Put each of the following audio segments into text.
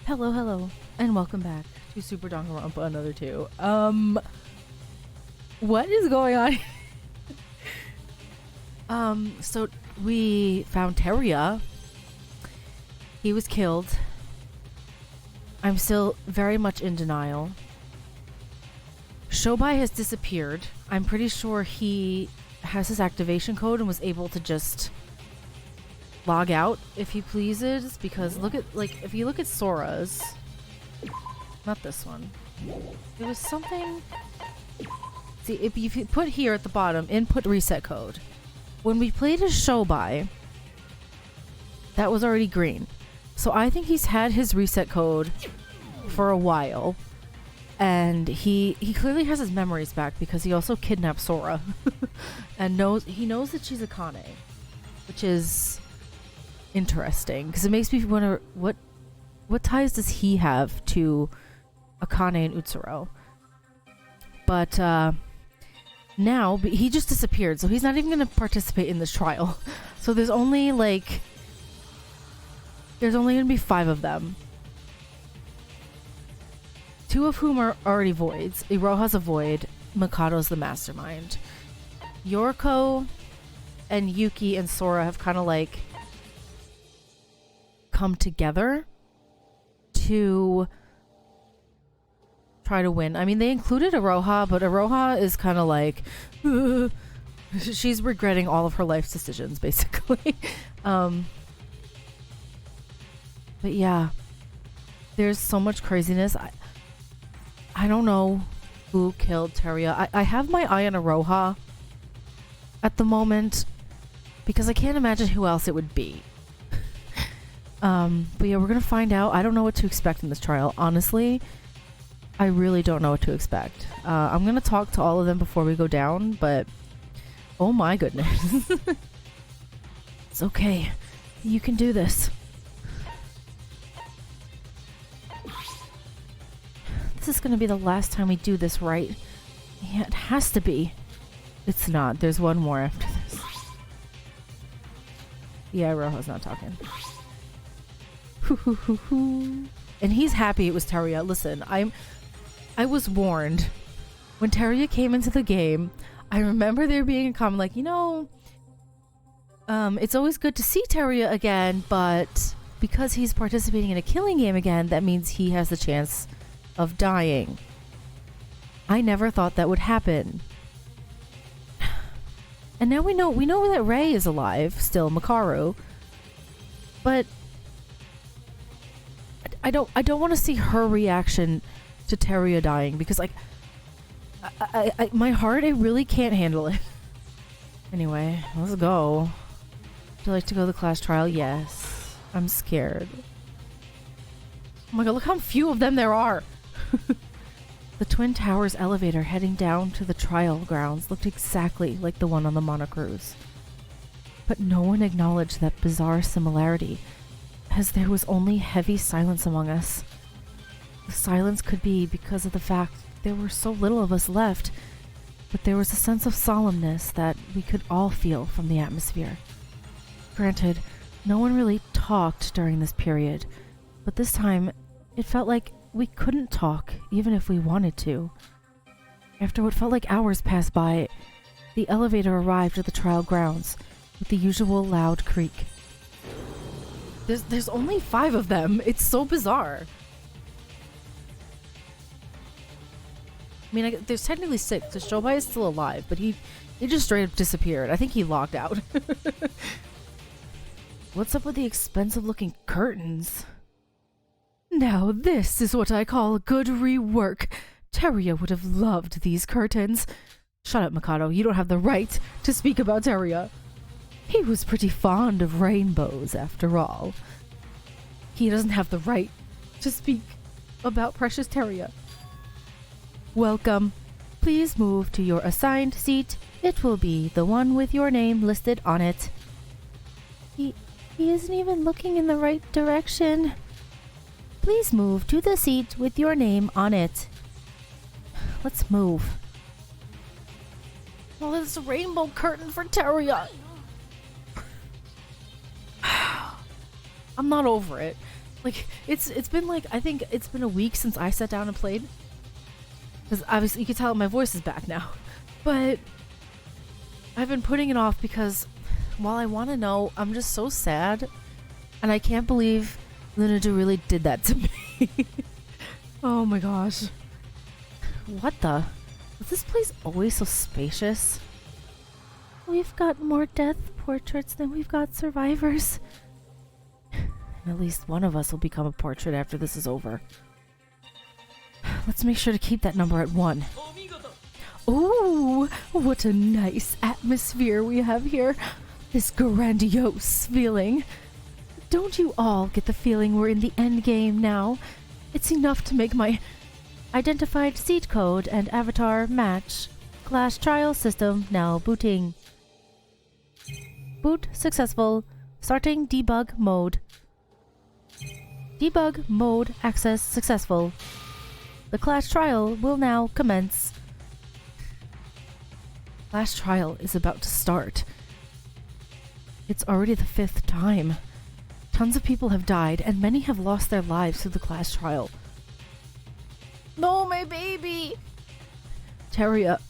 Hello, and welcome back to Super Danganronpa Another 2. What is going on? So we found Teria. He was killed. I'm still very much in denial. Shobai has disappeared. I'm pretty sure he has his activation code and was able to just log out if he pleases, because look at, like, if you look at Sora's, not this one, it was something, see, if you put here at the bottom, input reset code, when we played as Shobai, that was already green. So I think he's had his reset code for a while, and he clearly has his memories back because he also kidnapped Sora and he knows that she's Akane, which is interesting because it makes me wonder what ties does he have to Akane and Utsuro. But now he just disappeared, so he's not even going to participate in this trial. So there's only going to be 5 of them, 2 of whom are already voids. Iroha's a void, Mikado's the mastermind. Yoriko and Yuki and Sora have kind of like come together to try to win. I mean, they included Iroha, but Iroha is kind of like she's regretting all of her life's decisions, basically. But yeah, there's so much craziness. I don't know who killed Teria. I have my eye on Iroha at the moment because I can't imagine who else it would be. But yeah, we're gonna find out. I don't know what to expect in this trial. Honestly, I really don't know what to expect. I'm gonna talk to all of them before we go down, but oh my goodness. It's okay. You can do this. This is gonna be the last time we do this, right? Yeah, it has to be. It's not. There's one more after this. Yeah, Rojo's not talking. And he's happy it was Teria. Listen, I was warned. When Teria came into the game, I remember there being a comment like, it's always good to see Teria again, but because he's participating in a killing game again, that means he has the chance of dying. I never thought that would happen. And now we know that Rei is alive, still, Makaru. But I don't want to see her reaction to Teria dying, because like I my heart, it really can't handle it. Anyway, let's go. Would you like to go to the class trial? Yes. I'm scared. Oh my god, look how few of them there are. The Twin Towers elevator heading down to the trial grounds looked exactly like the one on the Monocruise. But no one acknowledged that bizarre similarity, as there was only heavy silence among us. The silence could be because of the fact there were so little of us left, but there was a sense of solemnness that we could all feel from the atmosphere. Granted, no one really talked during this period, but this time it felt like we couldn't talk even if we wanted to. After what felt like hours passed by, the elevator arrived at the trial grounds with the usual loud creak. There's only 5 of them. It's so bizarre. I mean, there's technically 6, because Shobai is still alive, but he just straight up disappeared. I think he logged out. What's up with the expensive looking curtains? Now this is what I call good rework. Teria would have loved these curtains. Shut up, Mikado. You don't have the right to speak about Teria. He was pretty fond of rainbows, after all. He doesn't have the right to speak about precious Teria. Welcome. Please move to your assigned seat. It will be the one with your name listed on it. He isn't even looking in the right direction. Please move to the seat with your name on it. Let's move. Oh, there's a rainbow curtain for Teria. I'm not over it. Like, it's been like, I think it's been a week since I sat down and played. Because obviously you can tell my voice is back now. But I've been putting it off because while I want to know, I'm just so sad. And I can't believe Lunada really did that to me. Oh my gosh. What the? Was this place always so spacious? We've got more death portraits than we've got survivors. And at least one of us will become a portrait after this is over. Let's make sure to keep that number at 1. Ooh, what a nice atmosphere we have here. This grandiose feeling. Don't you all get the feeling we're in the end game now? It's enough to make my identified seed code and avatar match. Class trial system now booting. Boot successful. Starting debug mode. Debug mode access successful. The class trial will now commence. Class trial is about to start. It's already the 5th time. Tons of people have died, and many have lost their lives through the class trial. No, my baby! Teria,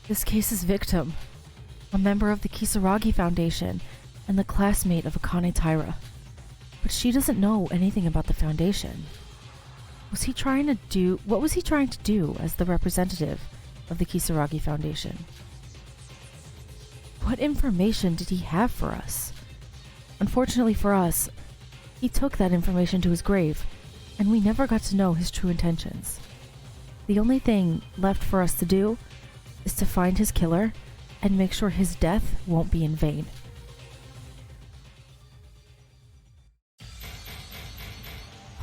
this case's victim, a member of the Kisaragi Foundation and the classmate of Akane Taira. But she doesn't know anything about the Foundation. What was he trying to do as the representative of the Kisaragi Foundation? What information did he have for us? Unfortunately for us, he took that information to his grave, and we never got to know his true intentions. The only thing left for us to do is to find his killer and make sure his death won't be in vain.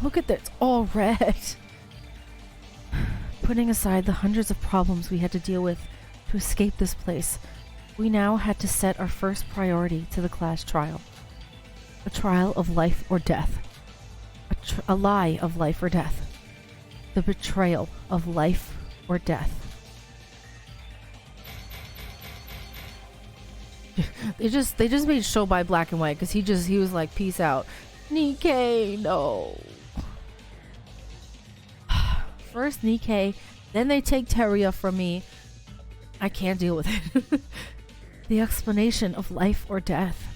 Look at that, it's all red. Putting aside the hundreds of problems we had to deal with to escape this place, we now had to set our first priority to the class trial. A trial of life or death. A lie of life or death. The betrayal of life or death. They just made Shobai black and white because he was like, peace out. Nikkei, no. First Nikkei, then they take Teria from me. I can't deal with it. The explanation of life or death.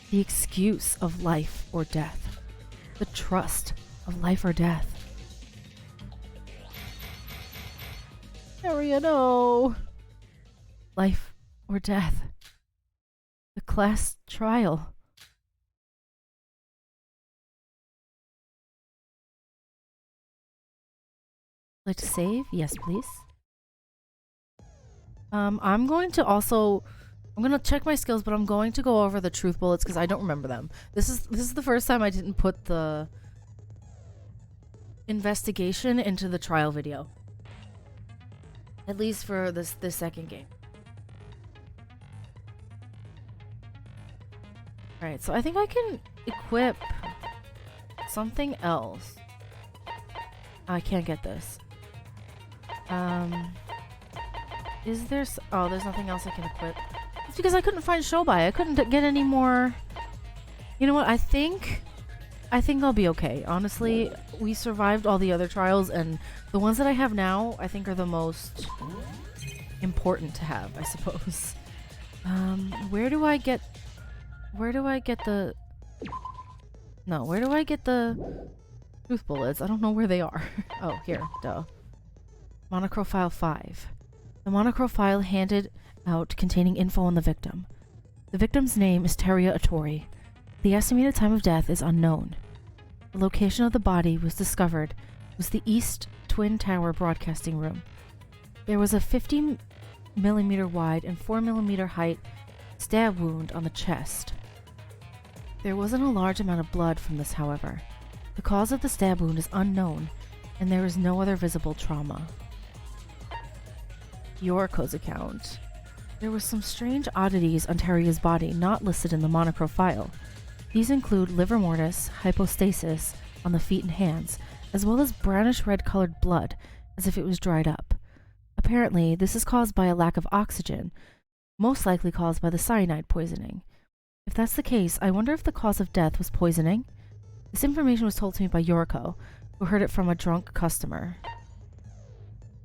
The excuse of life or death. The trust of life or death. Teria, no. Life or death. The class trial. Like to save? Yes, please. I'm going to check my skills, but I'm going to go over the truth bullets because I don't remember them. This is the first time I didn't put the investigation into the trial video. At least for this second game. Alright, so I think I can equip something else. I can't get this. Is there... Oh, there's nothing else I can equip. It's because I couldn't find Shobai. I couldn't get any more... You know what? I think I'll be okay. Honestly, we survived all the other trials, and the ones that I have now, I think are the most important to have, I suppose. Where do I get the... No, where do I get the truth bullets? I don't know where they are. Oh, here. Duh. Monochrome file 5. The monochrome file handed out containing info on the victim. The victim's name is Teria Otori. The estimated time of death is unknown. The location of the body was discovered was the East Twin Tower broadcasting room. There was a 50mm wide and 4mm height stab wound on the chest. There wasn't a large amount of blood from this, however. The cause of the stab wound is unknown, and there is no other visible trauma. Yoriko's account. There were some strange oddities on Teria's body not listed in the monochrome file. These include livor mortis, hypostasis on the feet and hands, as well as brownish red colored blood, as if it was dried up. Apparently, this is caused by a lack of oxygen, most likely caused by the cyanide poisoning. If that's the case, I wonder if the cause of death was poisoning? This information was told to me by Yoriko, who heard it from a drunk customer.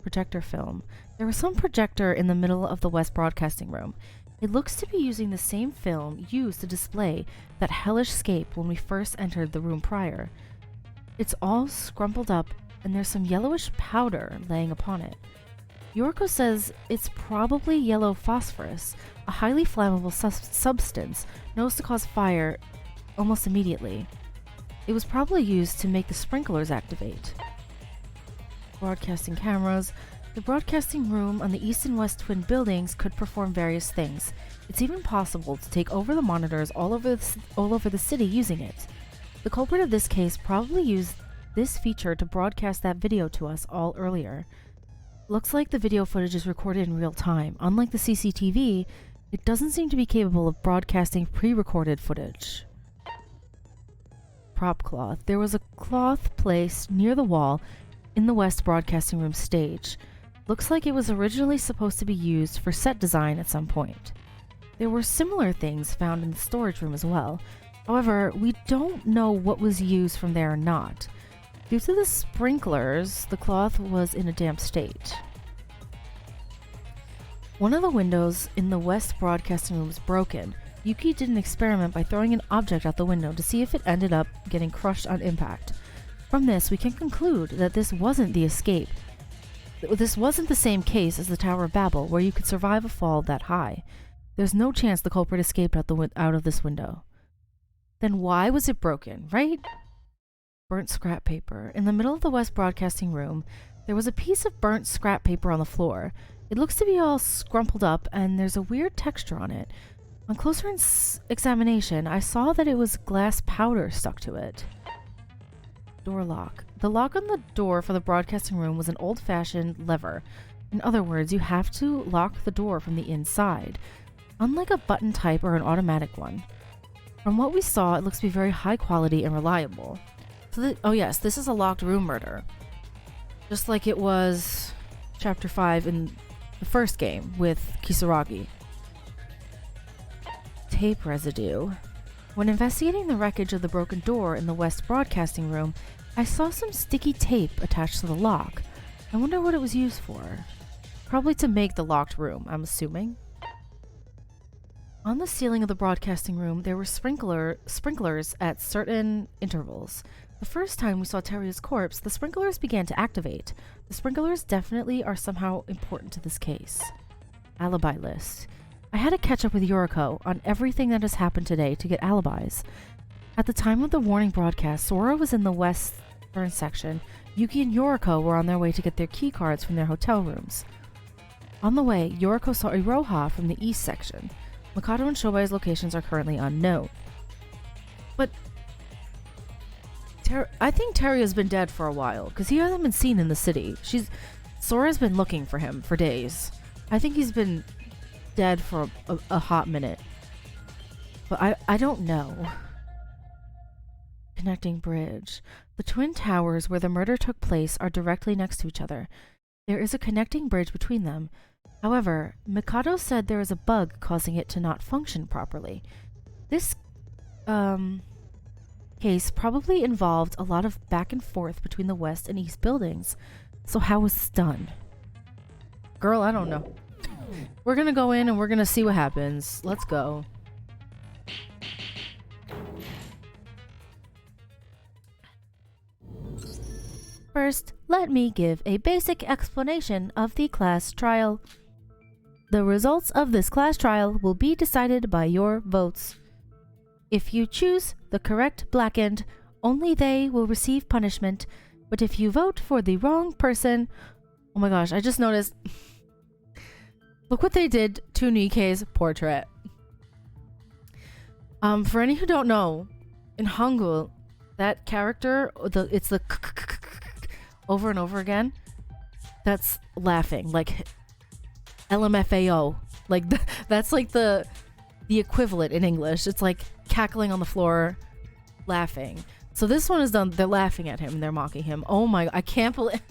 Projector film. There was some projector in the middle of the West Broadcasting Room. It looks to be using the same film used to display that hellish scape when we first entered the room prior. It's all scrumpled up, and there's some yellowish powder laying upon it. Yoriko says it's probably yellow phosphorus, a highly flammable substance known to cause fire almost immediately. It was probably used to make the sprinklers activate. Broadcasting cameras. The broadcasting room on the east and west twin buildings could perform various things. It's even possible to take over the monitors all over the city using it. The culprit of this case probably used this feature to broadcast that video to us all earlier. Looks like the video footage is recorded in real time. Unlike the CCTV, it doesn't seem to be capable of broadcasting pre-recorded footage. Prop cloth. There was a cloth placed near the wall in the West Broadcasting Room stage. Looks like it was originally supposed to be used for set design at some point. There were similar things found in the storage room as well. However, we don't know what was used from there or not. Due to the sprinklers, the cloth was in a damp state. One of the windows in the West Broadcasting Room was broken. Yuki did an experiment by throwing an object out the window to see if it ended up getting crushed on impact. From this, we can conclude that this wasn't the escape. This wasn't the same case as the Tower of Babel, where you could survive a fall that high. There's no chance the culprit escaped out of this window. Then why was it broken, right? Burnt scrap paper. In the middle of the West Broadcasting Room, there was a piece of burnt scrap paper on the floor. It looks to be all scrumpled up, and there's a weird texture on it. On closer examination, I saw that it was glass powder stuck to it. Door lock. The lock on the door for the broadcasting room was an old-fashioned lever. In other words, you have to lock the door from the inside, unlike a button type or an automatic one. From what we saw, it looks to be very high quality and reliable. So oh yes, this is a locked room murder. Just like it was Chapter 5 in the first game with Kisaragi. Tape residue. When investigating the wreckage of the broken door in the West Broadcasting Room, I saw some sticky tape attached to the lock. I wonder what it was used for. Probably to make the locked room, I'm assuming. On the ceiling of the broadcasting room, there were sprinklers at certain intervals. The first time we saw Teria's corpse, the sprinklers began to activate. The sprinklers definitely are somehow important to this case. Alibi list. I had to catch up with Yoriko on everything that has happened today to get alibis. At the time of the warning broadcast, Sora was in the western section. Yuki and Yoriko were on their way to get their key cards from their hotel rooms. On the way, Yoriko saw Iroha from the east section. Mikado and Shobai's locations are currently unknown. But I think Teria's been dead for a while, because he hasn't been seen in the city. Sora's been looking for him for days. I think he's been dead for a hot minute. But I don't know. Connecting bridge. The twin towers where the murder took place are directly next to each other. There is a connecting bridge between them. However, Mikado said there is a bug causing it to not function properly. This case probably involved a lot of back and forth between the west and east buildings. So how was this done? Girl, I don't know. We're gonna go in and we're gonna see what happens. Let's go. First, let me give a basic explanation of the class trial. The results of this class trial will be decided by your votes. If you choose the correct blackened, only they will receive punishment, but if you vote for the wrong person... Oh my gosh, I just noticed... Look what they did to Nikkei's portrait. For any who don't know, in Hangul, that character, it's the over and over again, that's laughing, like LMFAO. Like that's like the equivalent in English. It's like cackling on the floor, laughing. So this one is done, they're laughing at him, they're mocking him. Oh my, I can't believe...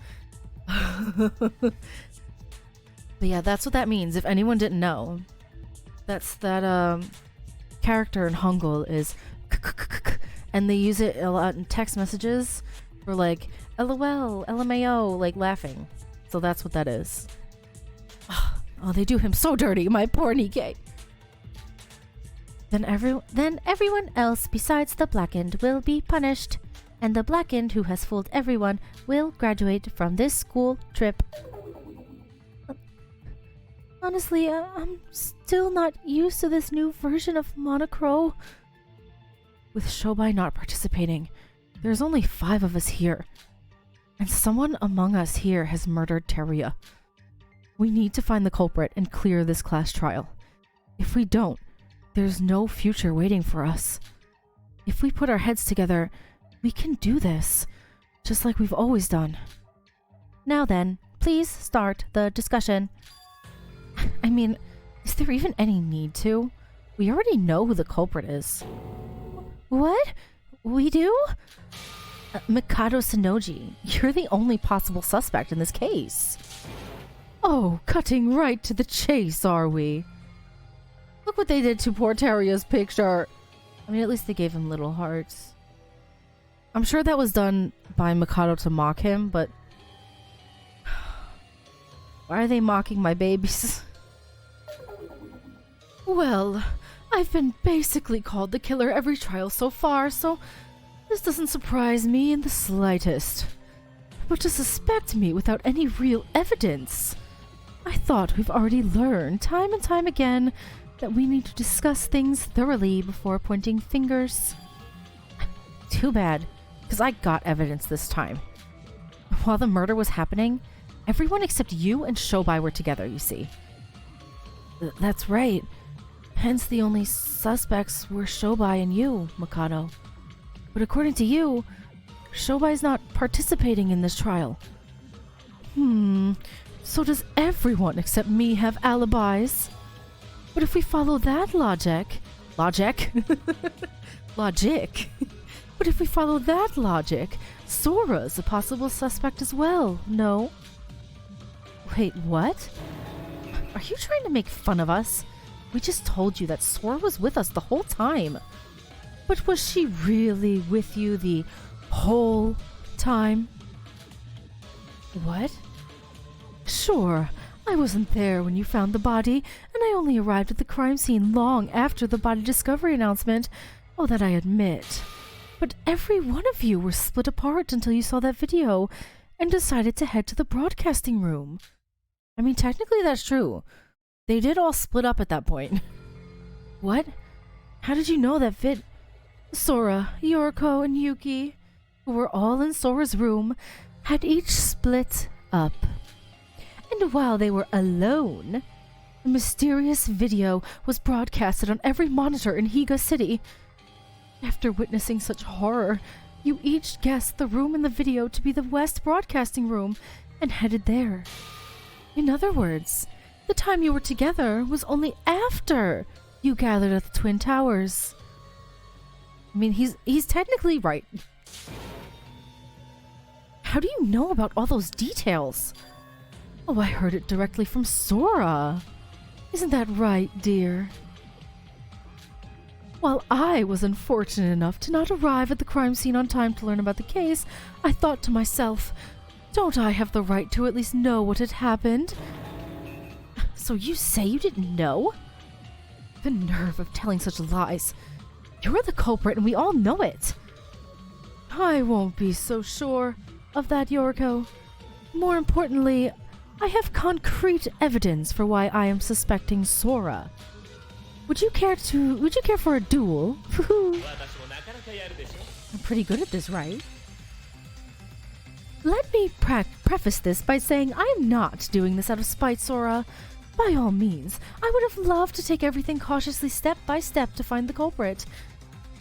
But yeah, that's what that means. If anyone didn't know, that's that character in Hangul is And they use it a lot in text messages for like LOL, LMAO, like laughing. So that's what that is. Oh, they do him so dirty, my poor Nikkei. Then everyone else besides the blackened will be punished, and the blackened who has fooled everyone will graduate from this school trip. Honestly, I'm still not used to this new version of Monocro. With Shobai not participating, there's only 5 of us here, and someone among us here has murdered Teruya. We need to find the culprit and clear this class trial. If we don't, there's no future waiting for us. If we put our heads together, we can do this, just like we've always done. Now then, please start the discussion. I mean, is there even any need to? We already know who the culprit is. What? We do? Mikado Sonoji, you're the only possible suspect in this case. Oh, cutting right to the chase, are we? Look what they did to poor Teruya's picture. I mean, at least they gave him little hearts. I'm sure that was done by Mikado to mock him, but... why are they mocking my babies? Well, I've been basically called the killer every trial so far, so this doesn't surprise me in the slightest. But to suspect me without any real evidence... I thought we've already learned time and time again that we need to discuss things thoroughly before pointing fingers. Too bad, because I got evidence this time. While the murder was happening, everyone except you and Shobai were together, you see. That's right. Hence the only suspects were Shobai and you, Mikado. But according to you, Shobai's not participating in this trial. So does everyone except me have alibis? But if we follow that logic... Logic? Logic? But if we follow that logic, Sora's a possible suspect as well, no? Wait, what? Are you trying to make fun of us? We just told you that Sora was with us the whole time. But was she really with you the whole time? What? Sure, I wasn't there when you found the body, and I only arrived at the crime scene long after the body discovery announcement. Oh, that I admit. But every one of you were split apart until you saw that video and decided to head to the broadcasting room. I mean, technically that's true. They did all split up at that point. What? How did you know that Sora, Yoriko, and Yuki, who were all in Sora's room, had each split up. And while they were alone, a mysterious video was broadcasted on every monitor in Higa City. After witnessing such horror, you each guessed the room in the video to be the West Broadcasting Room and headed there. In other words, the time you were together was only after you gathered at the Twin Towers. I mean, he's technically right. How do you know about all those details? Oh, I heard it directly from Sora. Isn't that right, dear? While I was unfortunate enough to not arrive at the crime scene on time to learn about the case, I thought to myself, don't I have the right to at least know what had happened? So you say you didn't know? The nerve of telling such lies. You're the culprit and we all know it. I won't be so sure of that, Yoriko. More importantly, I have concrete evidence for why I am suspecting Sora. Would you care for a duel? I'm pretty good at this, right? Let me preface this by saying I am not doing this out of spite, Sora. By all means, I would have loved to take everything cautiously step by step to find the culprit.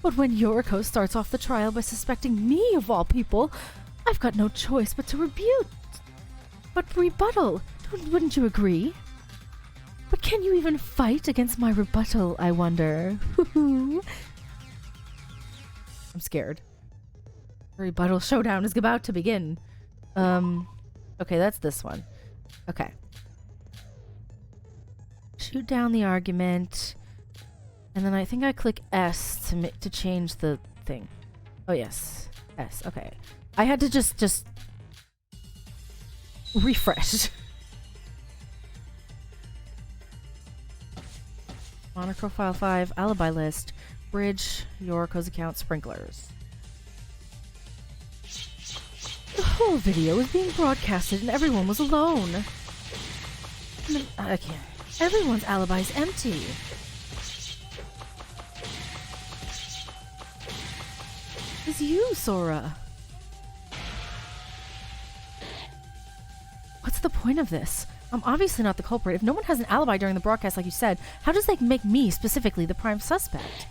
But when Yoriko starts off the trial by suspecting me of all people, I've got no choice but to rebuttal. Wouldn't you agree? But can you even fight against my rebuttal, I wonder? I'm scared. The rebuttal showdown is about to begin. Okay, that's this one. Okay. Shoot down the argument. And then I think I click S to change the thing. Oh, yes. Yes, okay. I had to just refresh. Monitor file 5, alibi list, bridge, Yoriko's account, sprinklers. The whole video was being broadcasted and everyone was alone. I can't. Everyone's alibi is empty. It's you, Sora. What's the point of this? I'm obviously not the culprit. If no one has an alibi during the broadcast like you said, how does that make me, specifically, the prime suspect?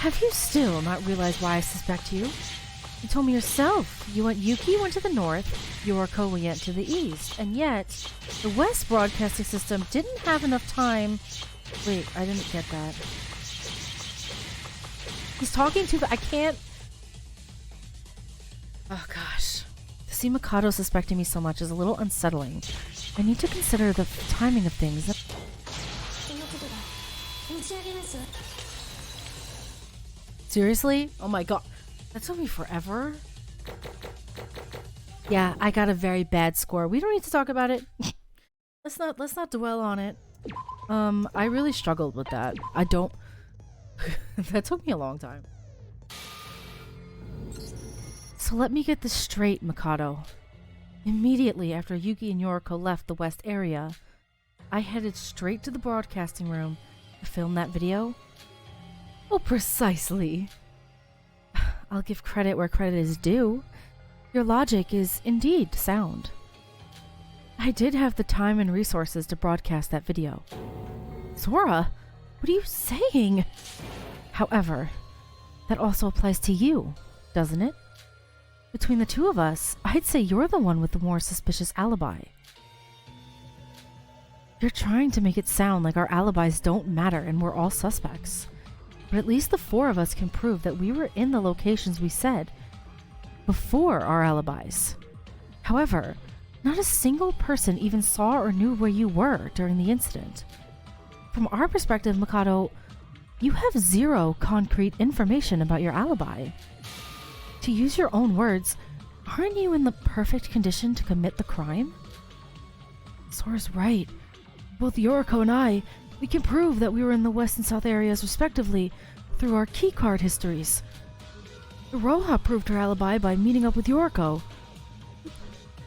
Have you still not realized why I suspect you? You told me yourself. Yuki went to the north, Yoriko went to the east, and yet the West broadcasting system didn't have enough time. Wait, I didn't get that. He's talking to... I can't... Oh gosh. To see Mikado suspecting me so much is a little unsettling. I need to consider the timing of things. Seriously? Oh my god. That took me forever. Yeah, I got a very bad score. We don't need to talk about it. Let's not dwell on it. I really struggled with that. I don't... That took me a long time. So let me get this straight, Mikado. Immediately after Yuki and Yoriko left the West area, I headed straight to the broadcasting room to film that video? Oh, precisely. I'll give credit where credit is due. Your logic is indeed sound. I did have the time and resources to broadcast that video. Sora, what are you saying? However, that also applies to you, doesn't it? Between the two of us, I'd say you're the one with the more suspicious alibi. You're trying to make it sound like our alibis don't matter and we're all suspects. But at least the four of us can prove that we were in the locations we said before our alibis. However, not a single person even saw or knew where you were during the incident. From our perspective, Mikado, you have zero concrete information about your alibi. To use your own words, aren't you in the perfect condition to commit the crime? Sora's right. Both Yoriko and I, we can prove that we were in the west and south areas respectively through our keycard histories. Roha proved her alibi by meeting up with Yoriko.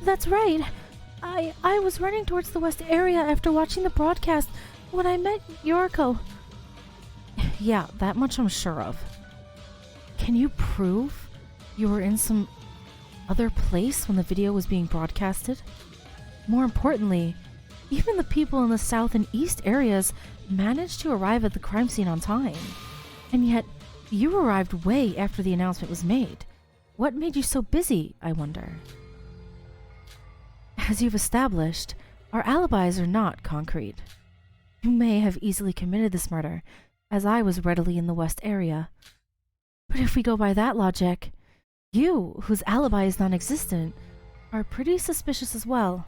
That's right. I was running towards the west area after watching the broadcast when I met Yoriko. Yeah, that much I'm sure of. Can you prove you were in some other place when the video was being broadcasted? More importantly, even the people in the south and east areas managed to arrive at the crime scene on time. And yet, you arrived way after the announcement was made. What made you so busy, I wonder? As you've established, our alibis are not concrete. You may have easily committed this murder, as I was readily in the west area. But if we go by that logic, you, whose alibi is non-existent, are pretty suspicious as well.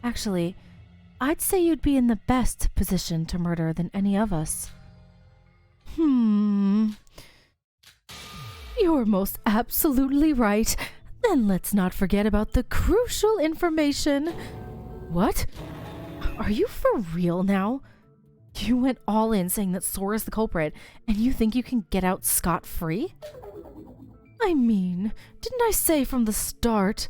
Actually, I'd say you'd be in the best position to murder than any of us. You're most absolutely right. Then let's not forget about the crucial information. What? Are you for real now? You went all in saying that Sora's the culprit, and you think you can get out scot-free? I mean, didn't I say from the start?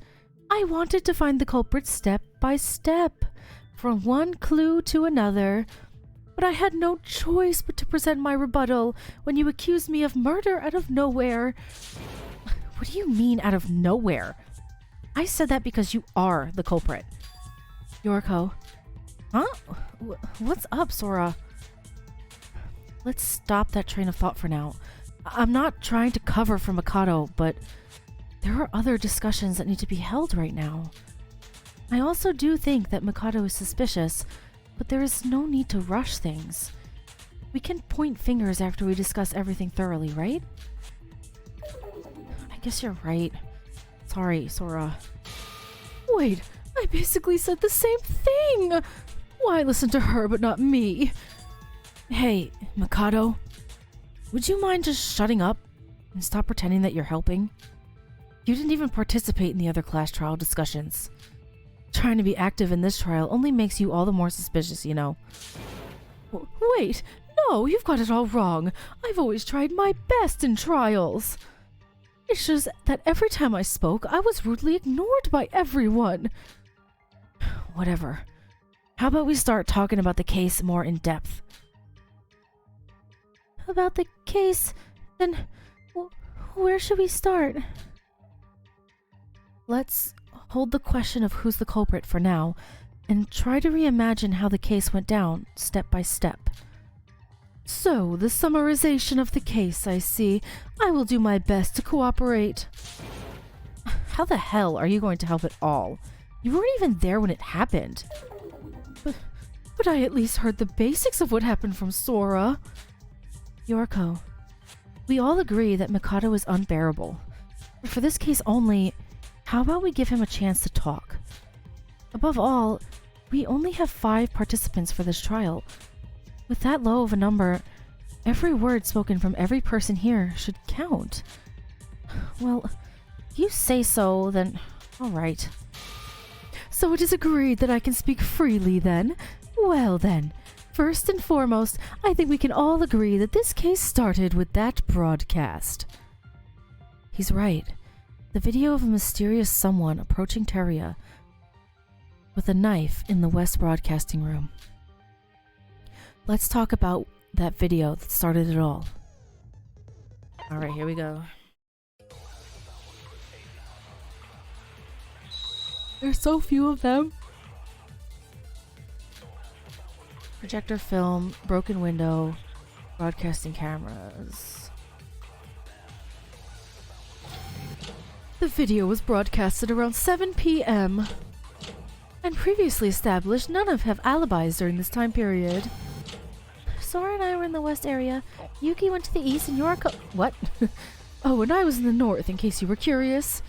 I wanted to find the culprit step by step, from one clue to another. But I had no choice but to present my rebuttal when you accused me of murder out of nowhere. What do you mean out of nowhere? I said that because you are the culprit. Yoriko. Huh? What's up, Sora? Let's stop that train of thought for now. I'm not trying to cover for Mikado, but there are other discussions that need to be held right now. I also do think that Mikado is suspicious, but there is no need to rush things. We can point fingers after we discuss everything thoroughly, right? I guess you're right. Sorry, Sora. Wait, I basically said the same thing! Why listen to her but not me? Hey, Mikado. Would you mind just shutting up? And stop pretending that you're helping. You didn't even participate in the other class trial discussions. Trying to be active in this trial only makes you all the more suspicious, you know. Wait, no, you've got it all wrong. I've always tried my best in trials. It's just that every time I spoke, I was rudely ignored by everyone. Whatever. How about we start talking about the case more in depth? About the case? Then where should we start? Let's hold the question of who's the culprit for now, and try to reimagine how the case went down, step by step. So, the summarization of the case, I see. I will do my best to cooperate. How the hell are you going to help at all? You weren't even there when it happened. But I at least heard the basics of what happened from Sora. Yorko, we all agree that Mikado is unbearable. But for this case only, how about we give him a chance to talk? Above all, we only have 5 participants for this trial. With that low of a number, every word spoken from every person here should count. Well, if you say so, then alright. So it is agreed that I can speak freely then? Well then, first and foremost, I think we can all agree that this case started with that broadcast. He's right. The video of a mysterious someone approaching Teria with a knife in the West Broadcasting Room. Let's talk about that video that started it all. Alright, here we go. There's so few of them. Projector film, broken window, broadcasting cameras. The video was broadcasted around 7 p.m. and previously established none of have alibis during this time period. Sora and I were in the west area. Yuki went to the east and Yoriko— What? Oh, and I was in the north, in case you were curious.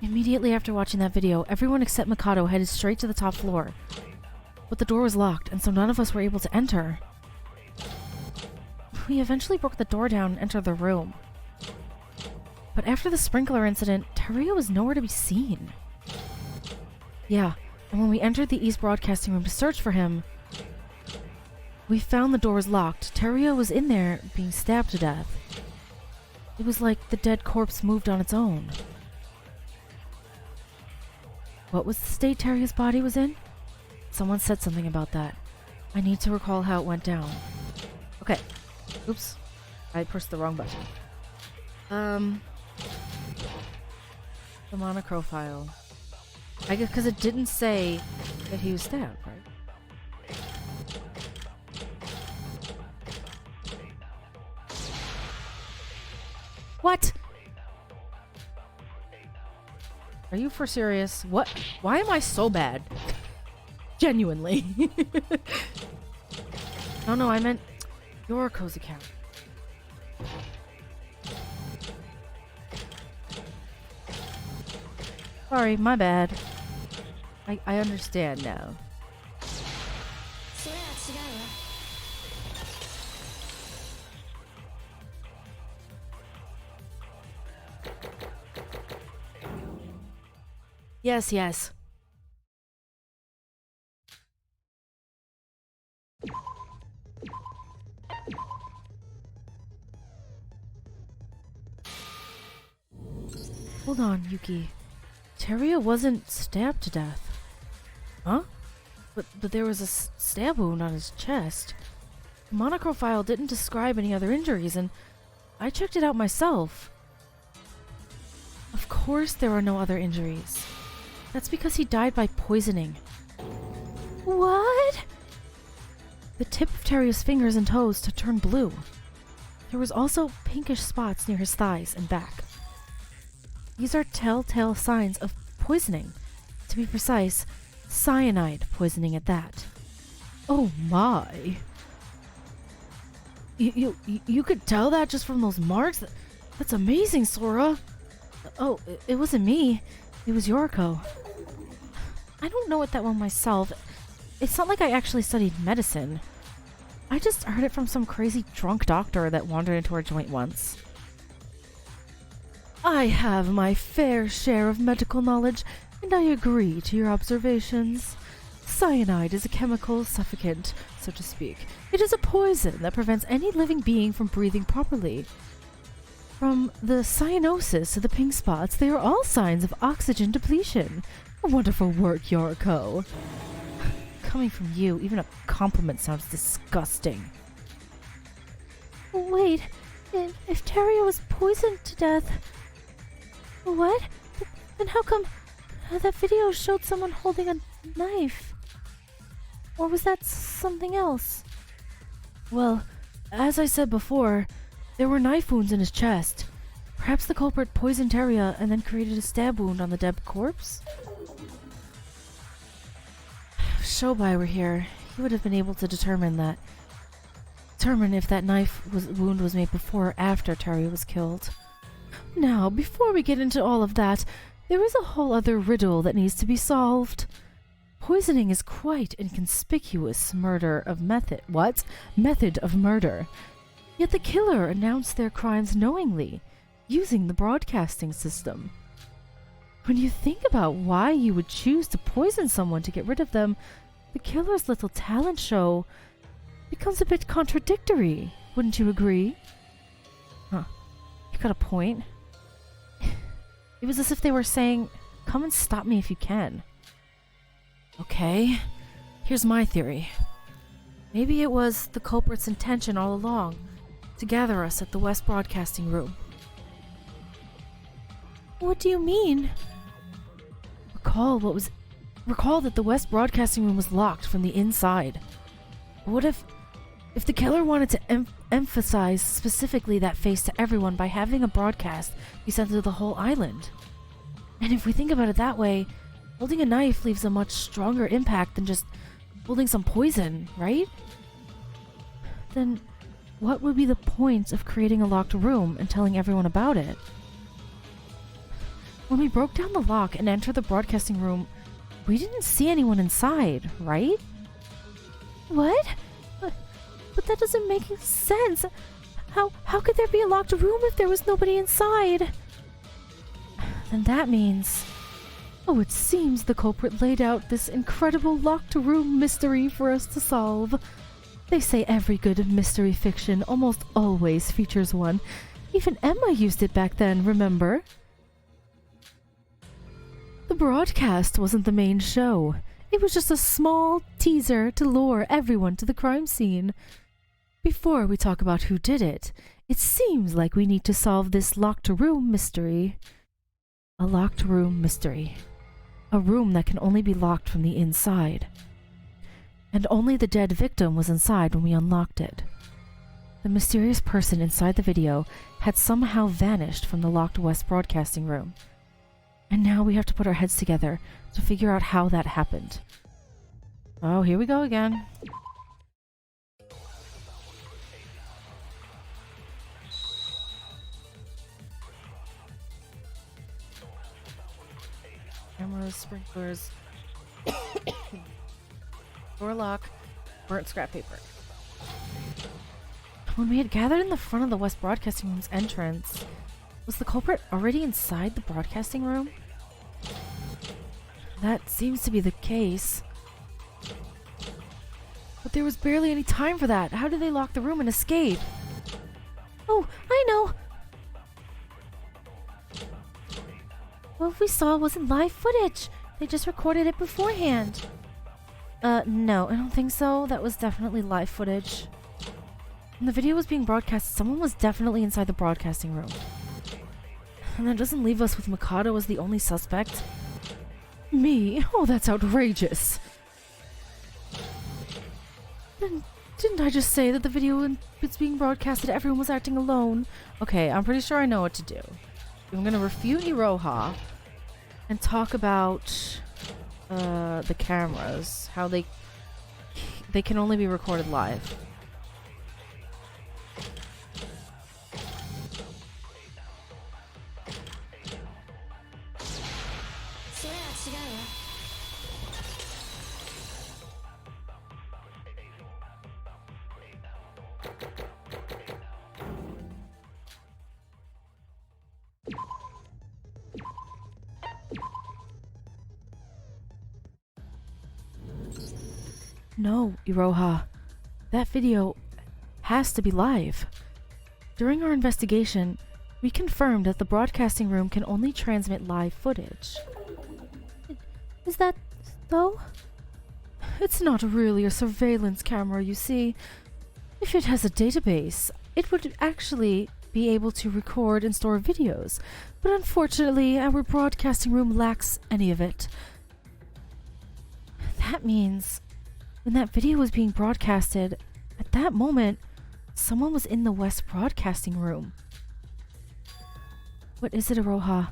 Immediately after watching that video, everyone except Mikado headed straight to the top floor. But the door was locked, and so none of us were able to enter. We eventually broke the door down and entered the room. But after the sprinkler incident, Teria was nowhere to be seen. Yeah, and when we entered the East Broadcasting Room to search for him, we found the doors locked. Teria was in there, being stabbed to death. It was like the dead corpse moved on its own. What was the state Teria's body was in? Someone said something about that. I need to recall how it went down. Okay. Oops. I pressed the wrong button. The monochrome file. I guess because it didn't say that he was stabbed, right? What? Are you for serious? What? Why am I so bad? Genuinely. Oh no, I meant Yoriko's account. Sorry, my bad. I understand now. Yes, yes. Hold on, Yuki. Teria wasn't stabbed to death. Huh? But there was a stab wound on his chest. The monochrome file didn't describe any other injuries, and I checked it out myself. Of course there are no other injuries. That's because he died by poisoning. What? The tip of Teria's fingers and toes had turned blue. There was also pinkish spots near his thighs and back. These are telltale signs of poisoning. To be precise, cyanide poisoning at that. Oh my. You could tell that just from those marks? That's amazing, Sora. Oh, it wasn't me. It was Yoriko. I don't know it that well myself. It's not like I actually studied medicine. I just heard it from some crazy drunk doctor that wandered into our joint once. I have my fair share of medical knowledge, and I agree to your observations. Cyanide is a chemical suffocant, so to speak. It is a poison that prevents any living being from breathing properly. From the cyanosis to the pink spots, they are all signs of oxygen depletion. Wonderful work, Yoriko. Coming from you, even a compliment sounds disgusting. Wait, if Terry was poisoned to death... What? Then how come that video showed someone holding a knife? Or was that something else? Well, as I said before, there were knife wounds in his chest. Perhaps the culprit poisoned Teria and then created a stab wound on the dead corpse? If Shobai were here, he would have been able to determine if that wound was made before or after Teria was killed. Now, before we get into all of that, there is a whole other riddle that needs to be solved. Poisoning is quite inconspicuous method of murder. Yet the killer announced their crimes knowingly, using the broadcasting system. When you think about why you would choose to poison someone to get rid of them, the killer's little talent show becomes a bit contradictory, wouldn't you agree? Huh. You got a point. It was as if they were saying, come and stop me if you can. Okay, here's my theory. Maybe it was the culprit's intention all along to gather us at the West Broadcasting Room. What do you mean? Recall that the West Broadcasting Room was locked from the inside. But what if the killer wanted to emphasize specifically that face to everyone by having a broadcast be sent to the whole island? And if we think about it that way, holding a knife leaves a much stronger impact than just holding some poison, right? Then what would be the point of creating a locked room and telling everyone about it? When we broke down the lock and entered the broadcasting room, we didn't see anyone inside, right? What? But that doesn't make sense. How could there be a locked room if there was nobody inside? Then that means... Oh, it seems the culprit laid out this incredible locked room mystery for us to solve. They say every good mystery fiction almost always features one. Even Emma used it back then, remember? The broadcast wasn't the main show. It was just a small teaser to lure everyone to the crime scene. Before we talk about who did it, it seems like we need to solve this locked room mystery. A locked room mystery. A room that can only be locked from the inside. And only the dead victim was inside when we unlocked it. The mysterious person inside the video had somehow vanished from the locked West Broadcasting Room. And now we have to put our heads together to figure out how that happened. Oh, here we go again. Cameras, sprinklers, door lock, burnt scrap paper. When we had gathered in the front of the West Broadcasting Room's entrance, was the culprit already inside the broadcasting room? That seems to be the case. But there was barely any time for that. How did they lock the room and escape? Oh, I know! What we saw wasn't live footage. They just recorded it beforehand. No, I don't think so. That was definitely live footage. When the video was being broadcast, someone was definitely inside the broadcasting room. And that doesn't leave us with Mikado as the only suspect. Me? Oh, that's outrageous. Then didn't I just say that the video when it's being broadcasted, everyone was acting alone? Okay, I'm pretty sure I know what to do. I'm gonna refute Iroha and talk about the cameras, how they can only be recorded live. No, Iroha. That video has to be live. During our investigation, we confirmed that the broadcasting room can only transmit live footage. Is that so? It's not really a surveillance camera, you see. If it has a database, it would actually be able to record and store videos, but unfortunately, our broadcasting room lacks any of it. That means when that video was being broadcasted, at that moment, someone was in the West broadcasting room. What is it, Iroha?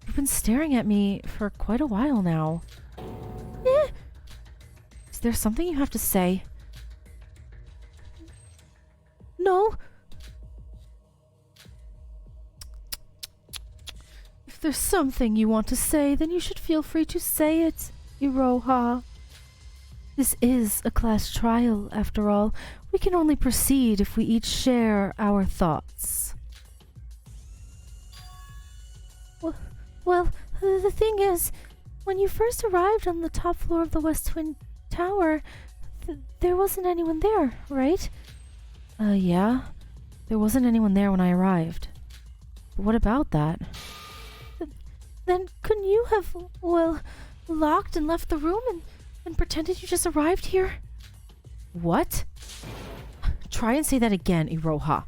You've been staring at me for quite a while now. Is there something you have to say? No. If there's something you want to say, then you should feel free to say it, Iroha. This is a class trial, after all. We can only proceed if we each share our thoughts. Well, the thing is, when you first arrived on the top floor of the West Twin Tower, there wasn't anyone there, right? Yeah. There wasn't anyone there when I arrived. But what about that? Then couldn't you have, locked and left the room and pretended you just arrived here? What? Try and say that again, Iroha.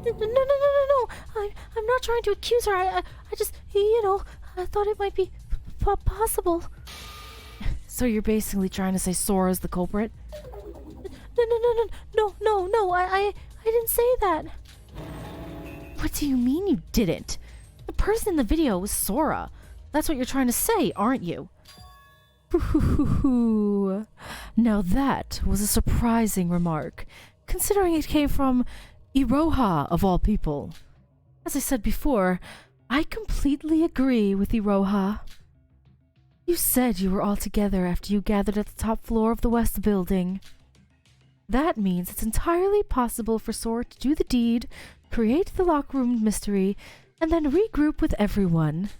No. I'm not trying to accuse her. I just, I thought it might be possible. So you're basically trying to say Sora's the culprit? No, I didn't say that. What do you mean you didn't? The person in the video was Sora. That's what you're trying to say, aren't you? Now that was a surprising remark, considering it came from Iroha of all people. As I said before, I completely agree with Iroha. You said you were all together after you gathered at the top floor of the West building. That means it's entirely possible for Sora to do the deed, create the locker room mystery, and then regroup with everyone.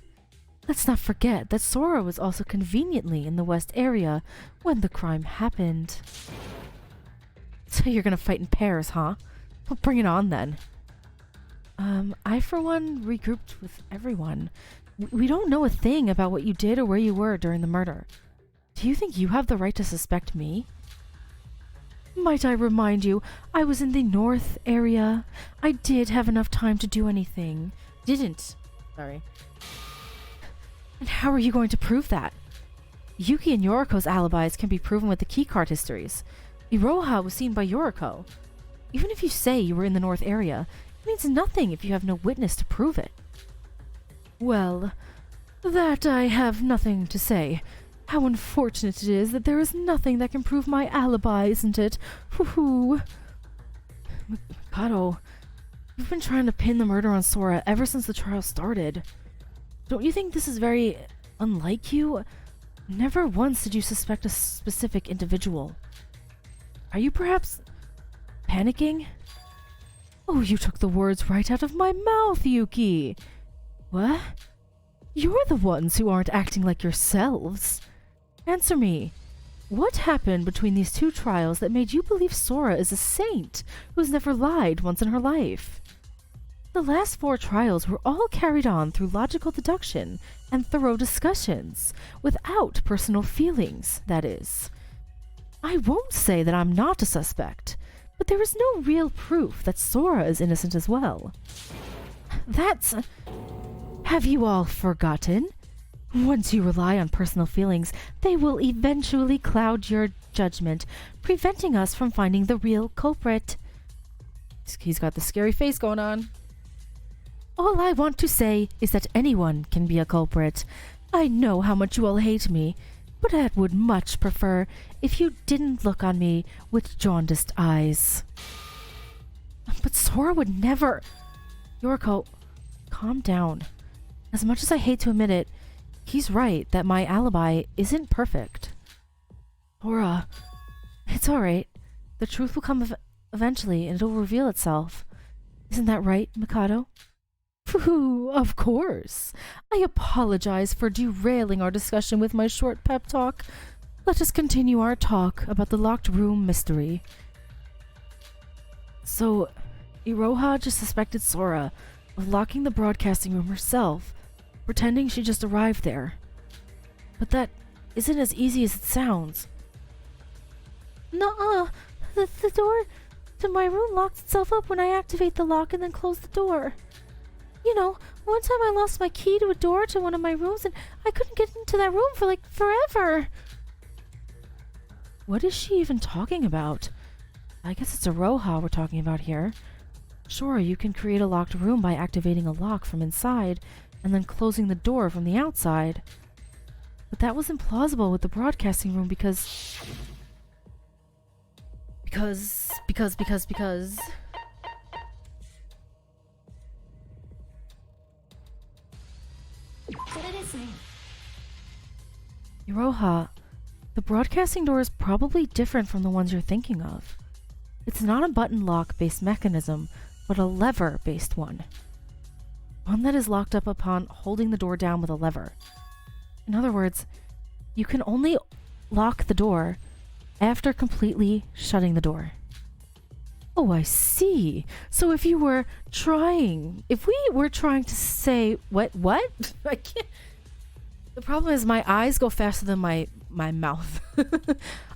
Let's not forget that Sora was also conveniently in the West area when the crime happened. So you're gonna fight in pairs, huh? Well, bring it on then. I for one regrouped with everyone. We don't know a thing about what you did or where you were during the murder. Do you think you have the right to suspect me? Might I remind you, I was in the North area. I did have enough time to do anything. Sorry. And how are you going to prove that? Yuki and Yoriko's alibis can be proven with the keycard histories. Iroha was seen by Yoriko. Even if you say you were in the North area, it means nothing if you have no witness to prove it. Well, that I have nothing to say. How unfortunate it is that there is nothing that can prove my alibi, isn't it? Hoo-hoo. Mikado, you've been trying to pin the murder on Sora ever since the trial started. Don't you think this is very unlike you? Never once did you suspect a specific individual. Are you perhaps panicking? Oh, you took the words right out of my mouth, Yuki. What? You're the ones who aren't acting like yourselves. Answer me. What happened between these two trials that made you believe Sora is a saint who's never lied once in her life? The last 4 trials were all carried on through logical deduction and thorough discussions, without personal feelings, that is. I won't say that I'm not a suspect, but there is no real proof that Sora is innocent as well. That's... Have you all forgotten? Once you rely on personal feelings, they will eventually cloud your judgment, preventing us from finding the real culprit. He's got the scary face going on. All I want to say is that anyone can be a culprit. I know how much you all hate me, but I would much prefer if you didn't look on me with jaundiced eyes. But Sora would never... Yoriko, calm down. As much as I hate to admit it, he's right that my alibi isn't perfect. Sora, it's alright. The truth will come eventually and it'll reveal itself. Isn't that right, Mikado? Phew, of course. I apologize for derailing our discussion with my short pep talk. let us continue our talk about the locked room mystery. So, Iroha just suspected Sora of locking the broadcasting room herself, pretending she just arrived there. But that isn't as easy as it sounds. Nuh-uh. The door to my room locks itself up when I activate the lock and then close the door. You know, one time I lost my key to a door to one of my rooms and I couldn't get into that room for like forever. What is she even talking about? I guess it's Iroha we're talking about here. Sure, you can create a locked room by activating a lock from inside and then closing the door from the outside. But that was implausible with the broadcasting room because... Iroha, the broadcasting door is probably different from the ones you're thinking of. It's not a button lock-based mechanism, but a lever-based one. One that is locked up upon holding the door down with a lever. In other words, you can only lock the door after completely shutting the door. Oh, I see. So if we were trying to say, what? I can't. The problem is my eyes go faster than my mouth.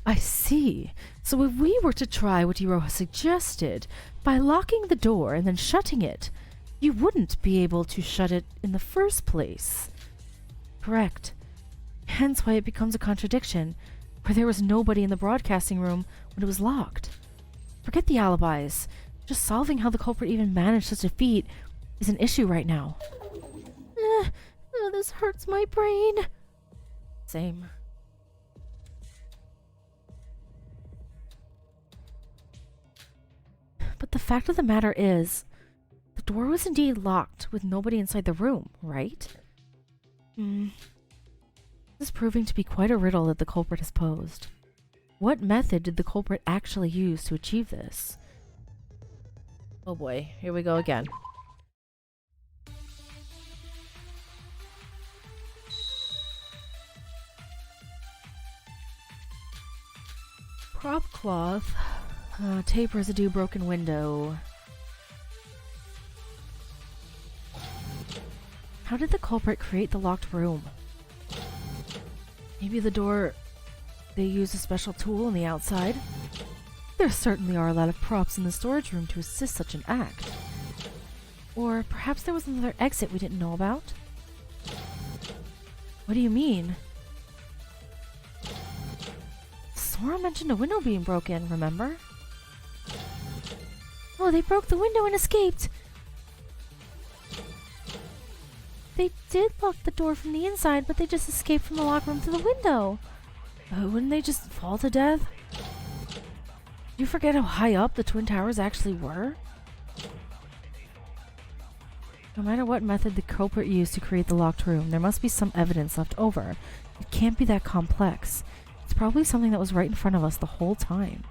I see. So if we were to try what Iroha suggested, by locking the door and then shutting it, you wouldn't be able to shut it in the first place. Correct. Hence why it becomes a contradiction, where there was nobody in the broadcasting room when it was locked. Forget the alibis. Just solving how the culprit even managed such a feat is an issue right now. This hurts my brain. Same. But the fact of the matter is, the door was indeed locked with nobody inside the room, right? This is proving to be quite a riddle that the culprit has posed. What method did the culprit actually use to achieve this? Oh boy, here we go again. Prop cloth. Tape residue, broken window. How did the culprit create the locked room? Maybe the door... They used a special tool on the outside? There certainly are a lot of props in the storage room to assist such an act. Or perhaps there was another exit we didn't know about? What do you mean? Sora mentioned a window being broken, remember? Oh, they broke the window and escaped! They did lock the door from the inside, but they just escaped from the locker room through the window. Wouldn't they just fall to death? You forget how high up the Twin Towers actually were? No matter what method the culprit used to create the locked room, there must be some evidence left over. It can't be that complex. It's probably something that was right in front of us the whole time.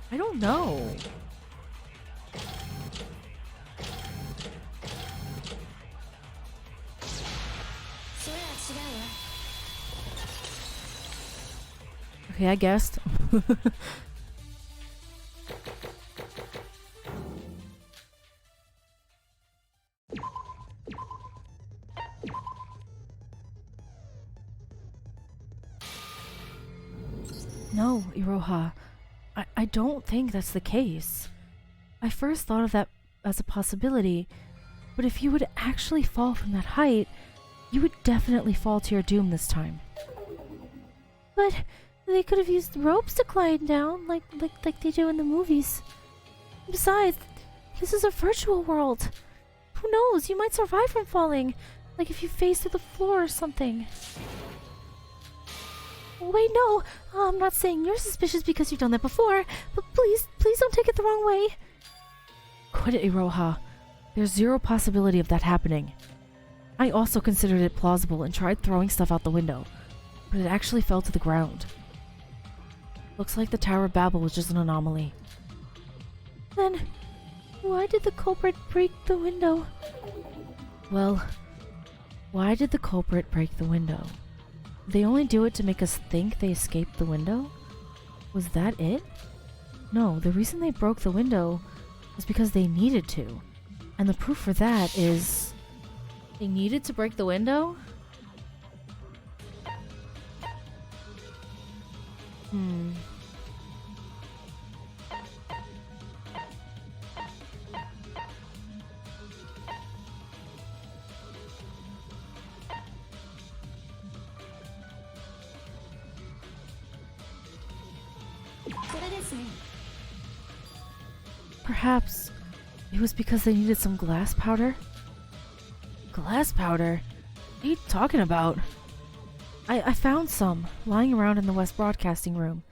I don't know. Okay, I guessed. No, Iroha. I don't think that's the case. I first thought of that as a possibility, but if you would actually fall from that height, you would definitely fall to your doom this time. But they could have used ropes to glide down, like they do in the movies. Besides, this is a virtual world. Who knows, you might survive from falling, like if you face through the floor or something. Wait, no, I'm not saying you're suspicious because you've done that before, but please don't take it the wrong way. Quit it, Iroha. There's zero possibility of that happening. I also considered it plausible and tried throwing stuff out the window, but it actually fell to the ground. Looks like the Tower of Babel was just an anomaly. Then, why did the culprit break the window? Well, why did the culprit break the window? They only do it to make us think they escaped the window? Was that it? No, the reason they broke the window was because they needed to. And the proof for that is... They needed to break the window? Perhaps it was because they needed some glass powder? Glass powder? What are you talking about? I found some lying around in the West Broadcasting Room.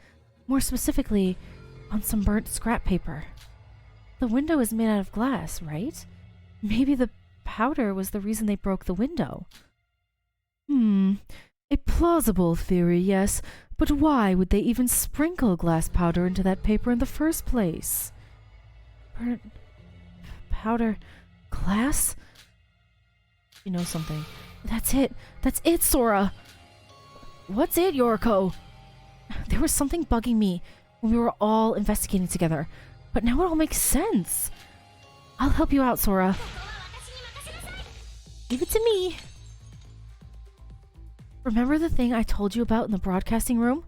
More specifically, on some burnt scrap paper. The window is made out of glass, right? Maybe the powder was the reason they broke the window. A plausible theory, yes, but why would they even sprinkle glass powder into that paper in the first place? Burnt powder glass? You know something. That's it. That's it, Sora! What's it, Yoriko? There was something bugging me when we were all investigating together, but now it all makes sense. I'll help you out, Sora. Leave it to me. Remember the thing I told you about in the broadcasting room?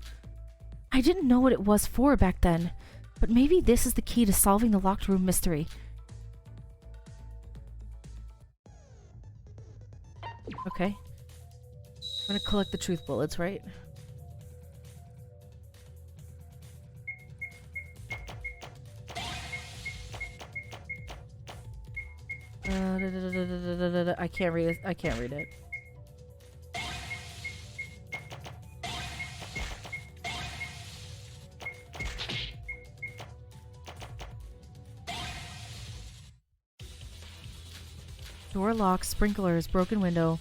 I didn't know what it was for back then, but maybe this is the key to solving the locked room mystery. Okay. I'm gonna collect the truth bullets, right? I can't read it. I can't read it. Door lock, sprinklers, broken window.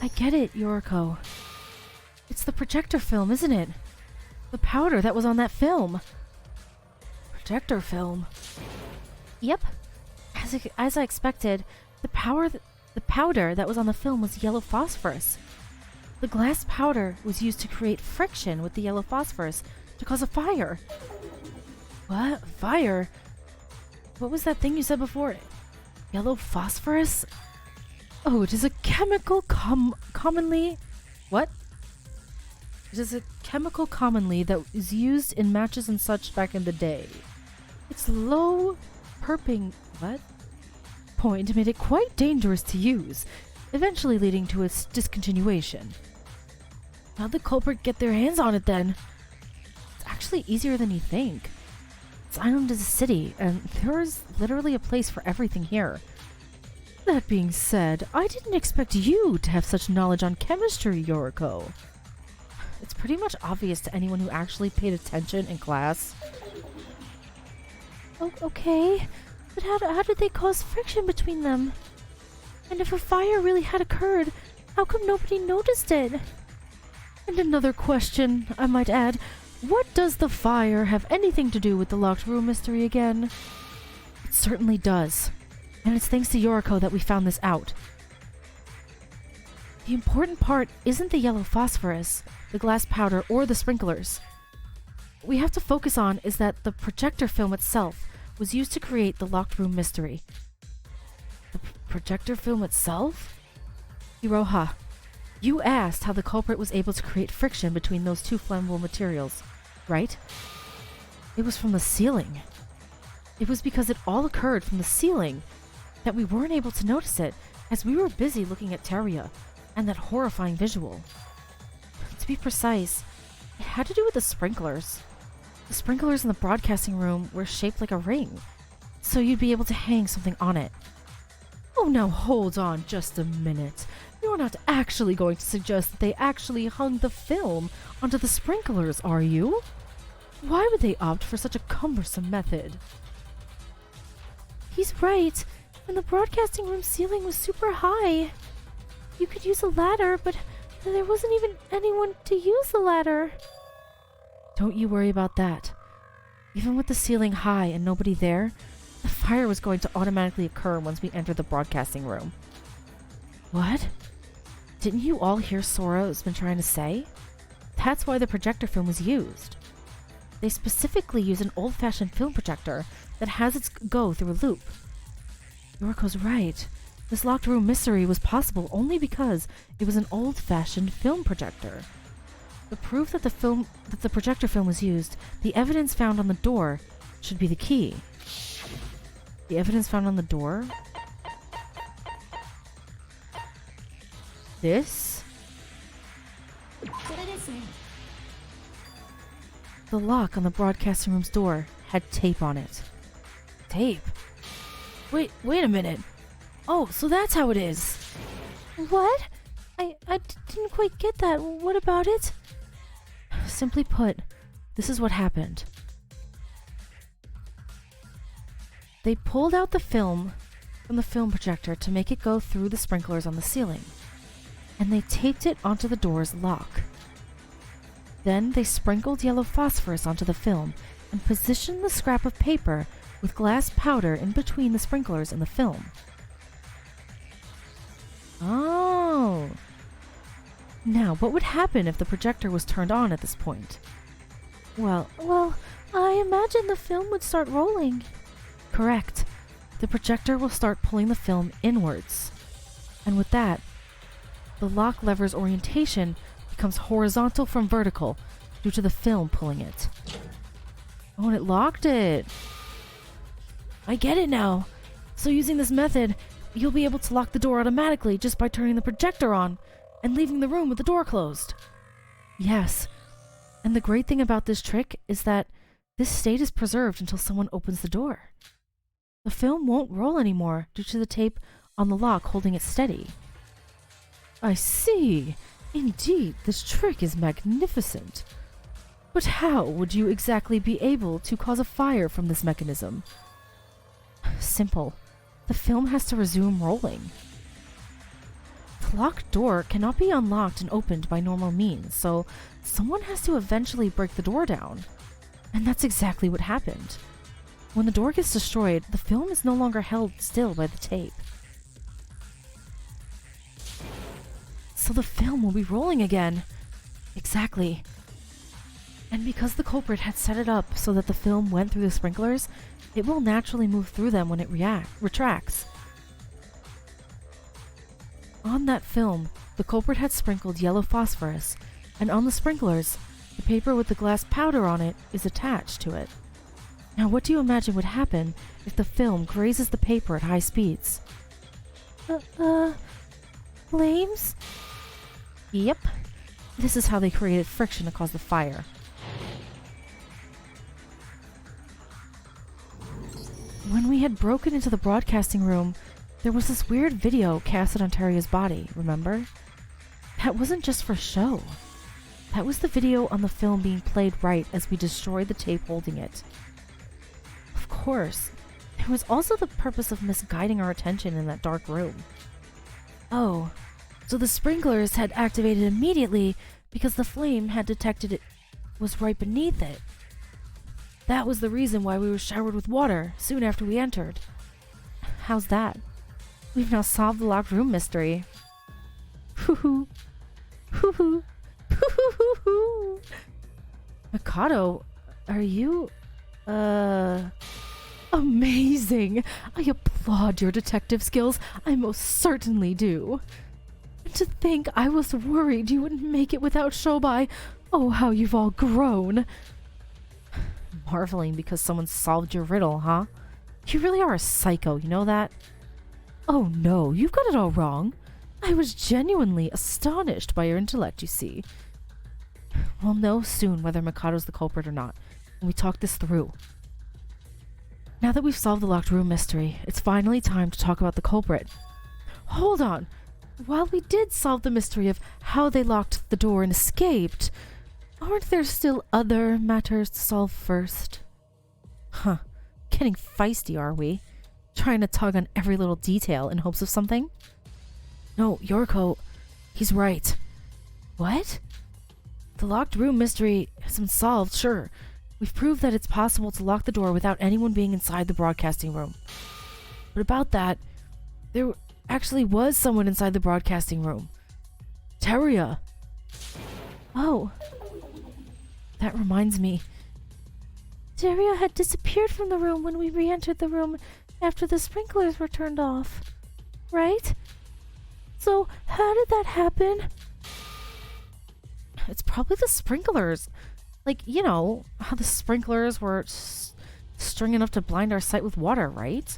I get it, Yoriko. It's the projector film, isn't it? The powder that was on that film. Projector film? Yep. As I expected, the powder that was on the film was yellow phosphorus. The glass powder was used to create friction with the yellow phosphorus to cause a fire. What? Fire? What was that thing you said before? Yellow phosphorus? Oh, it is a chemical commonly... What? It is a chemical commonly that was used in matches and such back in the day. Its low perping... What? Point made it quite dangerous to use, eventually leading to its discontinuation. How'd the culprit get their hands on it then? It's actually easier than you think. This island is a city, and there is literally a place for everything here. That being said, I didn't expect you to have such knowledge on chemistry, Yoriko. It's pretty much obvious to anyone who actually paid attention in class. Oh, okay, but how did they cause friction between them? And if a fire really had occurred, how come nobody noticed it? And another question, I might add, what does the fire have anything to do with the locked room mystery again? It certainly does. And it's thanks to Yoriko that we found this out. The important part isn't the yellow phosphorus, the glass powder, or the sprinklers. What we have to focus on is that the projector film itself was used to create the locked room mystery. The projector film itself? Iroha, you asked how the culprit was able to create friction between those two flammable materials, right? It was from the ceiling. It was because it all occurred from the ceiling that we weren't able to notice it, as we were busy looking at Teria and that horrifying visual. To be precise, it had to do with the sprinklers. The sprinklers in the broadcasting room were shaped like a ring, so you'd be able to hang something on it. Oh, now hold on just a minute. You're not actually going to suggest that they actually hung the film onto the sprinklers, are you? Why would they opt for such a cumbersome method? He's right, and the broadcasting room ceiling was super high. You could use a ladder, but there wasn't even anyone to use the ladder. Don't you worry about that. Even with the ceiling high and nobody there, the fire was going to automatically occur once we entered the broadcasting room. What? Didn't you all hear Sora's been trying to say? That's why the projector film was used. They specifically use an old-fashioned film projector that has its go through a loop. Yoriko's right. This locked room mystery was possible only because it was an old-fashioned film projector. The proof that the projector film was used, the evidence found on the door, should be the key. The evidence found on the door? This? The lock on the broadcasting room's door had tape on it. Tape? Wait a minute. Oh, so that's how it is. What? I didn't quite get that. What about it? Simply put, this is what happened. They pulled out the film from the film projector to make it go through the sprinklers on the ceiling, and they taped it onto the door's lock. Then they sprinkled yellow phosphorus onto the film and positioned the scrap of paper with glass powder in between the sprinklers and the film. Oh. Now, what would happen if the projector was turned on at this point? Well, I imagine the film would start rolling. Correct. The projector will start pulling the film inwards. And with that, the lock lever's orientation becomes horizontal from vertical due to the film pulling it. Oh, and it locked it. I get it now. So using this method, you'll be able to lock the door automatically just by turning the projector on and leaving the room with the door closed. Yes. And the great thing about this trick is that this state is preserved until someone opens the door. The film won't roll anymore due to the tape on the lock holding it steady. I see. Indeed, this trick is magnificent. But how would you exactly be able to cause a fire from this mechanism? Simple. The film has to resume rolling. The locked door cannot be unlocked and opened by normal means, so someone has to eventually break the door down. And that's exactly what happened. When the door gets destroyed, the film is no longer held still by the tape. So the film will be rolling again. Exactly. And because the culprit had set it up so that the film went through the sprinklers, it will naturally move through them when it retracts. On that film, the culprit had sprinkled yellow phosphorus, and on the sprinklers, the paper with the glass powder on it is attached to it. Now, what do you imagine would happen if the film grazes the paper at high speeds? Flames? Yep. This is how they created friction to cause the fire. When we had broken into the broadcasting room, there was this weird video casted on Terria's body, remember? That wasn't just for show. That was the video on the film being played right as we destroyed the tape holding it. Of course, there was also the purpose of misguiding our attention in that dark room. Oh, so the sprinklers had activated immediately because the flame had detected it was right beneath it. That was the reason why we were showered with water soon after we entered. How's that? We've now solved the locked room mystery. Hoo-hoo. Hoo-hoo. Hoo-hoo-hoo-hoo. Mikado, are you... Amazing! I applaud your detective skills. I most certainly do. And to think I was worried you wouldn't make it without Shobai. Oh, how you've all grown. Marveling because someone solved your riddle, huh? You really are a psycho, you know that? Oh no, you've got it all wrong. I was genuinely astonished by your intellect, you see. We'll know soon whether Mikado's the culprit or not, when we talk this through. Now that we've solved the locked room mystery, it's finally time to talk about the culprit. Hold on! While we did solve the mystery of how they locked the door and escaped, aren't there still other matters to solve first? Huh. Getting feisty, are we? Trying to tug on every little detail in hopes of something? No, Yoriko, he's right. What? The locked room mystery has been solved, sure. We've proved that it's possible to lock the door without anyone being inside the broadcasting room. But about that, there actually was someone inside the broadcasting room. Teruya. Oh. That reminds me. Teruya had disappeared from the room when we re-entered the room after the sprinklers were turned off. Right? So, how did that happen? It's probably the sprinklers. Like, you know, how the sprinklers were string enough to blind our sight with water, right?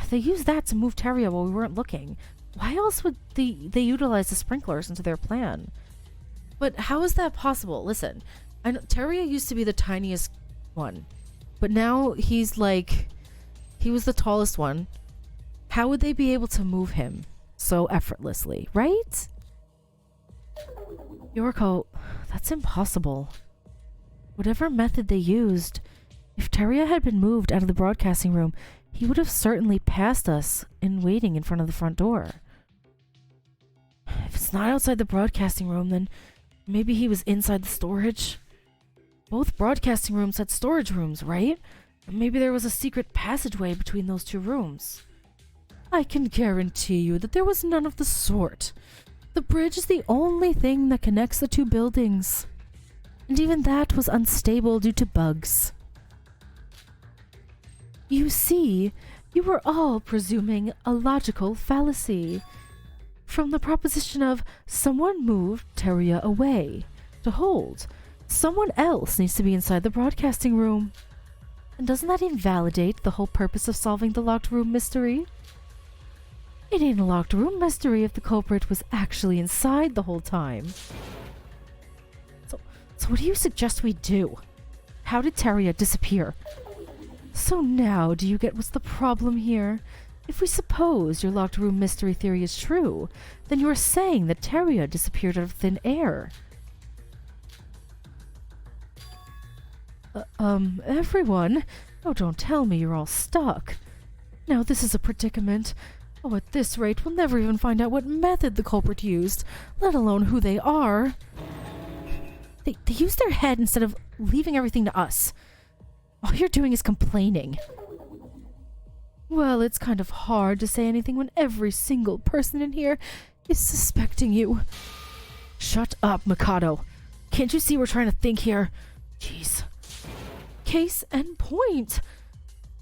They used that to move Teruya while we weren't looking. Why else would they utilize the sprinklers into their plan? But how is that possible? Listen, I know Teruya used to be the tiniest one, but now he's like, he was the tallest one. How would they be able to move him so effortlessly, right? Yoriko, that's impossible. Whatever method they used, if Teruya had been moved out of the broadcasting room, he would have certainly passed us in waiting in front of the front door. If it's not outside the broadcasting room, then maybe he was inside the storage. Both broadcasting rooms had storage rooms, right? Maybe there was a secret passageway between those two rooms. I can guarantee you that there was none of the sort. The bridge is the only thing that connects the two buildings. And even that was unstable due to bugs. You see, you were all presuming a logical fallacy. From the proposition of someone moved Teruya away to hold, someone else needs to be inside the broadcasting room. And doesn't that invalidate the whole purpose of solving the locked room mystery? It ain't a locked room mystery if the culprit was actually inside the whole time. So what do you suggest we do? How did Teruya disappear? So now do you get what's the problem here? If we suppose your locked room mystery theory is true, then you are saying that Teruya disappeared out of thin air. Everyone? Oh, don't tell me you're all stuck. Now this is a predicament. Oh, at this rate, we'll never even find out what method the culprit used, let alone who they are. They used their head instead of leaving everything to us. All you're doing is complaining. Well, it's kind of hard to say anything when every single person in here is suspecting you. Shut up, Mikado. Can't you see we're trying to think here? Jeez. Case in point.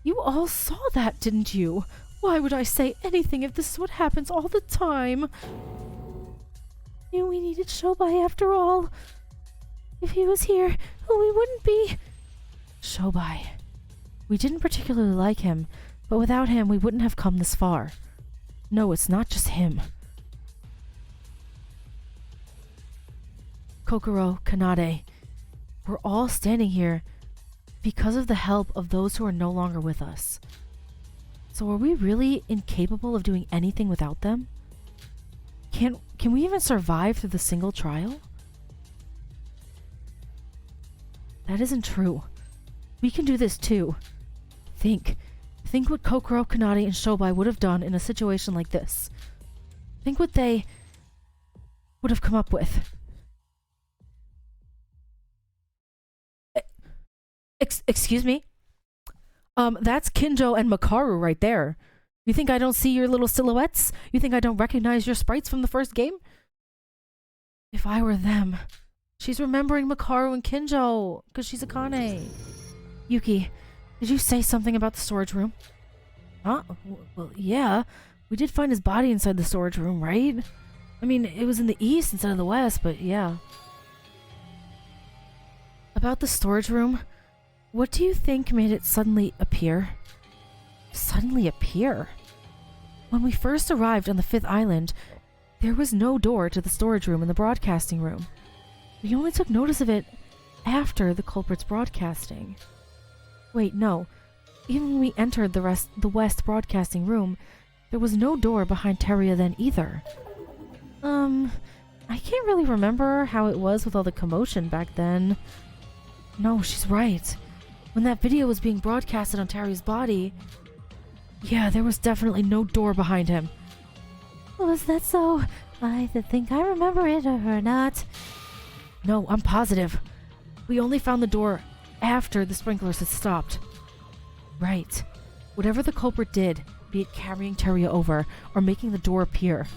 You all saw that, didn't you? Why would I say anything if this is what happens all the time? Knew we needed Shobai after all. If he was here, we wouldn't be... Shobai. We didn't particularly like him, but without him we wouldn't have come this far. No, it's not just him. Kokoro, Kanade, we're all standing here because of the help of those who are no longer with us. So are we really incapable of doing anything without them? Can we even survive through the single trial? That isn't true. We can do this too. Think what Kokoro, Kanade, and Shobai would have done in a situation like this. Think what they would have come up with. Excuse me? That's Kinjo and Makaru right there. You think I don't see your little silhouettes? You think I don't recognize your sprites from the first game? If I were them... She's remembering Makaru and Kinjo, because she's Akane. Yuki, did you say something about the storage room? Huh? Well, yeah. We did find his body inside the storage room, right? I mean, it was in the east instead of the west, but yeah. About the storage room, what do you think made it suddenly appear? Suddenly appear? When we first arrived on the 5th island, there was no door to the storage room in the broadcasting room. We only took notice of it after the culprit's broadcasting. Wait, no. Even when we entered the West Broadcasting room, there was no door behind Teria then either. I can't really remember how it was with all the commotion back then. No, she's right. When that video was being broadcasted on Teria's body, yeah, there was definitely no door behind him. Was that so? I think I remember it or not. No, I'm positive. We only found the door after the sprinklers had stopped. Right. Whatever the culprit did, be it carrying Teria over or making the door appear,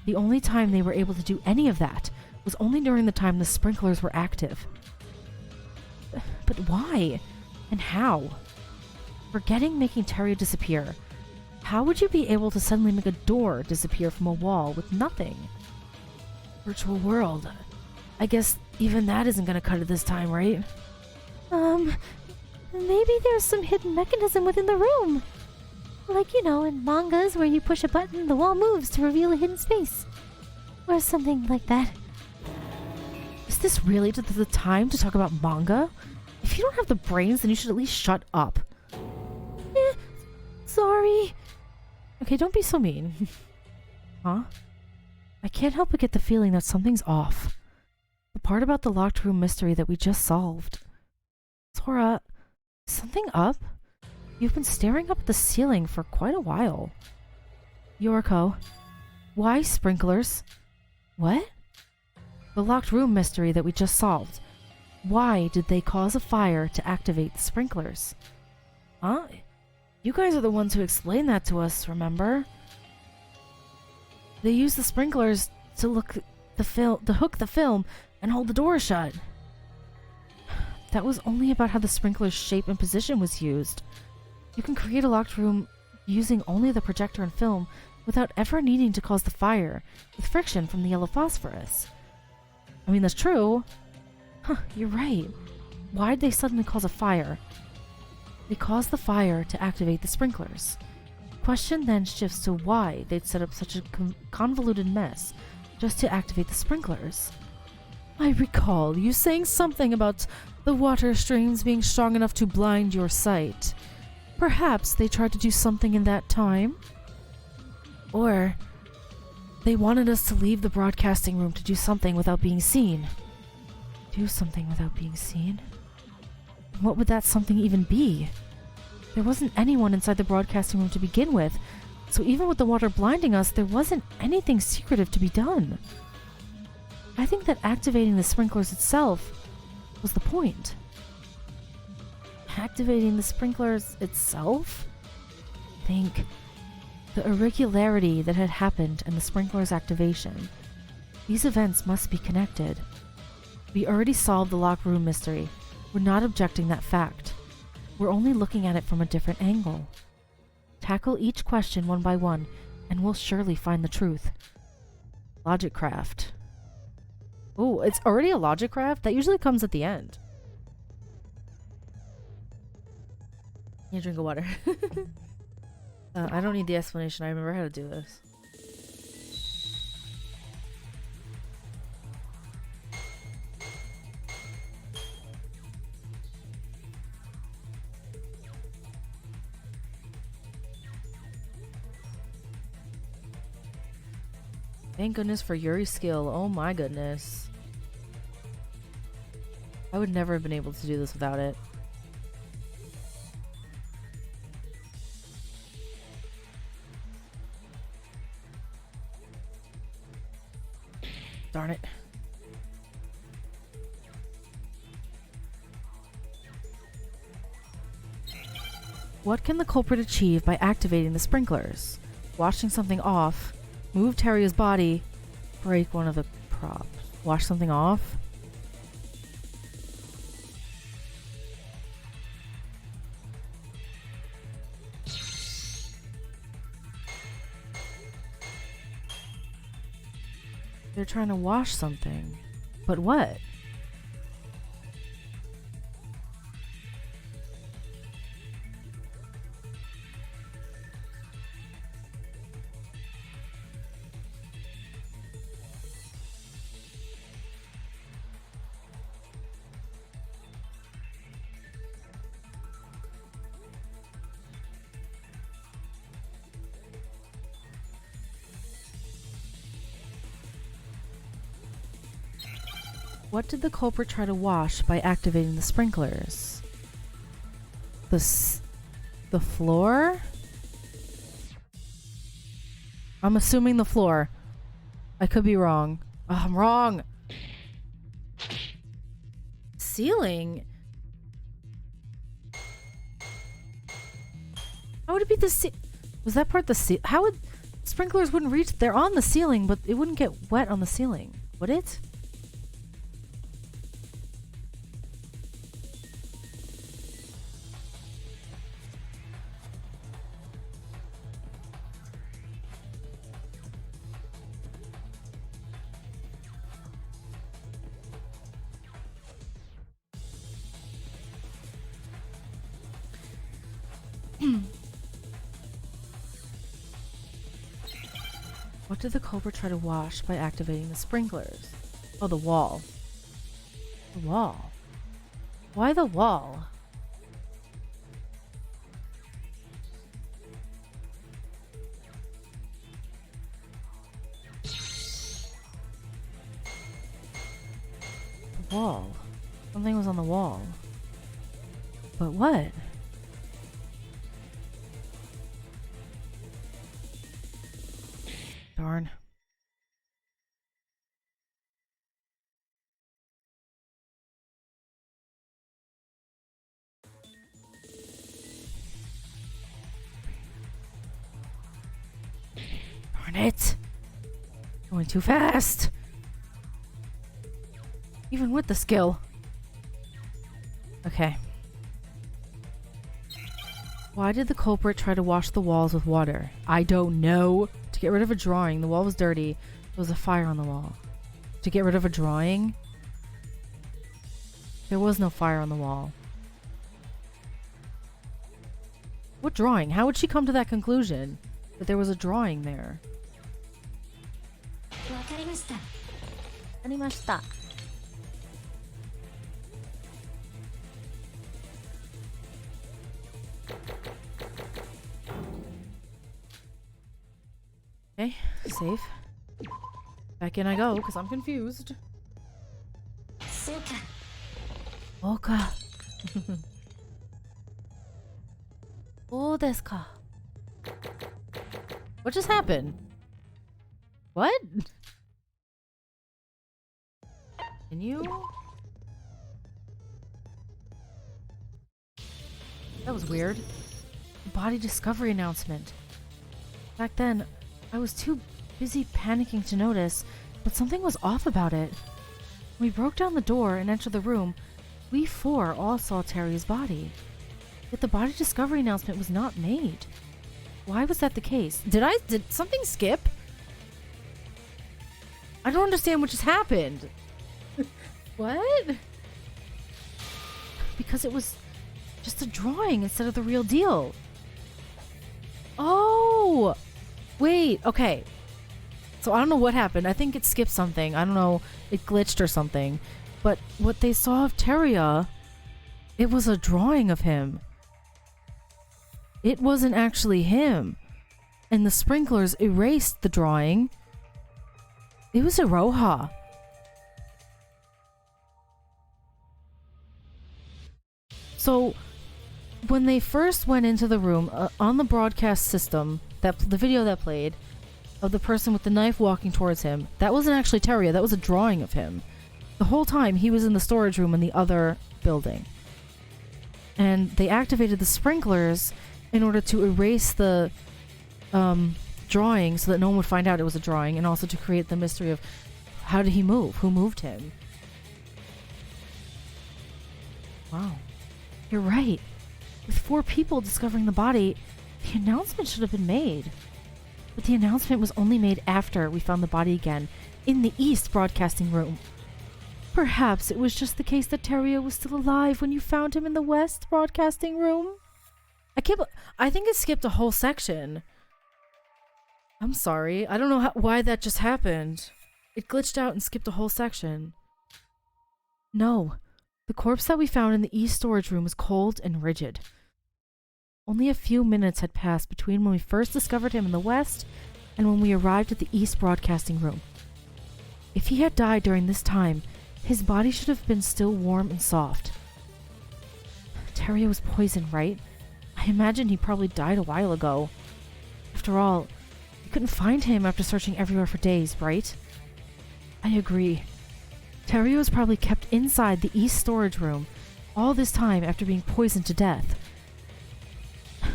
the only time they were able to do any of that was only during the time the sprinklers were active. But why? And how? Forgetting making Teria disappear, how would you be able to suddenly make a door disappear from a wall with nothing? Virtual world. I guess even that isn't gonna cut it this time, right? Maybe there's some hidden mechanism within the room. Like, in mangas where you push a button, the wall moves to reveal a hidden space. Or something like that. Is this really the time to talk about manga? If you don't have the brains, then you should at least shut up. Sorry. Okay, don't be so mean. Huh? I can't help but get the feeling that something's off. The part about the locked room mystery that we just solved. Sora, is something up? You've been staring up at the ceiling for quite a while. Yoriko, why sprinklers? What? The locked room mystery that we just solved. Why did they cause a fire to activate the sprinklers? Huh? You guys are the ones who explained that to us, remember? They used the sprinklers to hook the film and hold the door shut. That was only about how the sprinkler's shape and position was used. You can create a locked room using only the projector and film without ever needing to cause the fire with friction from the yellow phosphorus. I mean, that's true. Huh, you're right. Why'd they suddenly cause a fire? They caused the fire to activate the sprinklers. Question then shifts to why they'd set up such a convoluted mess just to activate the sprinklers. I recall you saying something about the water streams being strong enough to blind your sight. Perhaps they tried to do something in that time? Or they wanted us to leave the broadcasting room to do something without being seen. Do something without being seen? What would that something even be? There wasn't anyone inside the broadcasting room to begin with, so even with the water blinding us, there wasn't anything secretive to be done. I think that activating the sprinklers itself was the point. Activating the sprinklers itself? Think. The irregularity that had happened and the sprinklers' activation. These events must be connected. We already solved the locked room mystery. We're not objecting that fact. We're only looking at it from a different angle. Tackle each question one by one, and we'll surely find the truth. Logic craft. Oh, it's already a logic craft? That usually comes at the end. Need a drink of water. I don't need the explanation. I remember how to do this. Thank goodness for Yuri's skill. Oh my goodness. I would never have been able to do this without it. Darn it. What can the culprit achieve by activating the sprinklers? Washing something off, move Teria's body, break one of the props. Wash something off? They're trying to wash something. But what? What did the culprit try to wash by activating the sprinklers? The floor? I'm assuming the floor. I could be wrong. Oh, I'm wrong. Ceiling? How would it be the was that part the how would sprinklers wouldn't reach? They're on the ceiling, but it wouldn't get wet on the ceiling, would it? What did the culprit try to wash by activating the sprinklers? Oh, the wall. The wall. Why the wall? The wall. Something was on the wall. But what? Darn. Darn it. Going too fast. Even with the skill. Okay. Why did the culprit try to wash the walls with water? I don't know. To get rid of a drawing. The wall was dirty. There was a fire on the wall. To get rid of a drawing? There was no fire on the wall. What drawing? How would she come to that conclusion? That there was a drawing there? わかりました。わかりました。Okay, save. Back in I go, because I'm confused. そうか。 Okay. そうですか. What just happened? What? Can you? That was weird. Body discovery announcement. Back then, I was too busy panicking to notice, but something was off about it. When we broke down the door and entered the room, we four all saw Terry's body. Yet the body discovery announcement was not made. Why was that the case? Did something skip? I don't understand what just happened. What? Because it was just a drawing instead of the real deal. Oh! Wait, okay. So I don't know what happened. I think it skipped something. I don't know. It glitched or something. But what they saw of Teria, it was a drawing of him. It wasn't actually him. And the sprinklers erased the drawing. It was Iroha. So when they first went into the room, on the broadcast system, that the video that played of the person with the knife walking towards him, that wasn't actually Teria, that was a drawing of him. The whole time he was in the storage room in the other building. And they activated the sprinklers in order to erase the drawing so that no one would find out it was a drawing, and also to create the mystery of how did he move? Who moved him? Wow. You're right. With 4 people discovering the body, the announcement should have been made. But the announcement was only made after we found the body again in the East broadcasting room. Perhaps it was just the case that Teria was still alive when you found him in the West broadcasting room? I think it skipped a whole section. I'm sorry. I don't know why that just happened. It glitched out and skipped a whole section. No. The corpse that we found in the East storage room was cold and rigid. Only a few minutes had passed between when we first discovered him in the West and when we arrived at the East broadcasting room. If he had died during this time, His body should have been still warm and soft. Teria was poisoned, right? I imagine he probably died a while ago. After all, you couldn't find him after searching everywhere for days, right? I agree. Teria was probably kept inside the east storage room all this time after being poisoned to death.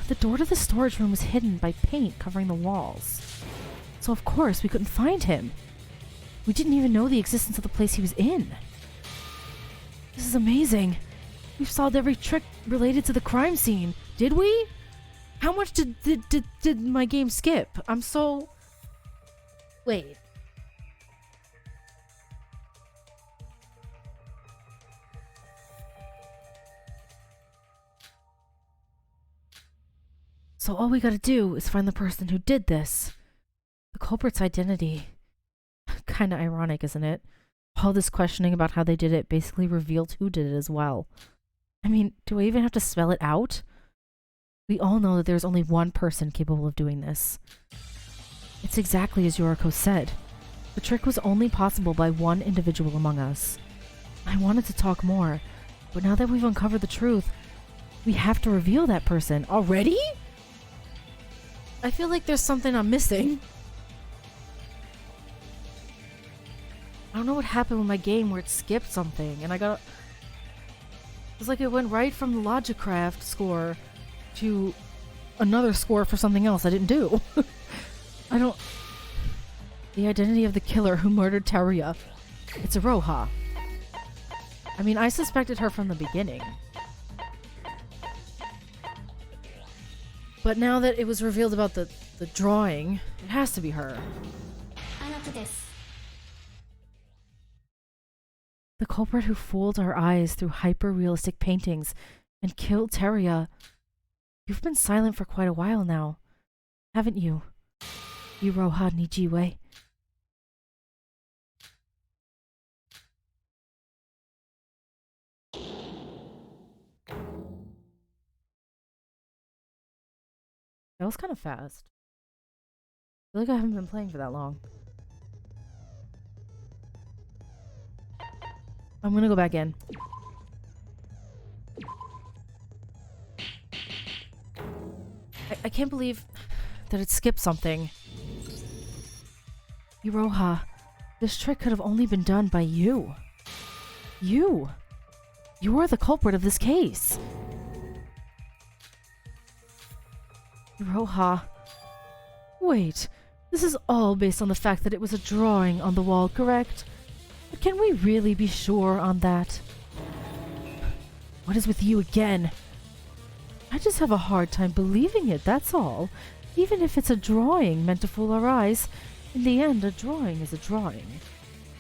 The door to the storage room was hidden by paint covering the walls. So of course we couldn't find him. We didn't even know the existence of the place he was in. This is amazing. We've solved every trick related to the crime scene. Did we? How much did my game skip? I'm so... Wait. So all we gotta do is find the person who did this. The culprit's identity. Kinda ironic, isn't it? All this questioning about how they did it basically revealed who did it as well. I mean, do I even have to spell it out? We all know that there's only one person capable of doing this. It's exactly as Yoriko said. The trick was only possible by one individual among us. I wanted to talk more, but now that we've uncovered the truth, we have to reveal that person. Already? I feel like there's something I'm missing. I don't know what happened with my game where it skipped something, and it was like it went right from the Logicraft score to another score for something else I didn't do. The identity of the killer who murdered Teria. It's Iroha. I mean, I suspected her from the beginning. But now that it was revealed about the drawing, it has to be her. The culprit who fooled our eyes through hyper-realistic paintings and killed Teria. You've been silent for quite a while now, haven't you? Iroha Nijiwe. That was kind of fast. I feel like I haven't been playing for that long. I'm gonna go back in. I can't believe that it skipped something. Iroha, this trick could have only been done by you. You! You're the culprit of this case. Iroha. Wait, this is all based on the fact that it was a drawing on the wall, correct? But can we really be sure on that? What is with you again? I just have a hard time believing it, that's all. Even if it's a drawing meant to fool our eyes, in the end, a drawing is a drawing.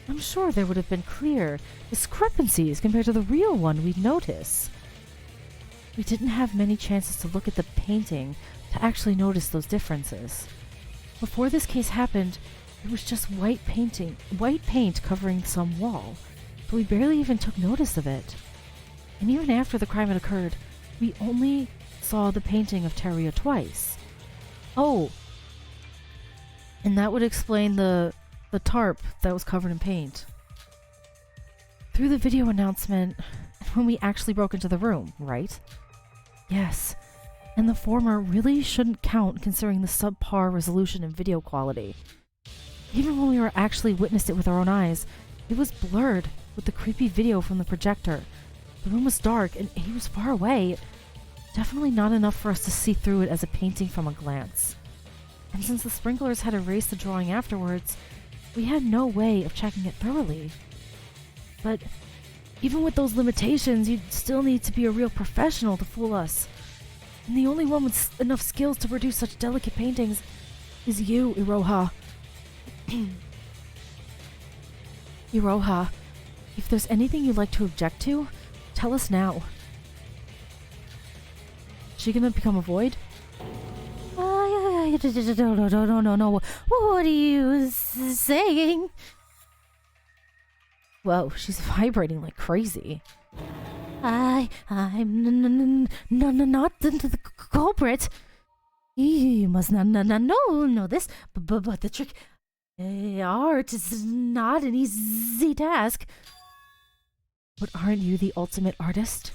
I'm sure there would have been clear discrepancies compared to the real one we'd notice. We didn't have many chances to look at the painting to actually notice those differences. Before this case happened, it was just white paint covering some wall, but we barely even took notice of it. And even after the crime had occurred, we only saw the painting of Teria twice. Oh, and that would explain the tarp that was covered in paint. Through the video announcement, when we actually broke into the room, right? Yes, and the former really shouldn't count considering the subpar resolution and video quality. Even when we were actually witnessed it with our own eyes, it was blurred with the creepy video from the projector. The room was dark and he was far away. Definitely not enough for us to see through it as a painting from a glance. And since the sprinklers had erased the drawing afterwards, we had no way of checking it thoroughly. But even with those limitations, you'd still need to be a real professional to fool us. And the only one with enough skills to produce such delicate paintings is you, Iroha. Iroha, if there's anything you'd like to object to, tell us now. Is she gonna become a void? No. What are you saying? Whoa, she's vibrating like crazy. I'm not the culprit. You must not know this, but the trick art is not an easy task. But aren't you the ultimate artist?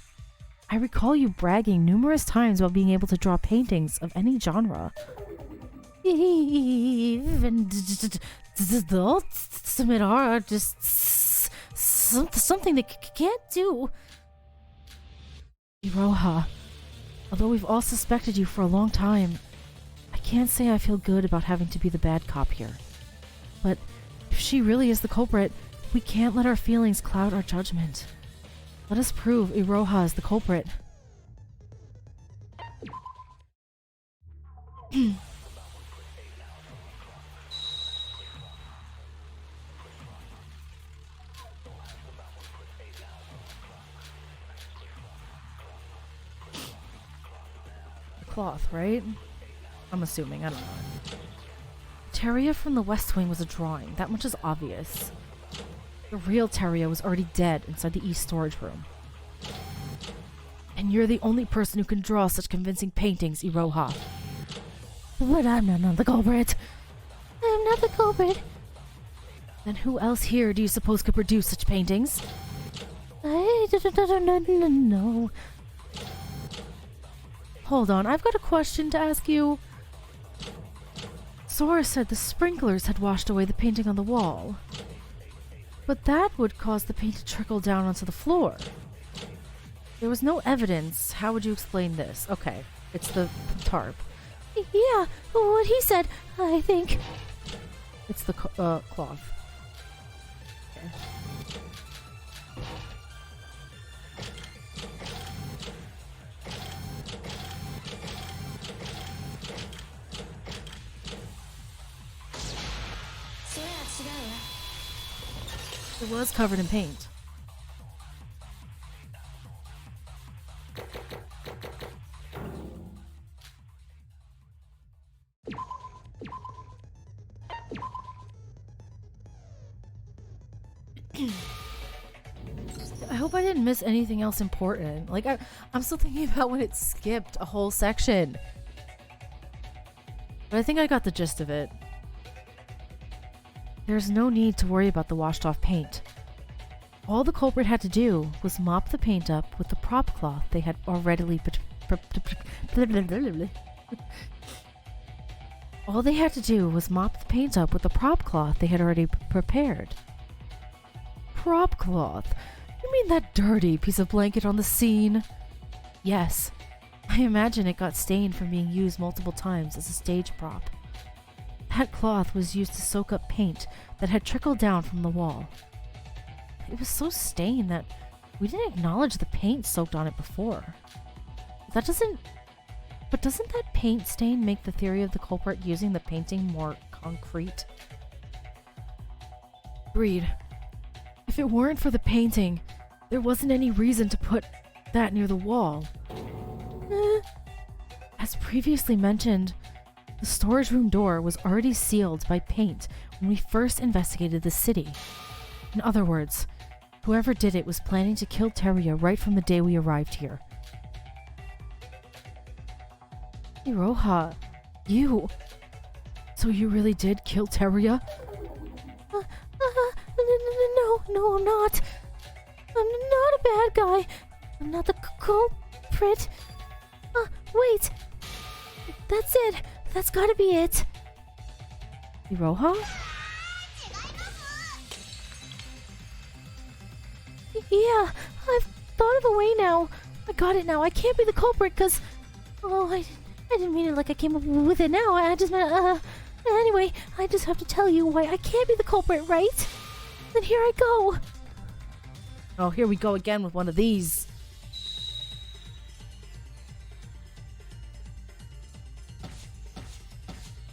I recall you bragging numerous times about being able to draw paintings of any genre. Even the ultimate artist, something they can't do. Iroha, although we've all suspected you for a long time, I can't say I feel good about having to be the bad cop here. But if she really is the culprit, we can't let our feelings cloud our judgment. Let us prove Iroha is the culprit. Cloth, right? I'm assuming, I don't know. Teria from the West Wing was a drawing, that much is obvious. The real Teria was already dead inside the East storage room. And you're the only person who can draw such convincing paintings, Iroha. But I'm not the culprit. I'm not the culprit. Then who else here do you suppose could produce such paintings? I don't know. Hold on, I've got a question to ask you. Sora said the sprinklers had washed away the painting on the wall. But that would cause the paint to trickle down onto the floor. There was no evidence. How would you explain this? Okay, it's the tarp. Yeah, what he said, I think. It's the cloth. Okay. It was covered in paint. I hope I didn't miss anything else important. Like, I'm still thinking about when it skipped a whole section. But I think I got the gist of it. There's no need to worry about the washed off paint. All the culprit had to do was mop the paint up with the prop cloth they had already All they had to do was mop the paint up with the prop cloth they had already prepared. Prop cloth? You mean that dirty piece of blanket on the scene? Yes. I imagine it got stained from being used multiple times as a stage prop. That cloth was used to soak up paint that had trickled down from the wall. It was so stained that we didn't acknowledge the paint soaked on it before. But doesn't that paint stain make the theory of the culprit using the painting more concrete? Agreed. If it weren't for the painting, there wasn't any reason to put that near the wall. As previously mentioned, the storage room door was already sealed by paint when we first investigated the city. In other words, whoever did it was planning to kill Teria right from the day we arrived here. Iroha, you... So you really did kill Teria? No, I'm not. I'm not a bad guy. I'm not the culprit. Wait. That's it. That's gotta be it. Iroha? Yeah, I've thought of a way now. I got it now. I can't be the culprit because... Oh, I didn't mean it like I came up with it now. I just meant... Anyway, I just have to tell you why I can't be the culprit, right? Then here I go. Oh, here we go again with one of these.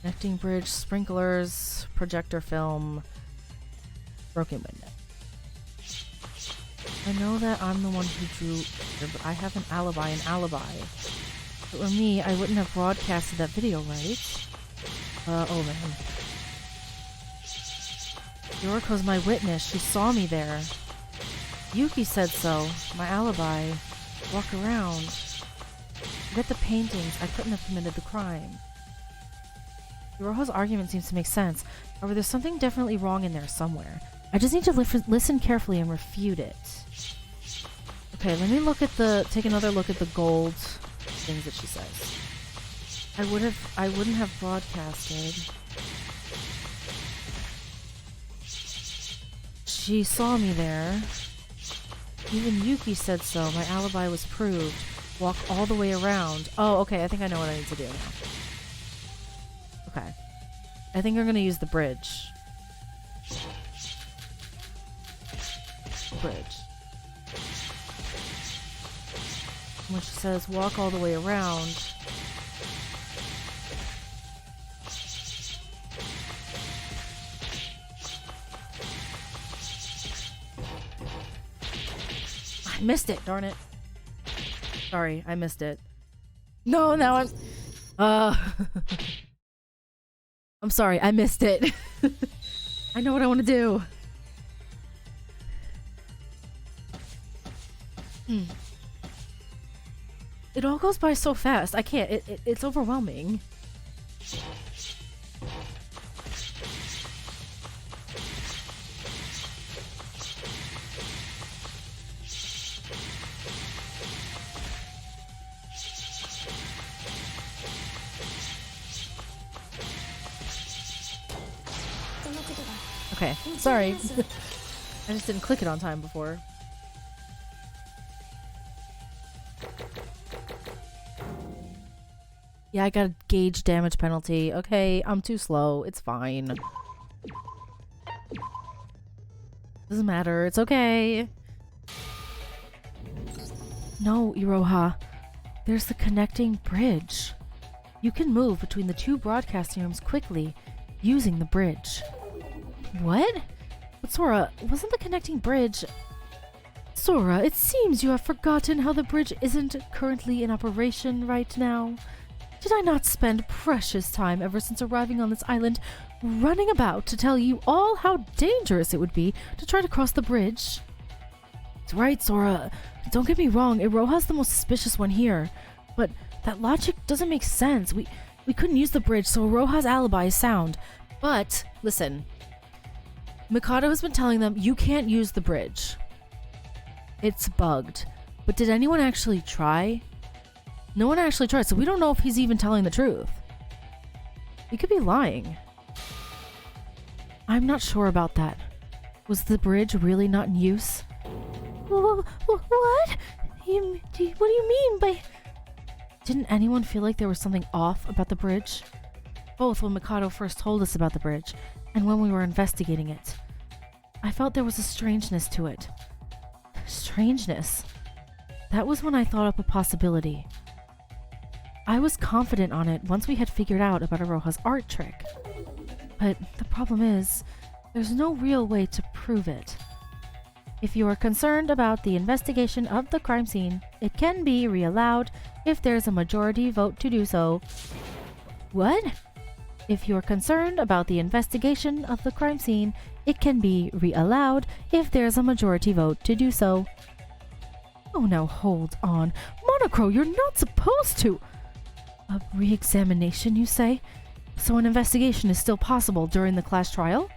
Connecting bridge, sprinklers, projector film, broken window. I know that I'm the one who drew here, but I have an alibi. If it were me, I wouldn't have broadcasted that video, right? Oh man. Yoriko's my witness. She saw me there. Yuki said so. My alibi. Walk around. Forget the paintings. I couldn't have committed the crime. Yoroha's argument seems to make sense. However, there's something definitely wrong in there somewhere. I just need to listen carefully and refute it. Okay, let me look at take another look at the gold things that she says. I wouldn't have broadcasted. She saw me there. Even Yuki said so. My alibi was proved. Walk all the way around. Oh, okay, I think I know what I need to do now. Okay. I think I'm gonna use the bridge. Bridge. Which says walk all the way around. I missed it, darn it. Sorry, I missed it. No, now I'm I'm sorry, I missed it. I know what I want to do. It all goes by so fast. I can't. It's overwhelming. Okay, sorry. I just didn't click it on time before. Yeah, I got a gauge damage penalty. Okay, I'm too slow. It's fine. Doesn't matter. It's okay. No, Iroha. There's the connecting bridge. You can move between the two broadcasting rooms quickly using the bridge. What? But Sora, wasn't the connecting bridge... Sora, it seems you have forgotten how the bridge isn't currently in operation right now. Did I not spend precious time ever since arriving on this island running about to tell you all how dangerous it would be to try to cross the bridge? It's right, Sora. Don't get me wrong, Iroha's the most suspicious one here. But that logic doesn't make sense. We couldn't use the bridge, so Iroha's alibi is sound. But, listen. Mikado has been telling them, you can't use the bridge. It's bugged. But did anyone actually try? No one actually tried, so we don't know if he's even telling the truth. He could be lying. I'm not sure about that. Was the bridge really not in use? What? What do you mean by... Didn't anyone feel like there was something off about the bridge? Both when Mikado first told us about the bridge, and when we were investigating it. I felt there was a strangeness to it. Strangeness? That was when I thought up a possibility. I was confident on it once we had figured out about Iroha's art trick. But the problem is, there's no real way to prove it. If you are concerned about the investigation of the crime scene, it can be re-allowed if there's a majority vote to do so. What? If you're concerned about the investigation of the crime scene, it can be re-allowed if there's a majority vote to do so. Oh, now hold on. Monocro, you're not supposed to... A re-examination, you say? So an investigation is still possible during the class trial?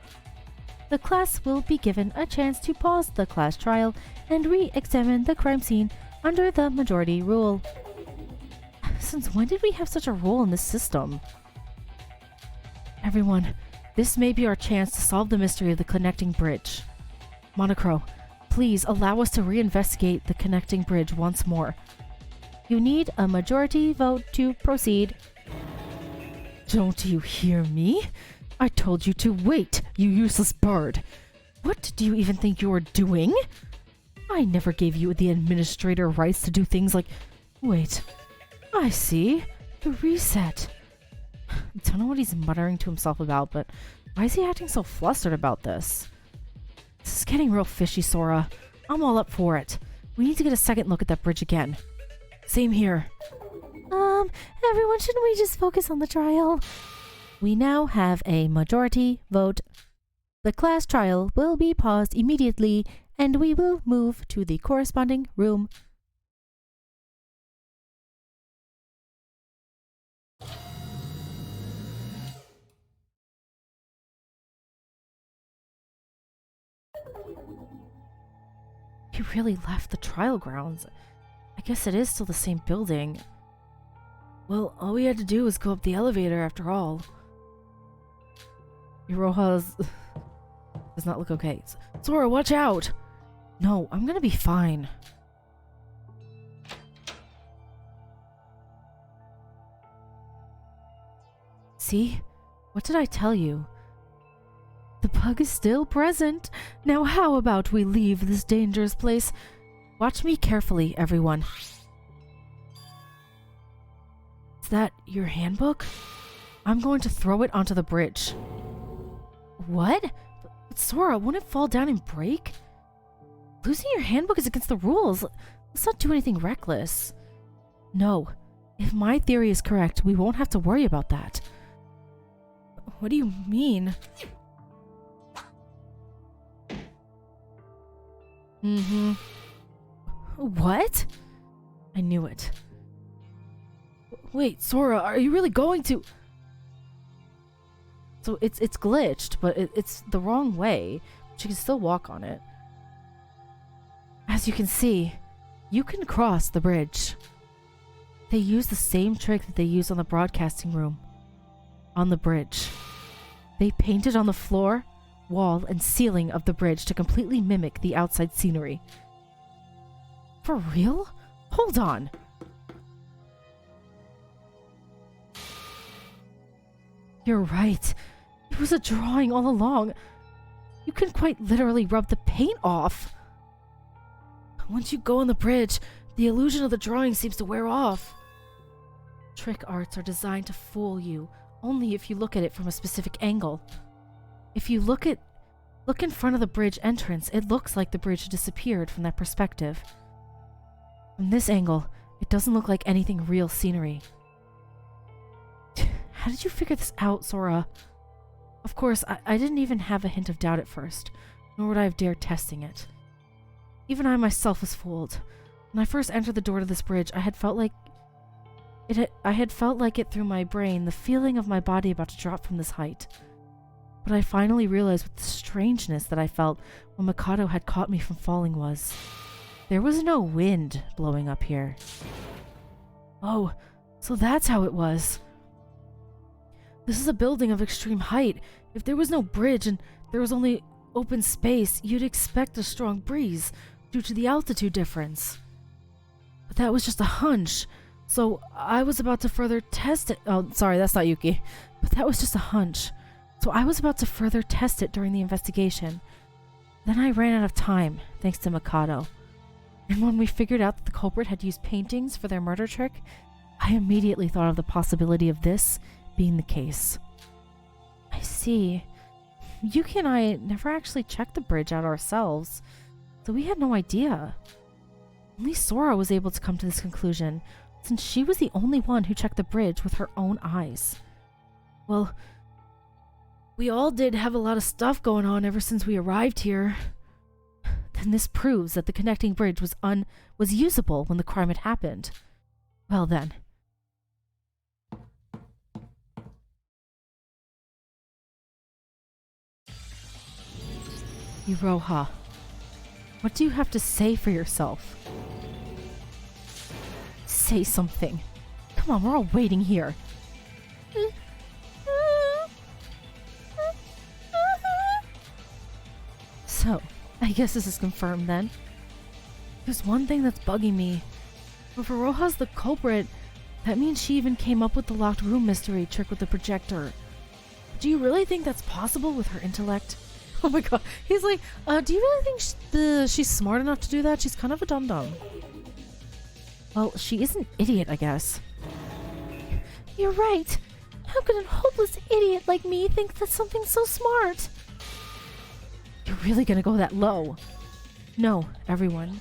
The class will be given a chance to pause the class trial and re-examine the crime scene under the majority rule. Since when did we have such a rule in this system? Everyone, this may be our chance to solve the mystery of the connecting bridge. Monocro, please allow us to reinvestigate the connecting bridge once more. You need a majority vote to proceed. Don't you hear me? I told you to wait, you useless bird. What do you even think you're doing? I never gave you the administrator rights to do things like... Wait, I see. The reset. I don't know what he's muttering to himself about, but why is he acting so flustered about this? This is getting real fishy, Sora. I'm all up for it. We need to get a second look at that bridge again. Same here. Everyone, shouldn't we just focus on the trial? We now have a majority vote. The class trial will be paused immediately, and we will move to the corresponding room. He really left the trial grounds. I guess it is still the same building. Well, all we had to do was go up the elevator after all. Iroha's does not look okay. Sora, watch out! No, I'm gonna be fine. See? What did I tell you? The bug is still present. Now how about we leave this dangerous place? Watch me carefully, everyone. Is that your handbook? I'm going to throw it onto the bridge. What? But Sora, won't it fall down and break? Losing your handbook is against the rules. Let's not do anything reckless. No. If my theory is correct, we won't have to worry about that. What do you mean? What? I knew it. Wait, Sora, are you really going to... So it's glitched, but it's the wrong way. She can still walk on it. As you can see, you can cross the bridge. They use the same trick that they used on the broadcasting room. On the bridge. They painted on the floor, wall, and ceiling of the bridge to completely mimic the outside scenery. For real? Hold on. You're right. It was a drawing all along. You can quite literally rub the paint off. Once you go on the bridge, the illusion of the drawing seems to wear off. Trick arts are designed to fool you only if you look at it from a specific angle. If you look in front of the bridge entrance, it looks like the bridge disappeared from that perspective. From this angle, it doesn't look like anything real scenery. How did you figure this out, Sora? Of course, I didn't even have a hint of doubt at first, nor would I have dared testing it. Even I myself was fooled. When I first entered the door to this bridge, I had felt like it through my brain, the feeling of my body about to drop from this height. But I finally realized what the strangeness that I felt when Mikado had caught me from falling was. There was no wind blowing up here. Oh, so that's how it was. This is a building of extreme height. If there was no bridge and there was only open space, you'd expect a strong breeze due to the altitude difference. But that was just a hunch. So I was about to further test it. Oh, sorry, that's not Yuki. But that was just a hunch. So I was about to further test it during the investigation. Then I ran out of time, thanks to Mikado. And when we figured out that the culprit had used paintings for their murder trick, I immediately thought of the possibility of this being the case. I see. Yuki and I never actually checked the bridge out ourselves, so we had no idea. Only Sora was able to come to this conclusion, since she was the only one who checked the bridge with her own eyes. Well, we all did have a lot of stuff going on ever since we arrived here. Then this proves that the connecting bridge was usable when the crime had happened. Well then. Iroha, what do you have to say for yourself? Say something. Come on, we're all waiting here. So, I guess this is confirmed then. There's one thing that's bugging me. If Iroha's the culprit, that means she even came up with the locked room mystery trick with the projector. Do you really think that's possible with her intellect? Oh my god, he's like, do you really think she's smart enough to do that? She's kind of a dum-dum. Well, she is an idiot, I guess. You're right. How could a hopeless idiot like me think that's something so smart? You're really gonna go that low? No, everyone.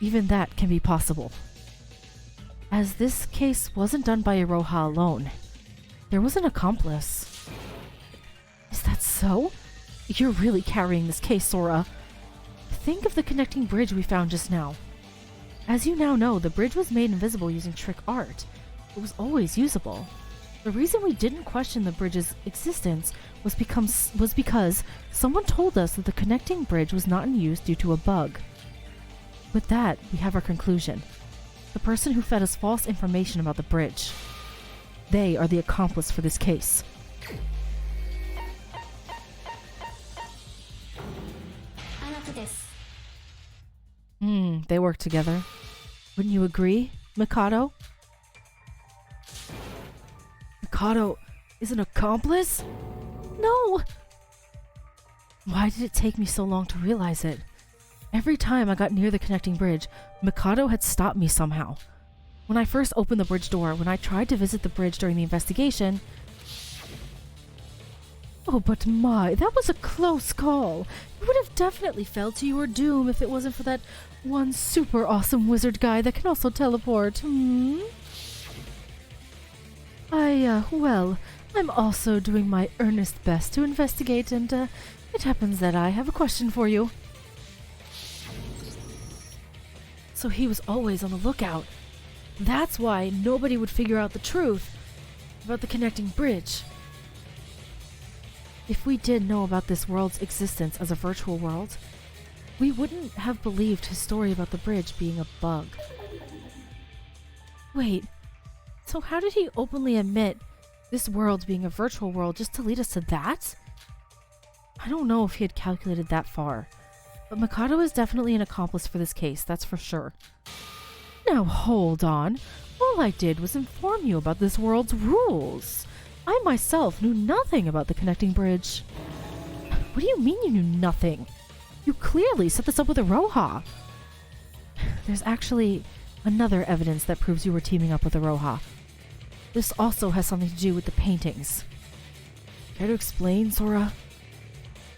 Even that can be possible. As this case wasn't done by Iroha alone, there was an accomplice. Is that so? You're really carrying this case, Sora. Think of the connecting bridge we found just now. As you now know, the bridge was made invisible using trick art. It was always usable. The reason we didn't question the bridge's existence was because someone told us that the connecting bridge was not in use due to a bug. With that, we have our conclusion. The person who fed us false information about the bridge. They are the accomplice for this case. They work together. Wouldn't you agree, Mikado? Mikado is an accomplice? No! Why did it take me so long to realize it? Every time I got near the connecting bridge, Mikado had stopped me somehow. When I first opened the bridge door, when I tried to visit the bridge during the investigation... Oh, but my, that was a close call. You would have definitely fell to your doom if it wasn't for that one super awesome wizard guy that can also teleport. Well, I'm also doing my earnest best to investigate, and, it happens that I have a question for you. So he was always on the lookout. That's why nobody would figure out the truth about the connecting bridge. If we did know about this world's existence as a virtual world, we wouldn't have believed his story about the bridge being a bug. Wait, so how did he openly admit this world being a virtual world just to lead us to that? I don't know if he had calculated that far, but Mikado is definitely an accomplice for this case, that's for sure. Now hold on, all I did was inform you about this world's rules. I myself knew nothing about the connecting bridge. What do you mean you knew nothing? You clearly set this up with Iroha. There's actually another evidence that proves you were teaming up with Iroha. This also has something to do with the paintings. Care to explain, Sora?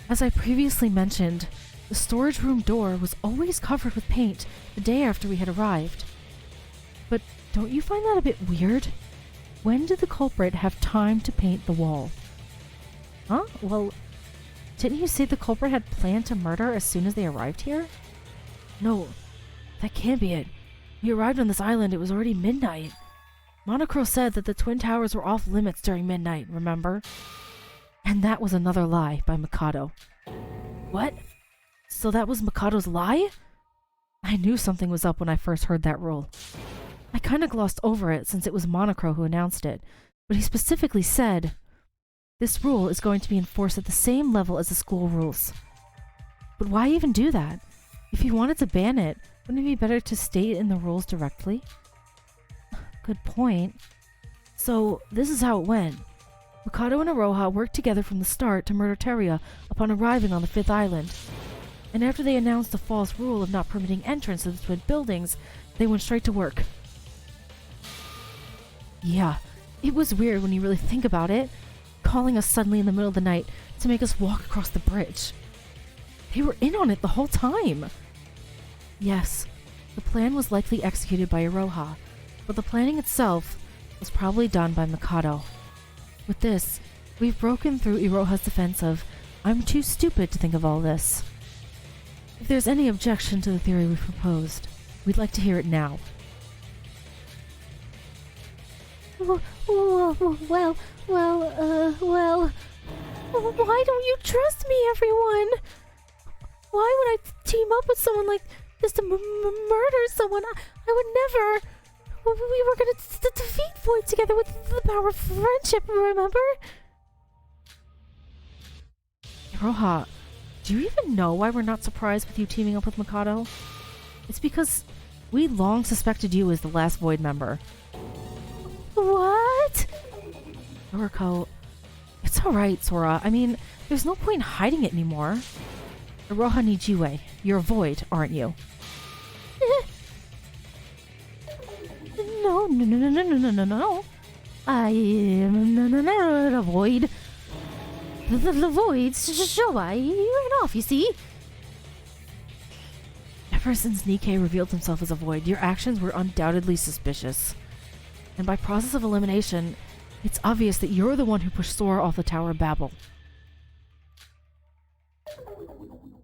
As I previously mentioned, the storage room door was always covered with paint the day after we had arrived. But don't you find that a bit weird? When did the culprit have time to paint the wall? Huh? Well, didn't you say the culprit had planned to murder as soon as they arrived here? No, that can't be it. We arrived on this island, it was already midnight. Monocro said that the Twin Towers were off limits during midnight, remember? And that was another lie by Mikado. What? So that was Mikado's lie? I knew something was up when I first heard that rule. I kinda glossed over it since it was Monocro who announced it, but he specifically said, this rule is going to be enforced at the same level as the school rules. But why even do that? If you wanted to ban it, wouldn't it be better to state it in the rules directly? Good point. So, this is how it went. Mikado and Iroha worked together from the start to murder Teria upon arriving on the 5th island. And after they announced the false rule of not permitting entrance to the twin buildings, they went straight to work. Yeah, it was weird when you really think about it, calling us suddenly in the middle of the night to make us walk across the bridge. They were in on it the whole time. Yes, the plan was likely executed by Iroha, but the planning itself was probably done by Mikado. With this, we've broken through Iroha's defense of, I'm too stupid to think of all this. If there's any objection to the theory we've proposed, we'd like to hear it now. Well, why don't you trust me, everyone? Why would I team up with someone like this to murder someone? I would never. We were gonna defeat Void together with the power of friendship, remember? Iroha, do you even know why we're not surprised with you teaming up with Mikado? It's because we long suspected you as the last Void member. What? Noriko, it's alright, Sora. I mean, there's no point in hiding it anymore. Iroha needs you, you're a Void, aren't you? No. I am not a Void. The Voids, sure, I ran off, you see? Ever since Nikkei revealed himself as a Void, your actions were undoubtedly suspicious. And by process of elimination, it's obvious that you're the one who pushed Sora off the Tower of Babel.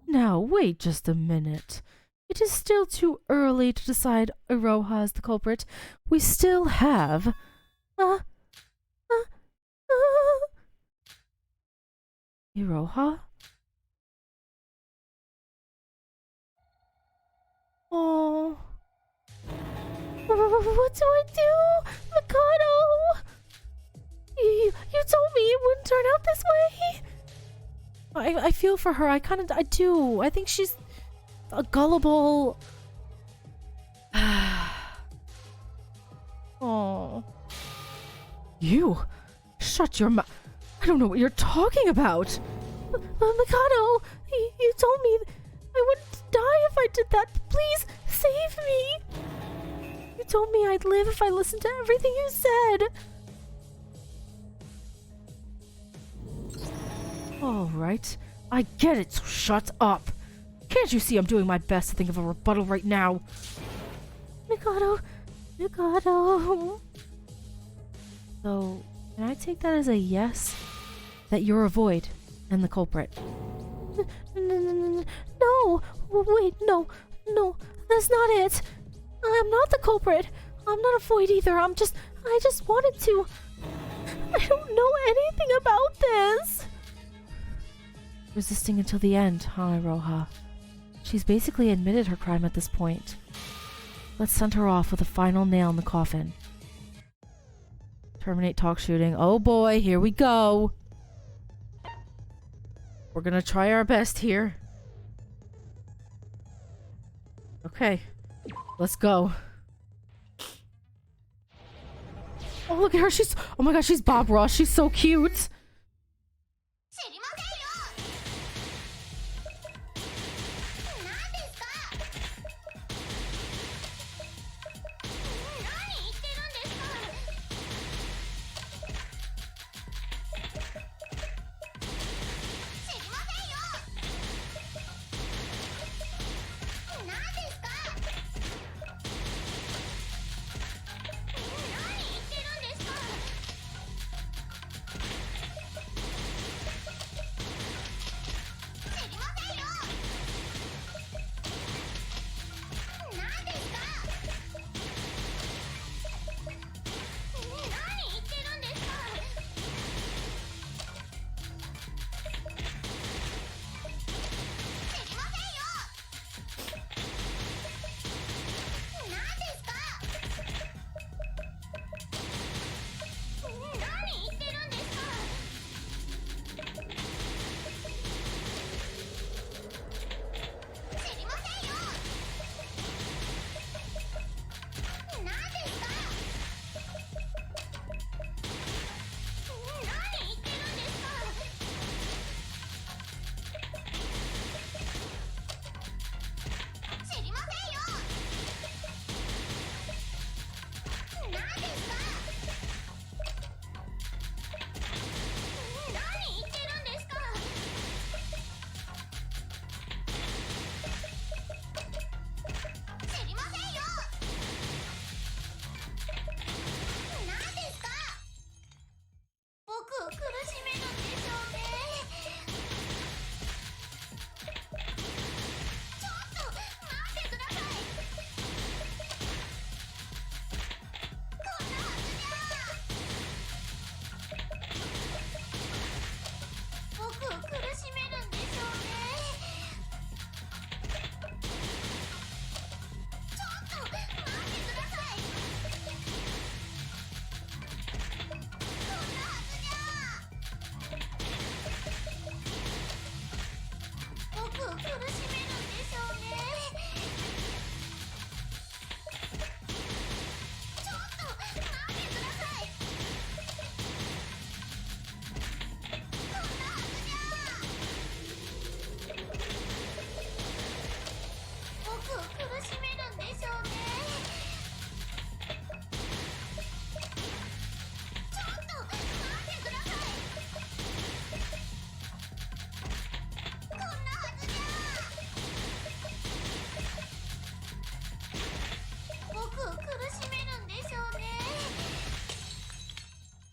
Now, wait just a minute. It is still too early to decide Iroha is the culprit. We still have... Iroha? Oh. What do I do? Mikado! You told me it wouldn't turn out this way? I feel for her. I do. I think she's a gullible. Oh. You! Shut your mouth. I don't know what you're talking about. Mikado! You told me I wouldn't die if I did that. Please, save me! You told me I'd live if I listened to everything you said. Alright. I get it, so shut up. Can't you see I'm doing my best to think of a rebuttal right now? Mikado. So, can I take that as a yes? That you're a void and the culprit? No! Wait, no, that's not it. I'm not the culprit. I'm not a void either. I just wanted to. I don't know anything about this. Resisting until the end, huh, Iroha? She's basically admitted her crime at this point. Let's send her off with a final nail in the coffin. Terminate talk shooting. Oh boy, here we go. We're gonna try our best here. Okay, let's go. Oh, look at her. Oh my gosh, she's Bob Ross. She's so cute.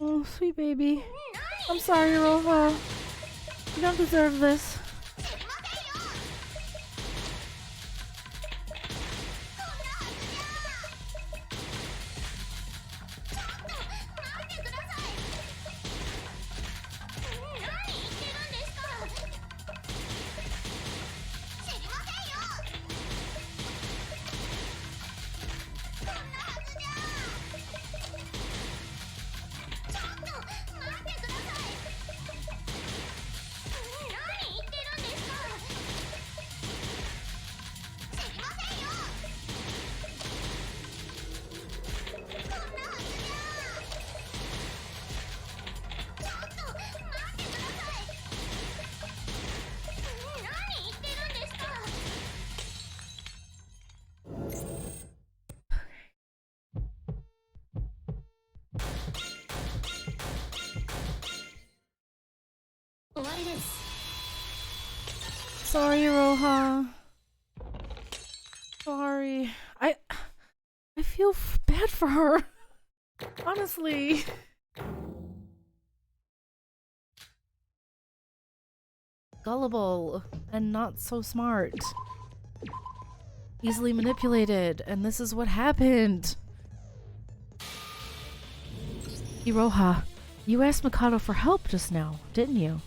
Oh, sweet baby. I'm sorry, Iroha. You don't deserve this. Sorry, Iroha. Sorry. I feel bad for her. Honestly. Gullible and not so smart. Easily manipulated, and this is what happened. Iroha, you asked Mikado for help just now, didn't you?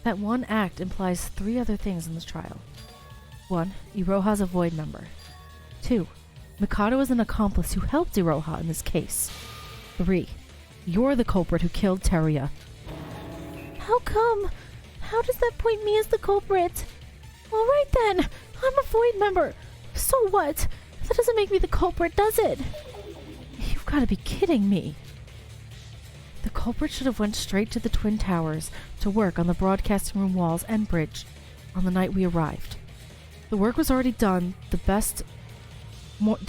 That one act implies 3 other things in this trial. 1. Iroha's a Void member. 2. Mikado is an accomplice who helped Iroha in this case. 3. You're the culprit who killed Teruya. How come? How does that point me as the culprit? Alright then, I'm a Void member. So what? That doesn't make me the culprit, does it? You've got to be kidding me. The culprit should have went straight to the Twin Towers to work on the broadcasting room walls and bridge on the night we arrived. The work was already done the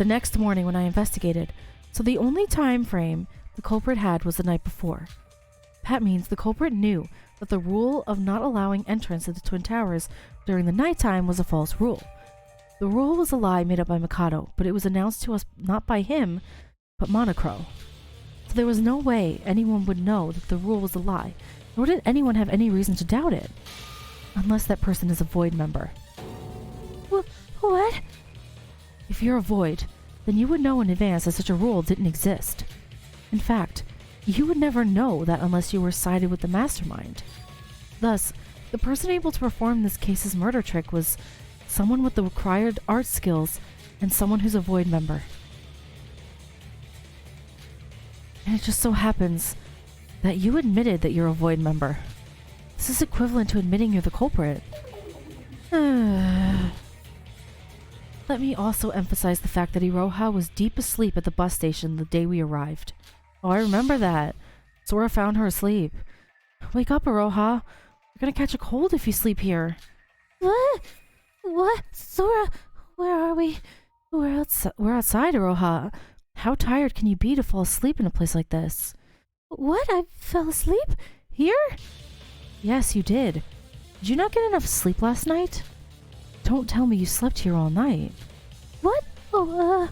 next morning when I investigated, so the only time frame the culprit had was the night before. That means the culprit knew that the rule of not allowing entrance to the Twin Towers during the nighttime was a false rule. The rule was a lie made up by Mikado, but it was announced to us not by him, but Monocro. So there was no way anyone would know that the rule was a lie, nor did anyone have any reason to doubt it. Unless that person is a Void member. What? If you're a Void, then you would know in advance that such a rule didn't exist. In fact, you would never know that unless you were sided with the mastermind. Thus, the person able to perform this case's murder trick was someone with the required art skills and someone who's a Void member. And it just so happens that you admitted that you're a Void member. This is equivalent to admitting you're the culprit. Let me also emphasize the fact that Iroha was deep asleep at the bus station the day we arrived. Oh, I remember that. Sora found her asleep. Wake up, Iroha. You're gonna catch a cold if you sleep here. What? What? Sora, where are we? We're outside, Iroha. How tired can you be to fall asleep in a place like this? What? I fell asleep? Here? Yes, you did. Did you not get enough sleep last night? Don't tell me you slept here all night. What? Oh,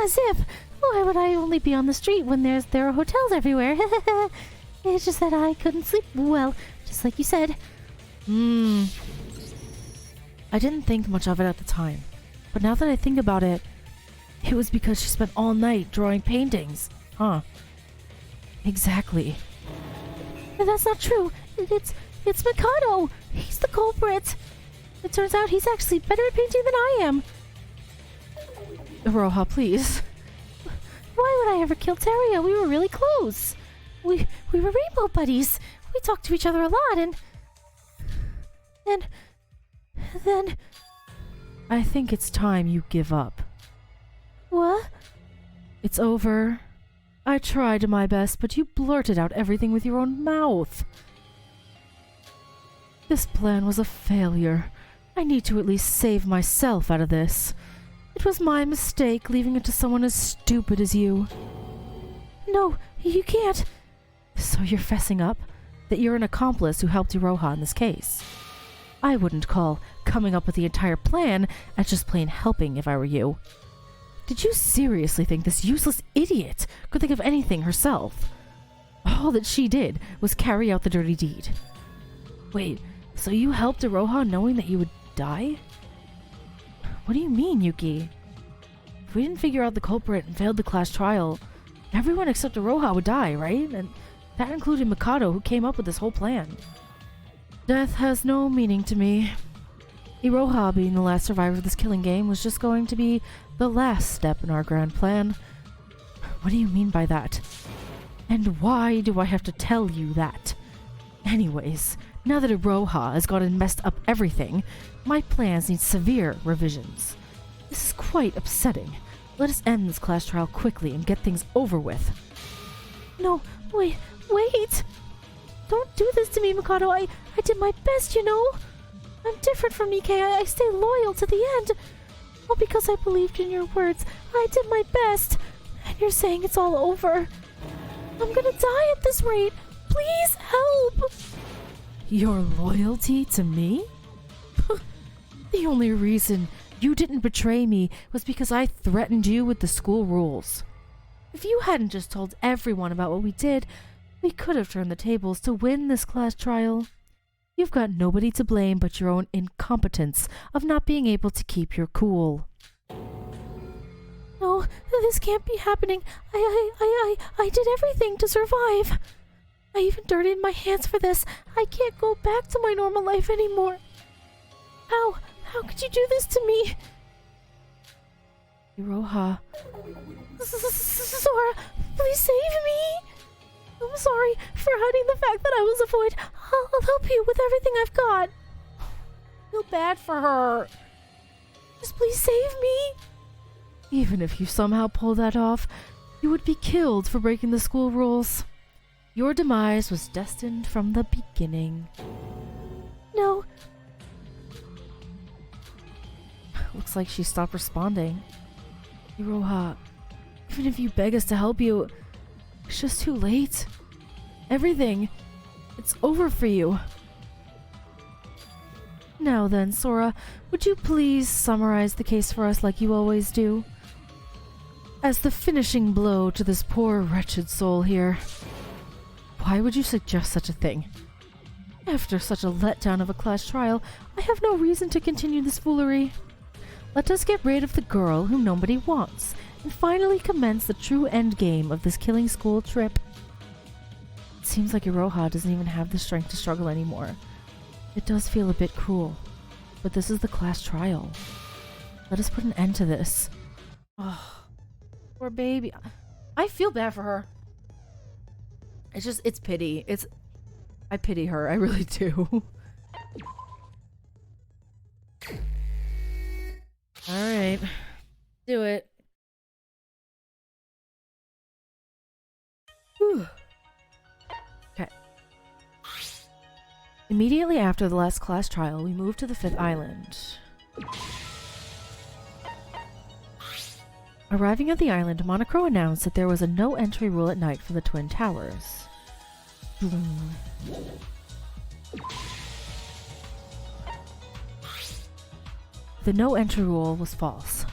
as if. Why would I only be on the street when there are hotels everywhere? It's just that I couldn't sleep well, just like you said. I didn't think much of it at the time, but now that I think about it, it was because she spent all night drawing paintings. Huh. Exactly. That's not true. It's Mikado. He's the culprit. It turns out he's actually better at painting than I am. Iroha, please. Why would I ever kill Teruya? We were really close. We were rainbow buddies. We talked to each other a lot, and then I think it's time you give up. What? It's over. I tried my best, but you blurted out everything with your own mouth. This plan was a failure. I need to at least save myself out of this. It was my mistake leaving it to someone as stupid as you. No, you can't. So you're fessing up that you're an accomplice who helped Iroha in this case. I wouldn't call coming up with the entire plan as just plain helping if I were you. Did you seriously think this useless idiot could think of anything herself? All that she did was carry out the dirty deed. Wait, so you helped Iroha knowing that you would die? What do you mean, Yuki? If we didn't figure out the culprit and failed the class trial, everyone except Iroha would die, right? And that included Mikado, who came up with this whole plan. Death has no meaning to me. Iroha being the last survivor of this killing game was just going to be the last step in our grand plan. What do you mean by that? And why do I have to tell you that? Anyways, now that Iroha has gone and messed up everything, my plans need severe revisions. This is quite upsetting. Let us end this class trial quickly and get things over with. No, wait! Don't do this to me, Mikado. I did my best, you know? I'm different from Nikkei. I stay loyal to the end. All because I believed in your words. I did my best. And you're saying it's all over. I'm gonna die at this rate. Please help! Your loyalty to me? The only reason you didn't betray me was because I threatened you with the school rules. If you hadn't just told everyone about what we did, we could have turned the tables to win this class trial. You've got nobody to blame but your own incompetence of not being able to keep your cool. No, this can't be happening. I did everything to survive. I even dirtied my hands for this. I can't go back to my normal life anymore. How could you do this to me? Iroha. Sora, please save me. I'm sorry for hiding the fact that I was a void. I'll help you with everything I've got. I feel bad for her. Just please save me. Even if you somehow pull that off, you would be killed for breaking the school rules. Your demise was destined from the beginning. No. Looks like she stopped responding. Iroha, even if you beg us to help you, it's just too late. Everything. It's over for you. Now then, Sora, would you please summarize the case for us like you always do? As the finishing blow to this poor, wretched soul here. Why would you suggest such a thing? After such a letdown of a class trial, I have no reason to continue this foolery. Let us get rid of the girl whom nobody wants, and finally commence the true end game of this killing school trip. It seems like Iroha doesn't even have the strength to struggle anymore. It does feel a bit cruel, but this is the class trial. Let us put an end to this. Oh, poor baby. I feel bad for her. It's pity. I pity her. I really do. Alright. Do it. Whew. Okay. Immediately after the last class trial, we moved to the 5th island. Arriving at the island, Monocro announced that there was a no-entry rule at night for the Twin Towers. The no-entry rule was false.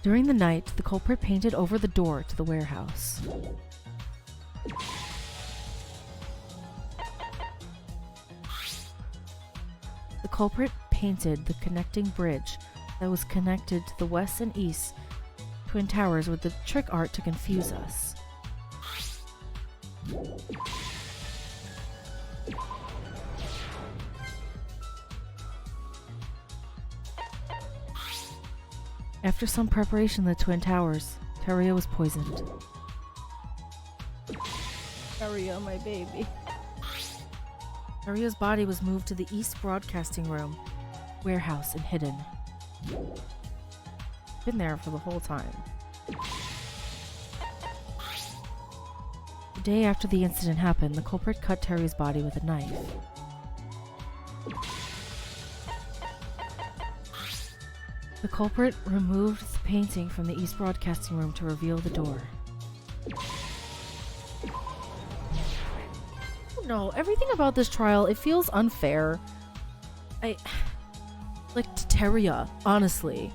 During the night, the culprit painted over the door to the warehouse. The culprit painted the connecting bridge that was connected to the west and east Twin Towers with the trick art to confuse us. After some preparation in the Twin Towers, Teria was poisoned. Teria, my baby. Teria's body was moved to the East Broadcasting Room, warehouse, and hidden. Been there for the whole time. The day after the incident happened, the culprit cut Teria's body with a knife. The culprit removed the painting from the East Broadcasting Room to reveal the door. No, everything about this trial, it feels unfair. Like, to Teria, honestly.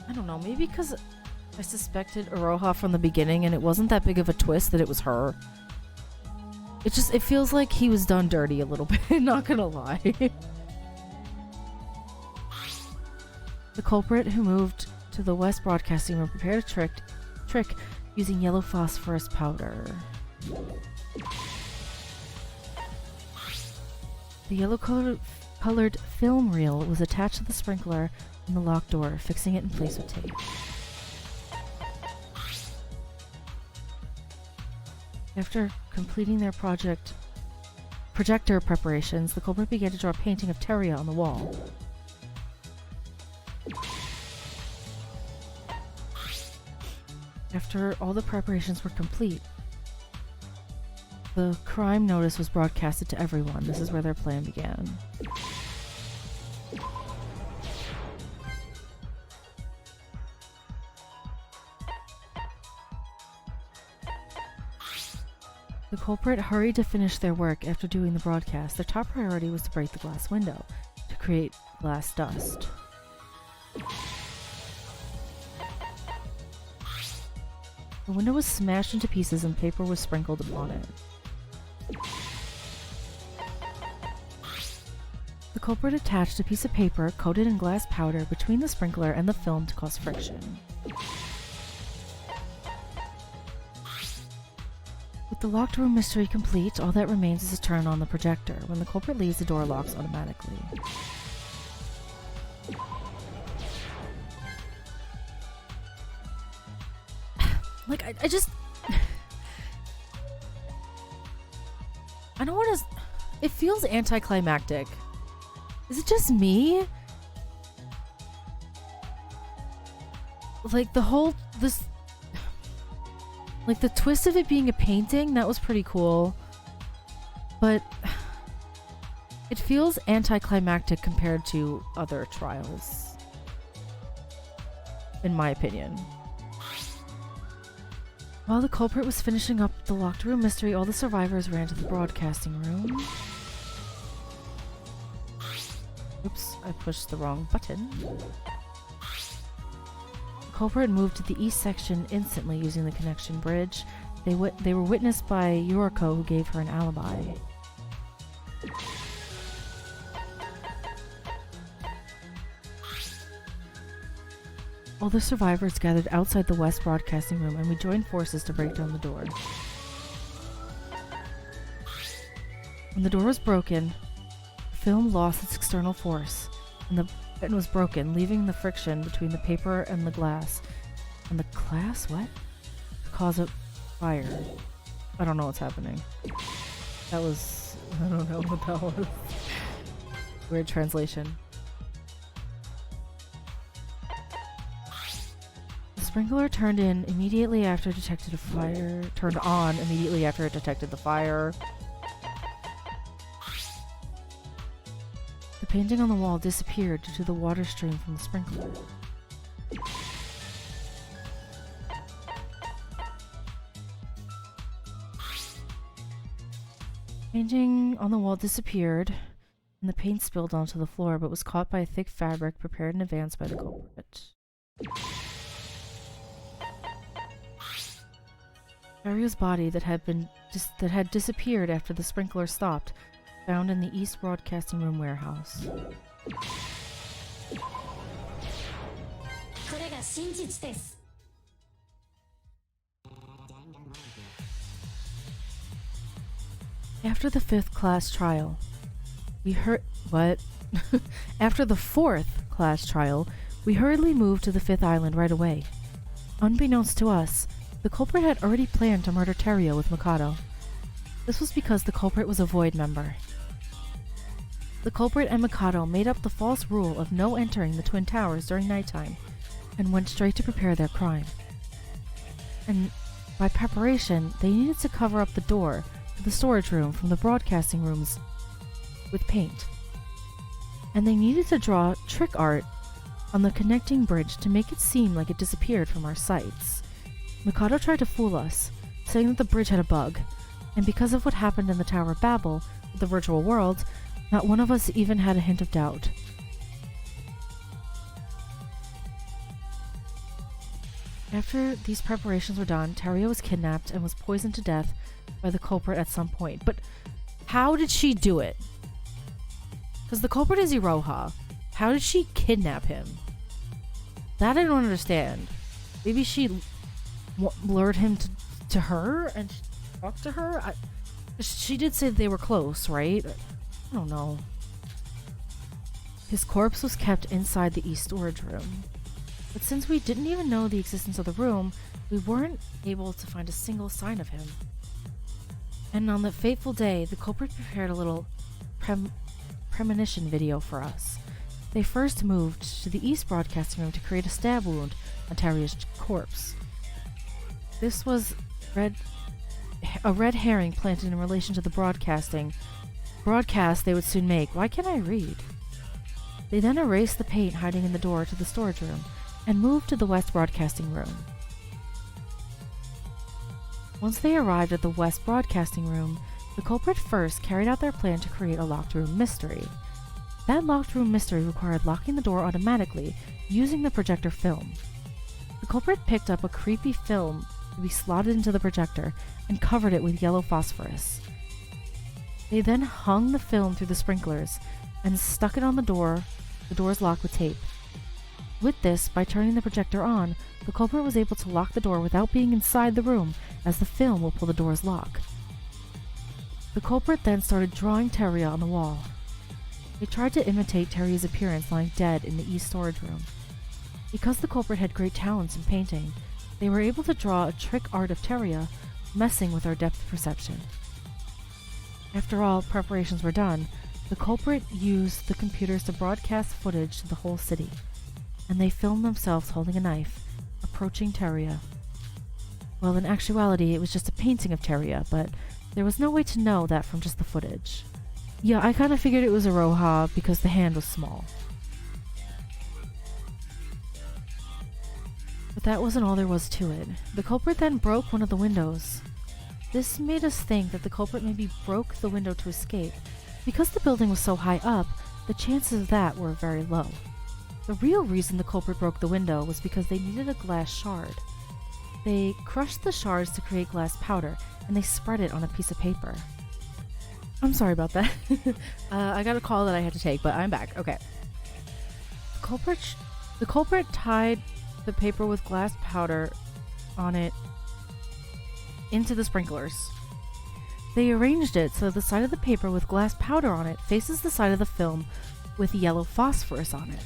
I don't know, maybe because I suspected Iroha from the beginning and it wasn't that big of a twist that it was her. It feels like he was done dirty a little bit, not gonna lie. The culprit, who moved to the West Broadcasting Room, prepared a trick using yellow phosphorus powder. The yellow-colored film reel was attached to the sprinkler in the locked door, fixing it in place with tape. After completing their projector preparations, the culprit began to draw a painting of Teria on the wall. After all the preparations were complete, the crime notice was broadcasted to everyone. This is where their plan began. The culprit hurried to finish their work after doing the broadcast. Their top priority was to break the glass window to create glass dust. The window was smashed into pieces and paper was sprinkled upon it. The culprit attached a piece of paper coated in glass powder between the sprinkler and the film to cause friction. With the locked room mystery complete, all that remains is to turn on the projector. When the culprit leaves, the door locks automatically. Like, I just... I don't want to... It feels anticlimactic. Is it just me? Like, the whole... This... Like, the twist of it being a painting, that was pretty cool. But... It feels anticlimactic compared to other trials. In my opinion. While the culprit was finishing up the locked room mystery, all the survivors ran to the broadcasting room. Oops, I pushed the wrong button. The culprit moved to the east section instantly using the connection bridge. They were witnessed by Yuriko, who gave her an alibi. All the survivors gathered outside the west broadcasting room, and we joined forces to break down the door. When the door was broken, the film lost its external force, and was broken, leaving the friction between the paper and the glass. And the glass? What? Cause a fire. I don't know what's happening. That was... I don't know what that was. Weird translation. Sprinkler turned on immediately after it detected the fire. The painting on the wall disappeared due to the water stream from the sprinkler. Painting on the wall disappeared, and the paint spilled onto the floor, but was caught by a thick fabric prepared in advance by the culprit. Arya's body that had disappeared after the sprinkler stopped, found in the East Broadcasting Room warehouse. After the 5th class trial, we heard what? After the 4th class trial, we hurriedly moved to the 5th island right away. Unbeknownst to us, the culprit had already planned to murder Terio with Mikado. This was because the culprit was a Void member. The culprit and Mikado made up the false rule of no entering the Twin Towers during nighttime, and went straight to prepare their crime. And by preparation, they needed to cover up the door to the storage room from the broadcasting rooms with paint. And they needed to draw trick art on the connecting bridge to make it seem like it disappeared from our sights. Mikado tried to fool us, saying that the bridge had a bug, and because of what happened in the Tower of Babel, the virtual world, not one of us even had a hint of doubt. After these preparations were done, Terio was kidnapped and was poisoned to death by the culprit at some point. But how did she do it? Because the culprit is Iroha. How did she kidnap him? That I don't understand. Maybe she lured him to her and talked to her? She did say they were close, right? I don't know. His corpse was kept inside the East storage room. But since we didn't even know the existence of the room, we weren't able to find a single sign of him. And on that fateful day, the culprit prepared a little premonition video for us. They first moved to the East broadcasting room to create a stab wound on Terio's corpse. This was a red herring planted in relation to the broadcast they would soon make. Why can't I read? They then erased the paint hiding in the door to the storage room and moved to the West broadcasting room. Once they arrived at the West Broadcasting Room, the culprit first carried out their plan to create a locked room mystery. That locked room mystery required locking the door automatically using the projector film. The culprit picked up a creepy film to be slotted into the projector and covered it with yellow phosphorus. They then hung the film through the sprinklers and stuck it on the door's lock with tape. With this, by turning the projector on, the culprit was able to lock the door without being inside the room, as the film will pull the door's lock. The culprit then started drawing Teria on the wall. They tried to imitate Terria's appearance lying dead in the east storage room. Because the culprit had great talents in painting, they were able to draw a trick art of Teria, messing with our depth perception. After all preparations were done, the culprit used the computers to broadcast footage to the whole city, and they filmed themselves holding a knife, approaching Teria. Well, in actuality, it was just a painting of Teria, but there was no way to know that from just the footage. Yeah, I kind of figured it was a Roja because the hand was small. But that wasn't all there was to it. The culprit then broke one of the windows. This made us think that the culprit maybe broke the window to escape. Because the building was so high up, the chances of that were very low. The real reason the culprit broke the window was because they needed a glass shard. They crushed the shards to create glass powder, and they spread it on a piece of paper. I'm sorry about that. I got a call that I had to take, but I'm back. Okay. The culprit tied the paper with glass powder on it into the sprinklers. They arranged it so the side of the paper with glass powder on it faces the side of the film with yellow phosphorus on it.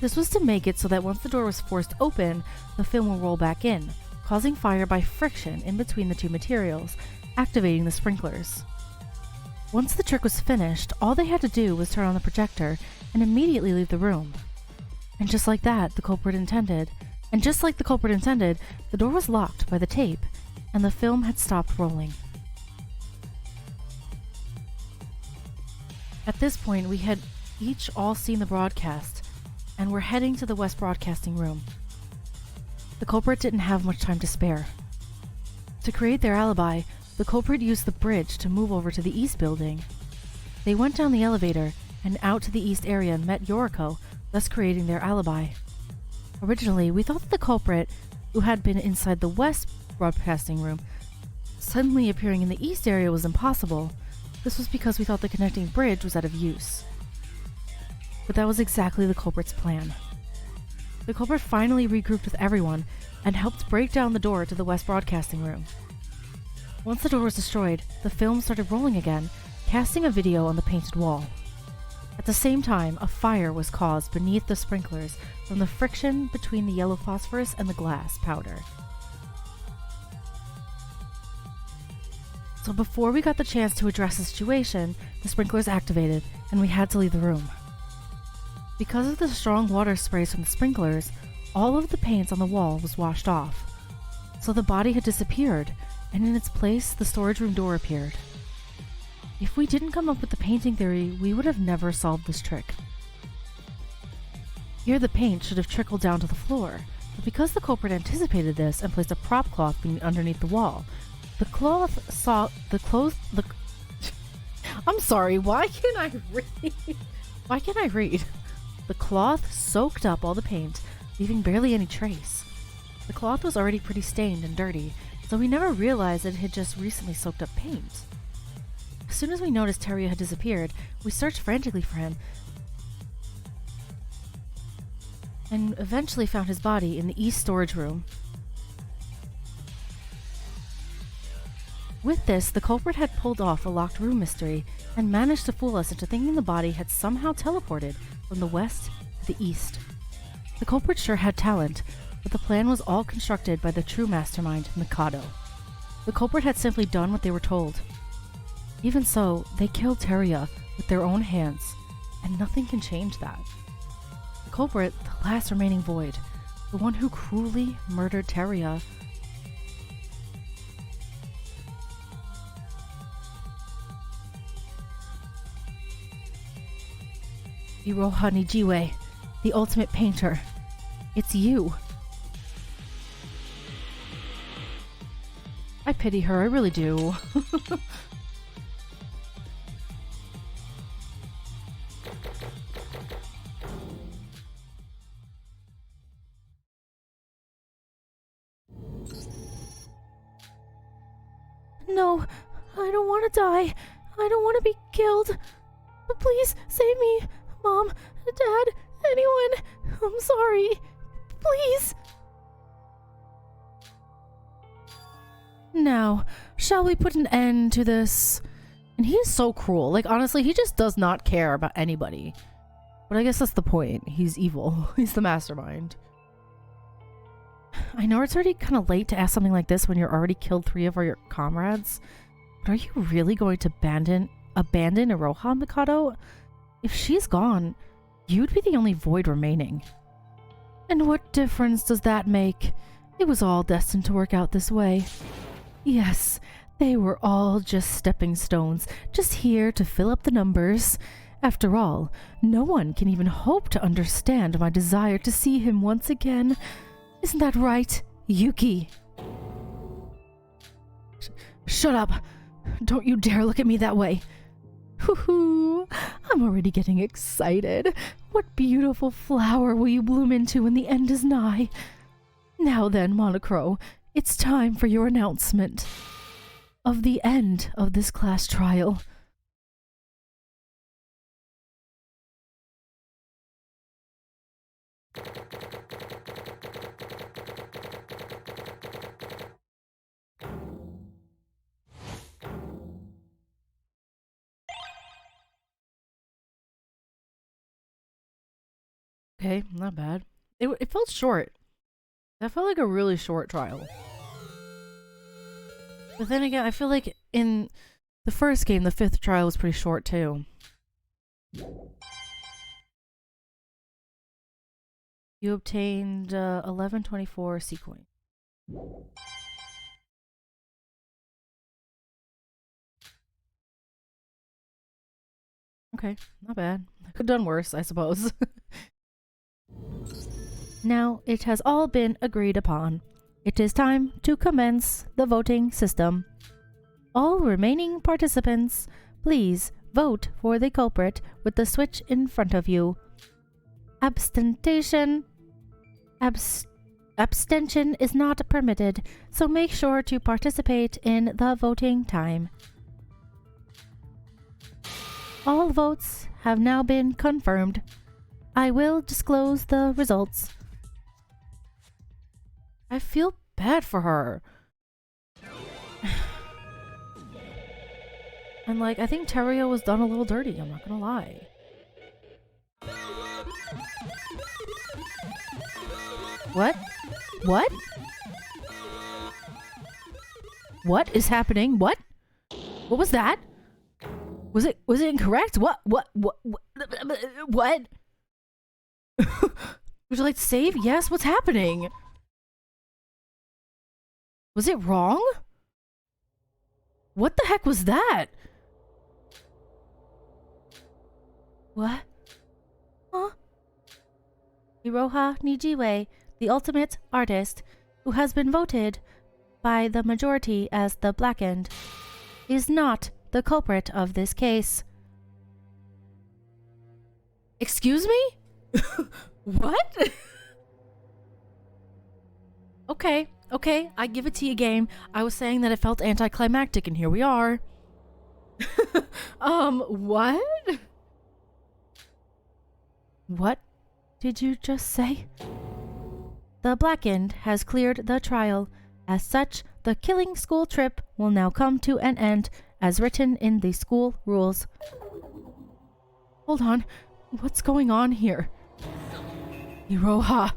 This was to make it so that once the door was forced open, the film will roll back in, causing fire by friction in between the two materials, activating the sprinklers. Once the trick was finished, all they had to do was turn on the projector and immediately leave the room. And just like the culprit intended, the door was locked by the tape, and the film had stopped rolling. At this point, we had each all seen the broadcast, and were heading to the West Broadcasting Room. The culprit didn't have much time to spare. To create their alibi, the culprit used the bridge to move over to the East building. They went down the elevator and out to the East area and met Yoriko, thus creating their alibi. Originally, we thought that the culprit, who had been inside the West Broadcasting Room, suddenly appearing in the East area was impossible. This was because we thought the connecting bridge was out of use. But that was exactly the culprit's plan. The culprit finally regrouped with everyone and helped break down the door to the West Broadcasting Room. Once the door was destroyed, the film started rolling again, casting a video on the painted wall. At the same time, a fire was caused beneath the sprinklers from the friction between the yellow phosphorus and the glass powder. So before we got the chance to address the situation, the sprinklers activated, and we had to leave the room. Because of the strong water sprays from the sprinklers, all of the paint on the wall was washed off. So the body had disappeared, and in its place, the storage room door appeared. If we didn't come up with the painting theory, we would have never solved this trick. Here the paint should have trickled down to the floor, but because the culprit anticipated this and placed a prop cloth underneath the wall, I'm sorry, why can't I read? The cloth soaked up all the paint, leaving barely any trace. The cloth was already pretty stained and dirty, so we never realized that it had just recently soaked up paint. As soon as we noticed Teria had disappeared, we searched frantically for him, and eventually found his body in the East storage room. With this, the culprit had pulled off a locked room mystery and managed to fool us into thinking the body had somehow teleported from the west to the east. The culprit sure had talent, but the plan was all constructed by the true mastermind, Mikado. The culprit had simply done what they were told. Even so, they killed Teria with their own hands, and nothing can change that. The culprit, the last remaining void, the one who cruelly murdered Teria, Iroha Nijiwe, the ultimate painter. It's you. I pity her, I really do. No, I don't want to die. I don't want to be killed. But please save me. Mom, Dad, anyone. I'm sorry. Please. Now, shall we put an end to this? And he is so cruel. Like, honestly, he just does not care about anybody. But I guess that's the point. He's evil. He's the mastermind. I know it's already kind of late to ask something like this when you're already killed 3 of your comrades. But are you really going to abandon Iroha, Mikado? If she's gone, you'd be the only void remaining. And what difference does that make? It was all destined to work out this way. Yes, they were all just stepping stones, just here to fill up the numbers. After all, no one can even hope to understand my desire to see him once again. Isn't that right, Yuki? Shut up! Don't you dare look at me that way! Hoo-hoo! I'm already getting excited. What beautiful flower will you bloom into when the end is nigh? Now then, Monocro, it's time for your announcement of the end of this class trial. Okay, not bad. It felt short. That felt like a really short trial. But then again, I feel like in the first game, the 5th trial was pretty short too. You obtained 1124 C coin. Okay, not bad. I could have done worse, I suppose. Now it has all been agreed upon. It is time to commence the voting system. All remaining participants, please vote for the culprit with the switch in front of you. Abstention is not permitted, so make sure to participate in the voting time. All votes have now been confirmed. I will disclose the results. I feel bad for her. And like, I think Teruya was done a little dirty, I'm not gonna lie. What? What? What is happening? What? What was that? Was it incorrect? What? Would you like to save? Yes, what's happening? Was it wrong? What the heck was that? What? Huh? Iroha Nijiwe, the ultimate artist, who has been voted by the majority as the blackened, is not the culprit of this case. Excuse me? What? Okay, I give it to you, game. I was saying that it felt anticlimactic, and here we are. What? What did you just say? The blackened has cleared the trial. As such, the killing school trip will now come to an end, as written in the school rules. Hold on. What's going on here? Iroha,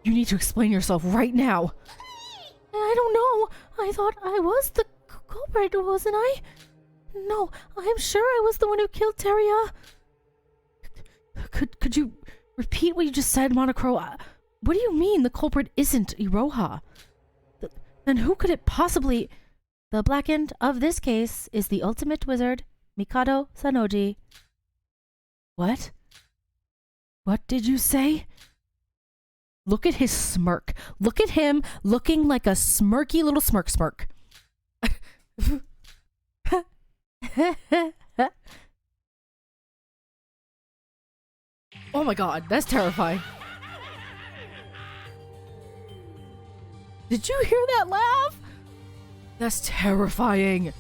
you need to explain yourself right now. I don't know. I thought I was the culprit, wasn't I? No, I'm sure I was the one who killed Teruya. Could you repeat what you just said, Monocro? What do you mean the culprit isn't Iroha? Then who could it possibly... The blackened of this case is the ultimate wizard, Mikado Sanoji. What? What did you say? Look at his smirk. Look at him looking like a smirky little smirk. Oh my god, that's terrifying. Did you hear that laugh? That's terrifying.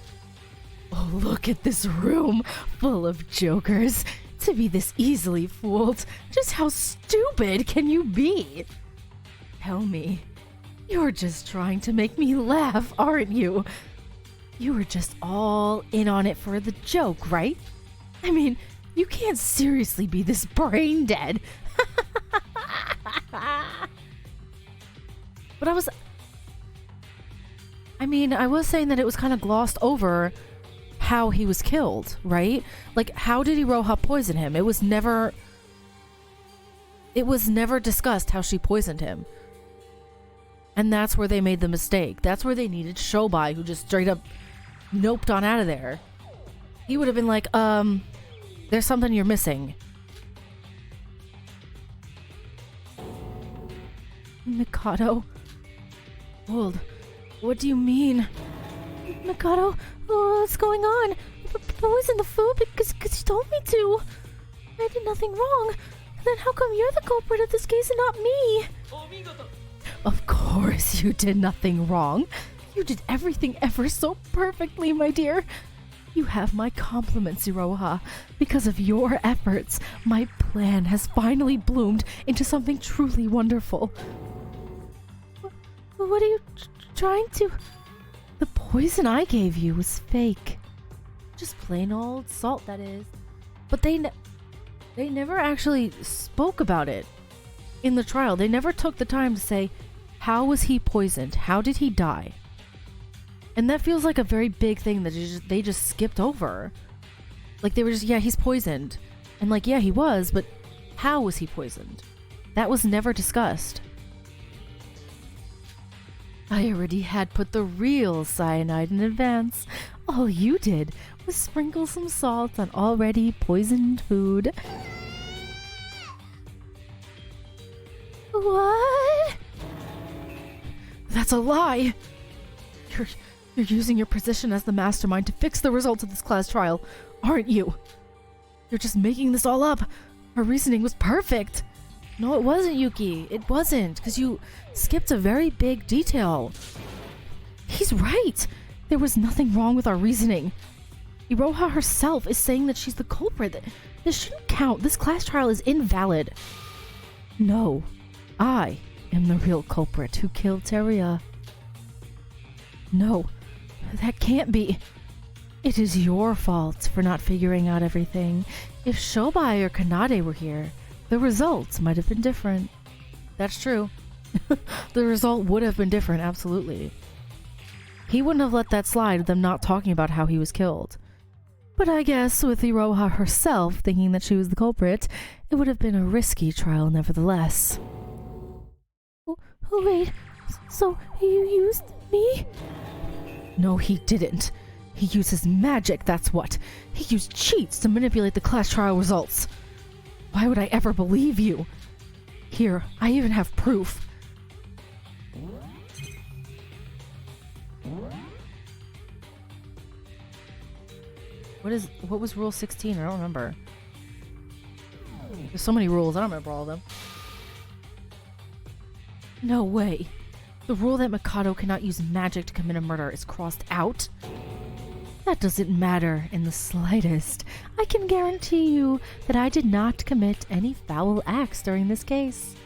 Oh, look at this room full of jokers. To be this easily fooled, just how stupid can you be? Tell me, you're just trying to make me laugh, aren't you? You were just all in on it for the joke, right? I mean, you can't seriously be this brain dead. But I was saying that it was kind of glossed over how he was killed, right? Like, how did Iroha poison him? It was never discussed how she poisoned him. And that's where they made the mistake. That's where they needed Shobai, who just straight up noped on out of there. He would have been like, there's something you're missing. Mikado. Hold. What do you mean? Mikado, what's going on? Poison the food because you told me to. I did nothing wrong. Then how come you're the culprit of this case and not me? Of course you did nothing wrong. You did everything ever so perfectly, my dear. You have my compliments, Iroha. Because of your efforts, my plan has finally bloomed into something truly wonderful. What are you trying to... The poison I gave you was fake. Just plain old salt, that is. But they never actually spoke about it in the trial. They never took the time to say, how was he poisoned? How did he die? And that feels like a very big thing that they just skipped over. Like, they were just, yeah, he's poisoned. And like, yeah, he was, but how was he poisoned? That was never discussed. I already had put the real cyanide in advance. All you did was sprinkle some salt on already poisoned food. What? That's a lie! You're using your position as the mastermind to fix the results of this class trial, aren't you? You're just making this all up. Our reasoning was perfect. No, it wasn't, Yuki. It wasn't, because you skipped a very big detail. He's right. There was nothing wrong with our reasoning. Iroha herself is saying that she's the culprit. This shouldn't count. This class trial is invalid. No, I am the real culprit who killed Teria. No, that can't be. It is your fault for not figuring out everything. If Shobai or Kanade were here, the results might have been different. That's true. The result would have been different, absolutely. He wouldn't have let that slide, them not talking about how he was killed. But I guess with Iroha herself thinking that she was the culprit, it would have been a risky trial nevertheless. Oh, wait, so you used me? No, he didn't. He uses magic, that's what. He used cheats to manipulate the class trial results. Why would I ever believe you? Here, I even have proof. What was rule 16? I don't remember. There's so many rules, I don't remember all of them. No way. The rule that Mikado cannot use magic to commit a murder is crossed out? That doesn't matter in the slightest. I can guarantee you that I did not commit any foul acts during this case.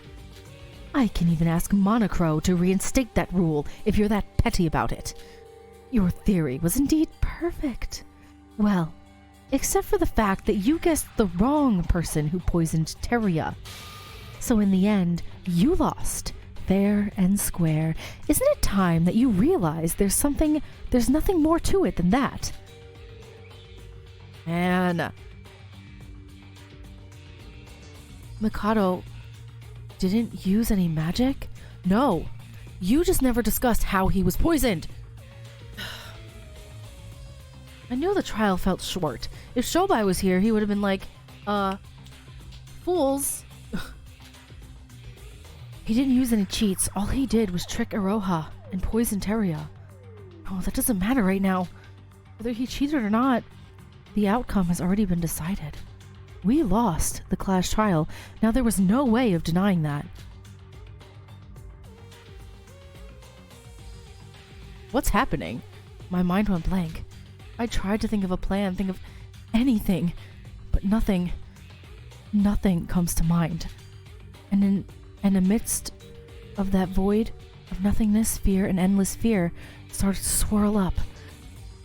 I can even ask Monocro to reinstate that rule if you're that petty about it. Your theory was indeed perfect. Well, except for the fact that you guessed the wrong person who poisoned Teria. So in the end, you lost. Fair and square. Isn't it time that you realize there's nothing more to it than that? And Mikado didn't use any magic? No. You just never discussed how he was poisoned. I knew the trial felt short. If Shobai was here, he would have been like, fools. He didn't use any cheats. All he did was trick Iroha and poison Teria. Oh, that doesn't matter right now. Whether he cheated or not, the outcome has already been decided. We lost the class trial. Now there was no way of denying that. What's happening? My mind went blank. I tried to think of a plan, think of anything, but nothing comes to mind. And amidst of that void of nothingness, fear, and endless fear started to swirl up.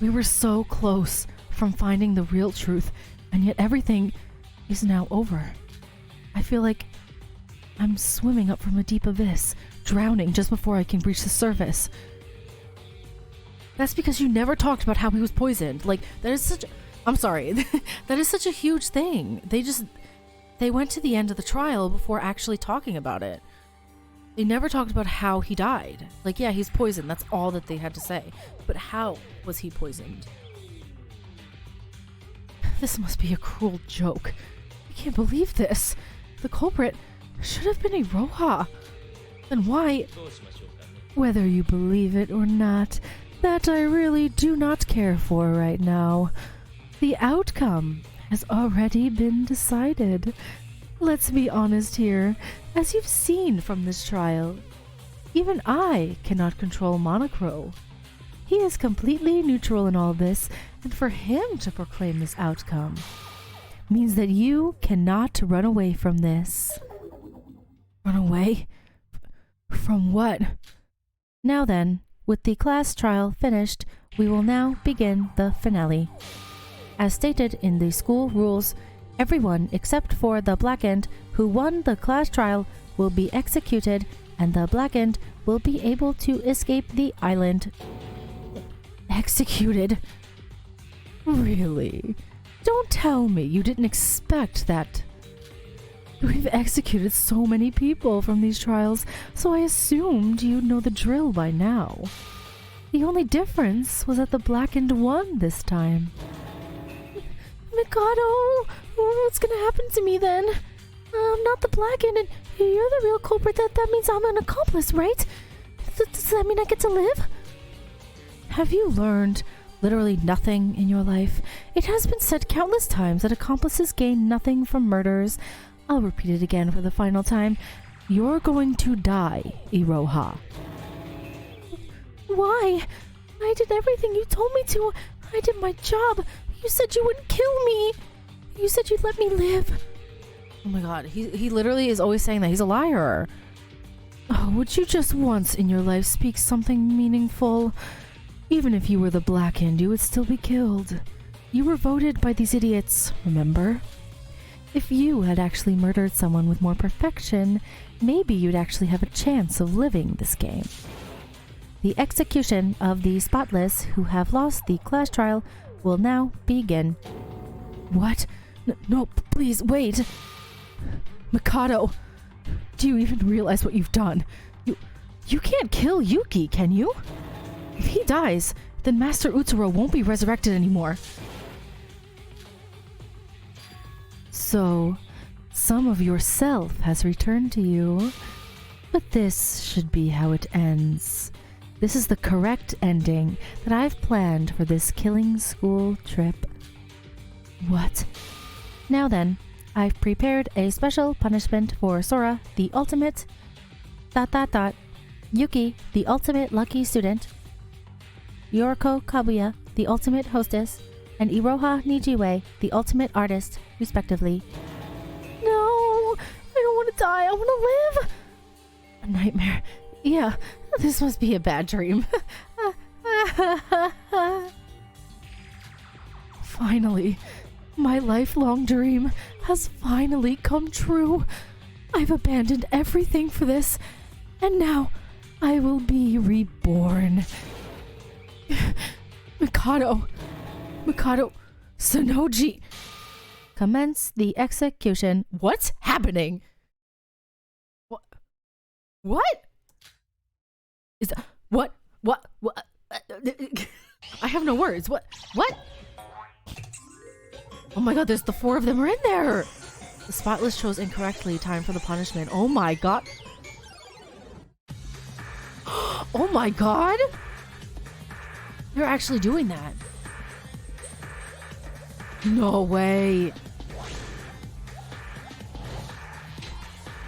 We were so close from finding the real truth, and yet everything is now over. I feel like I'm swimming up from a deep abyss, drowning just before I can reach the surface. That's because you never talked about how he was poisoned. Like, that is such... I'm sorry. That is such a huge thing. They went to the end of the trial before actually talking about it. They never talked about how he died. Like, yeah, he's poisoned. That's all that they had to say. But how was he poisoned? This must be a cruel joke. I can't believe this. The culprit should have been Iroha. Then why... Whether you believe it or not, that I really do not care for right now. The outcome has already been decided. Let's be honest here. As you've seen from this trial, even I cannot control Monocro. He is completely neutral in all this, and for him to proclaim this outcome means that you cannot run away from this. Run away? From what? Now then, with the class trial finished, we will now begin the finale. As stated in the school rules, everyone except for the Blackened who won the class trial will be executed, and the Blackened will be able to escape the island. Executed? Really? Don't tell me you didn't expect that. We've executed so many people from these trials, so I assumed you'd know the drill by now. The only difference was that the Blackened won this time. Mikado! What's gonna happen to me then? I'm not the Blackened, and you're the real culprit. That means I'm an accomplice, right? Does that mean I get to live? Have you learned literally nothing in your life? It has been said countless times that accomplices gain nothing from murders. I'll repeat it again for the final time. You're going to die, Iroha. Why? I did everything you told me to. I did my job. You said you wouldn't kill me. You said you'd let me live. Oh my god, he literally is always saying that. He's a liar. Oh, would you just once in your life speak something meaningful? Even if you were the Blackened, you would still be killed. You were voted by these idiots, remember? If you had actually murdered someone with more perfection, maybe you'd actually have a chance of living this game. The execution of the spotless who have lost the class trial will now begin. What? No, please, wait. Mikado, do you even realize what you've done? You can't kill Yuki, can you? If he dies, then Master Utsuro won't be resurrected anymore. So, some of yourself has returned to you. But this should be how it ends. This is the correct ending that I've planned for this killing school trip. What? Now then, I've prepared a special punishment for Sora, the ultimate... Yuki, the ultimate lucky student, Yoriko Kabuya, the ultimate hostess, and Iroha Nijiue, the ultimate artist, respectively. No! I don't want to die, I want to live! A nightmare. Yeah, this must be a bad dream. Finally, my lifelong dream has finally come true. I've abandoned everything for this, and now I will be reborn. Mikado, Sonoji. Commence the execution. What's happening? What? Is that, what? I have no words. What? Oh my god, there's the 4 of them are in there. The spotless chose incorrectly. Time for the punishment. Oh my god. Oh my god. They're actually doing that. No way.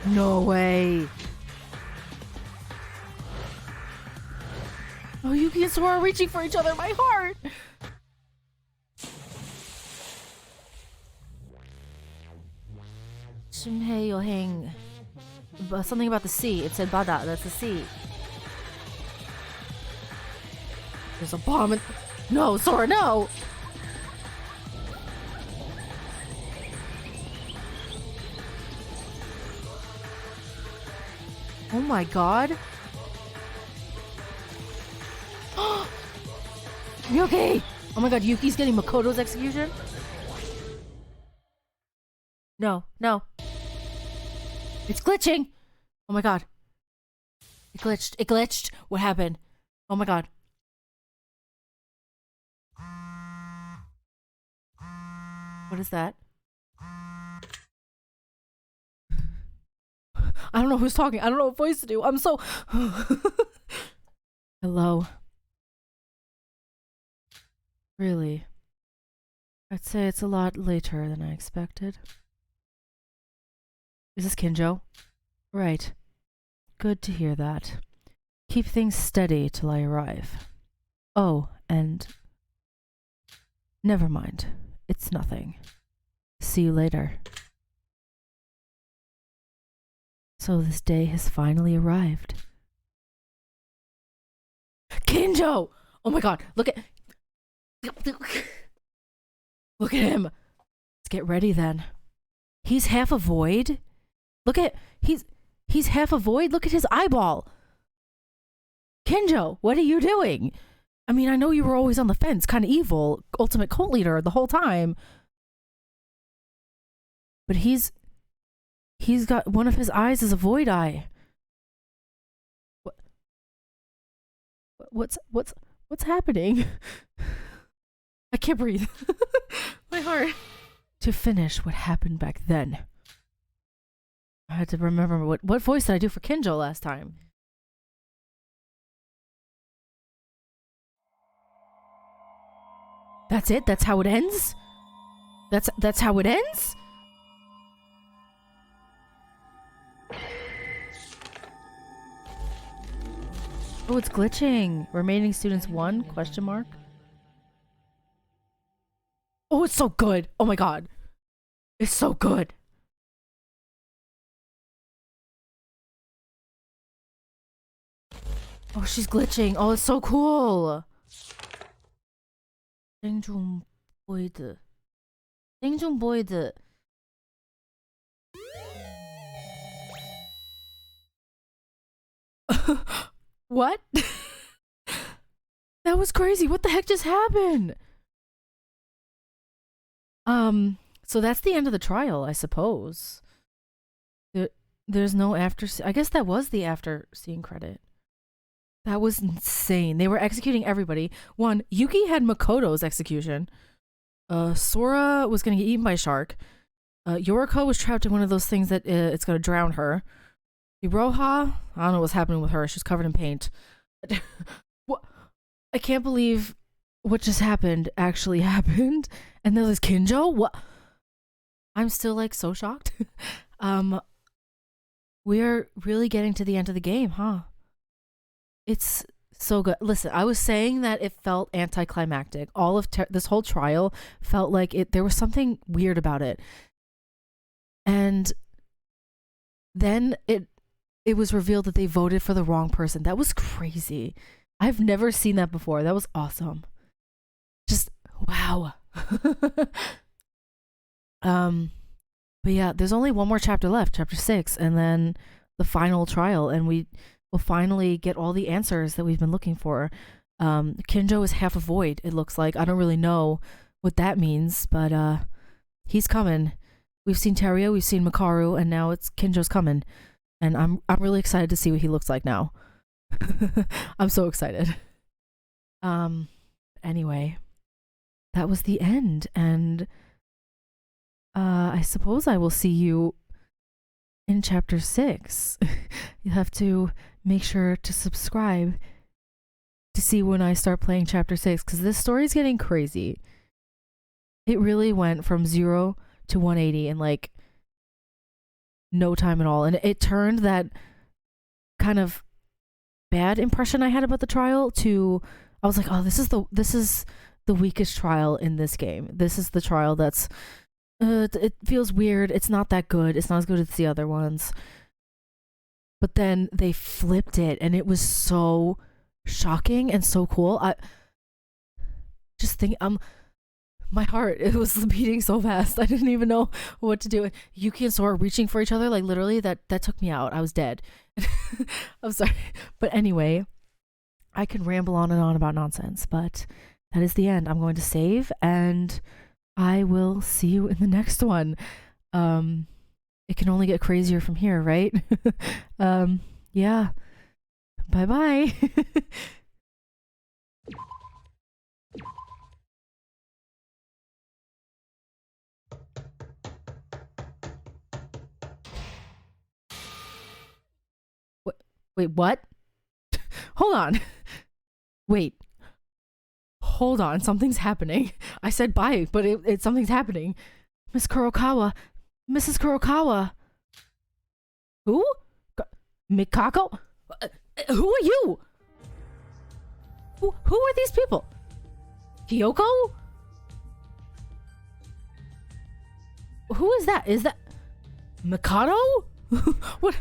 No way. Oh, Yuki and Sora are reaching for each other. My heart. Shunhei Yoheng. Something about the sea. It said Bada. That's the sea. There's a bomb. No, Sora, no. Oh my god. Yuki! Oh my god, Yuki's getting Makoto's execution? No, no. It's glitching! Oh my god. It glitched. It glitched. What happened? Oh my god. What is that? I don't know who's talking. I don't know what voice to do. I'm so... Hello. Really? I'd say it's a lot later than I expected. Is this Kinjo? Right. Good to hear that. Keep things steady till I arrive. Oh, and... Never mind. It's nothing. See you later. So this day has finally arrived. Kinjo! Oh my god, look at... Look at him. Let's get ready then. He's half a void? Look at... He's half a void? Look at his eyeball! Kinjo, what are you doing? I mean, I know you were always on the fence, kind of evil, ultimate cult leader the whole time. But he's got one of his eyes is a void eye. What's happening? I can't breathe. My heart. To finish what happened back then. I had to remember what voice did I do for Kinjo last time? That's it? That's how it ends? That's how it ends? Oh, it's glitching. Remaining students 1? Question mark. Oh, it's so good. Oh my god. It's so good. Oh, she's glitching. Oh, it's so cool. 생중 보이드. 생중 보이드. What? That was crazy. What the heck just happened? So that's the end of the trial, I suppose. There's no after... I guess that was the after scene credit. That was insane. They were executing everybody. One, Yuki had Makoto's execution. Sora was gonna get eaten by a shark. Yoriko was trapped in one of those things that it's gonna drown her. Iroha, I don't know what's happening with her. She's covered in paint. What? I can't believe what just happened actually happened. And there's Kinjo? What? I'm still like so shocked. We're really getting to the end of the game, huh? It's so good. Listen, I was saying that it felt anticlimactic. All of this whole trial felt like there was something weird about it. And then it was revealed that they voted for the wrong person. That was crazy. I've never seen that before. That was awesome. Just wow. But yeah, there's only one more chapter left, chapter 6, and then the final trial, and we will finally get all the answers that we've been looking for. Kinjo is half a void, it looks like. I don't really know what that means, but he's coming. We've seen Teruya, we've seen Makaru, and now it's Kinjo's coming. And I'm really excited to see what he looks like now. I'm so excited. Anyway, that was the end, and I suppose I will see you in chapter 6. You'll have to make sure to subscribe to see when I start playing chapter 6, because this story is getting crazy. It really went from 0 to 180 in like no time at all. And it turned that kind of bad impression I had about the trial to, I was like, oh, this is the weakest trial in this game. This is the trial that's it feels weird. It's not that good. It's not as good as the other ones. But then they flipped it, and it was so shocking and so cool. I just think my heart, it was beating so fast. I didn't even know what to do. Yuki and Sora reaching for each other, like literally that took me out. I was dead. I'm sorry. But anyway, I can ramble on and on about nonsense, but that is the end. I'm going to save, and I will see you in the next one. It can only get crazier from here, right? Yeah. Bye-bye. Wait, what? Hold on. Wait. Hold on, something's happening. I said bye, but something's happening. Miss Kurokawa. Mrs. Kurokawa. Who? Mikako? Who are you? Who are these people? Kyoko? Who is that? Is that Mikado? What?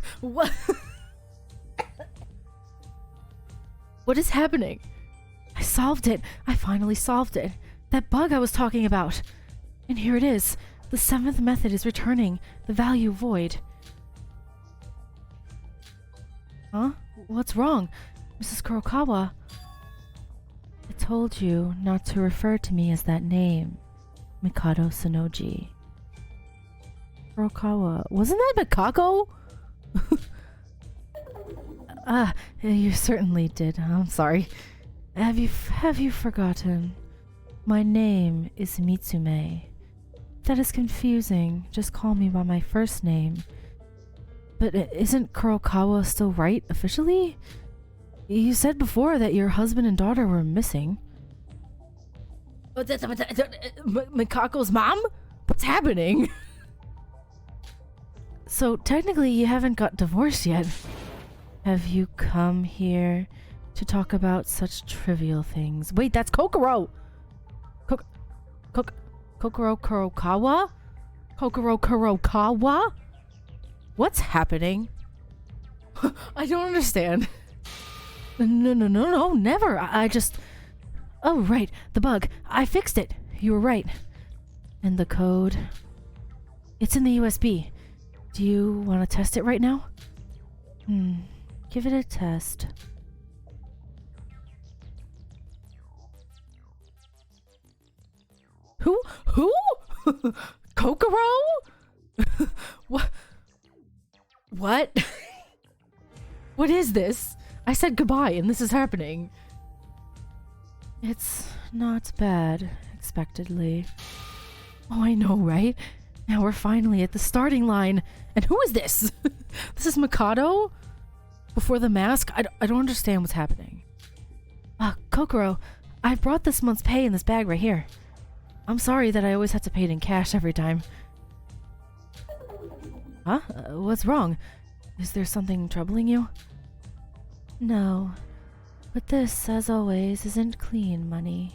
What is happening? I solved it. I finally solved it. That bug I was talking about. And here it is. The 7th method is returning the value void. Huh? What's wrong? Mrs. Kurokawa? I told you not to refer to me as that name. Mikado Sonoji. Kurokawa. Wasn't that Mikako? You certainly did. I'm sorry. Have you forgotten? My name is Mitsume. That is confusing. Just call me by my first name. But isn't Kurokawa still right officially? You said before that your husband and daughter were missing. Mikako's mom? What's happening? So technically you haven't got divorced yet. Have you come here to talk about such trivial things? Wait, that's Kokoro! Kokoro Kurokawa? Kokoro Kurokawa? What's happening? I don't understand. No, never. I just... Oh, right, the bug. I fixed it. You were right. And the code? It's in the USB. Do you want to test it right now? Give it a test. Who? Kokoro? What? What is this? I said goodbye and this is happening. It's not bad, expectedly. Oh, I know, right? Now we're finally at the starting line. And who is this? This is Mikado? Before the mask? I don't understand what's happening. Kokoro, I brought this month's pay in this bag right here. I'm sorry that I always have to pay it in cash every time. Huh? What's wrong? Is there something troubling you? No. But this, as always, isn't clean money.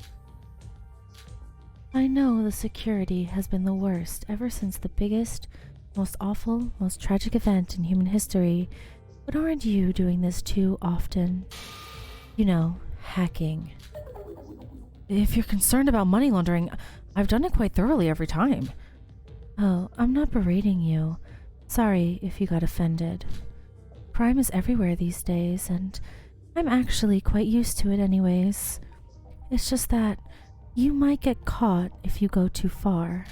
I know the security has been the worst ever since the biggest, most awful, most tragic event in human history. But aren't you doing this too often? You know, hacking. If you're concerned about money laundering, I've done it quite thoroughly every time. Oh, I'm not berating you. Sorry if you got offended. Crime is everywhere these days, and I'm actually quite used to it anyways. It's just that you might get caught if you go too far.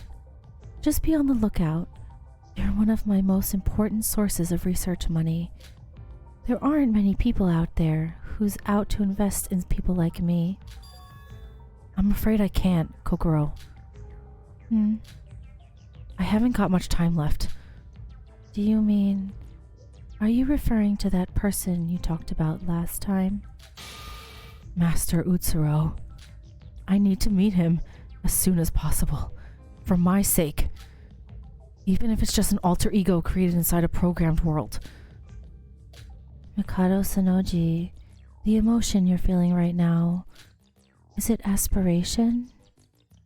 Just be on the lookout. You're one of my most important sources of research money. There aren't many people out there who's out to invest in people like me. I'm afraid I can't, Kokoro. I haven't got much time left. Do you mean... Are you referring to that person you talked about last time? Master Utsuro. I need to meet him as soon as possible. For my sake. Even if it's just an alter ego created inside a programmed world. Mikado Sonoji, the emotion you're feeling right now, is it aspiration?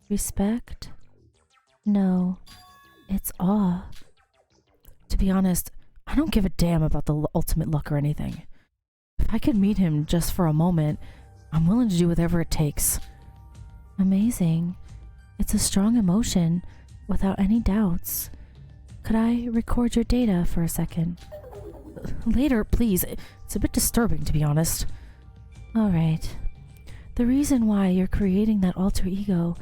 Respect? No, it's awe. To be honest, I don't give a damn about the ultimate luck or anything. If I could meet him just for a moment, I'm willing to do whatever it takes. Amazing. It's a strong emotion, without any doubts. Could I record your data for a second? Later, please. It's a bit disturbing, to be honest. Alright. The reason why you're creating that alter ego,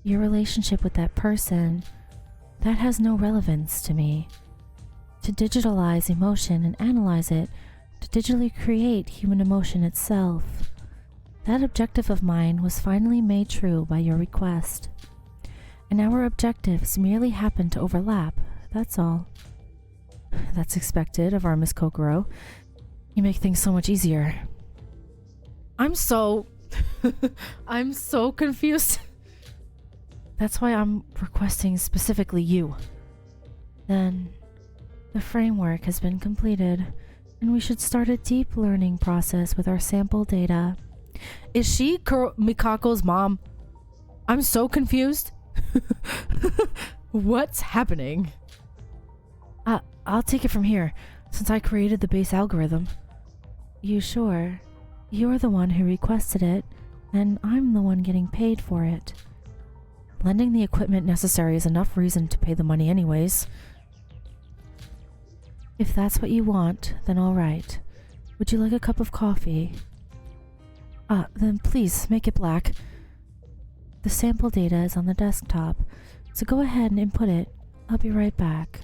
your relationship with that person, that has no relevance to me. To digitalize emotion and analyze it, to digitally create human emotion itself. That objective of mine was finally made true by your request. And our objectives merely happen to overlap, that's all. That's expected of our Miss Kokoro. You make things so much easier. I'm so confused. That's why I'm requesting specifically you. Then, the framework has been completed, and we should start a deep learning process with our sample data. Is she Mikako's mom? I'm so confused. What's happening? I'll take it from here, since I created the base algorithm. You sure? You're the one who requested it, and I'm the one getting paid for it. Lending the equipment necessary is enough reason to pay the money anyways. If that's what you want, then all right. Would you like a cup of coffee? Then please make it black. The sample data is on the desktop, so go ahead and input it. I'll be right back.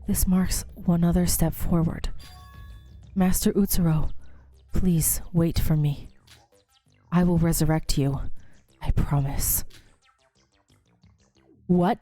This marks one other step forward. Master Utsuro, please wait for me. I will resurrect you. I promise. What?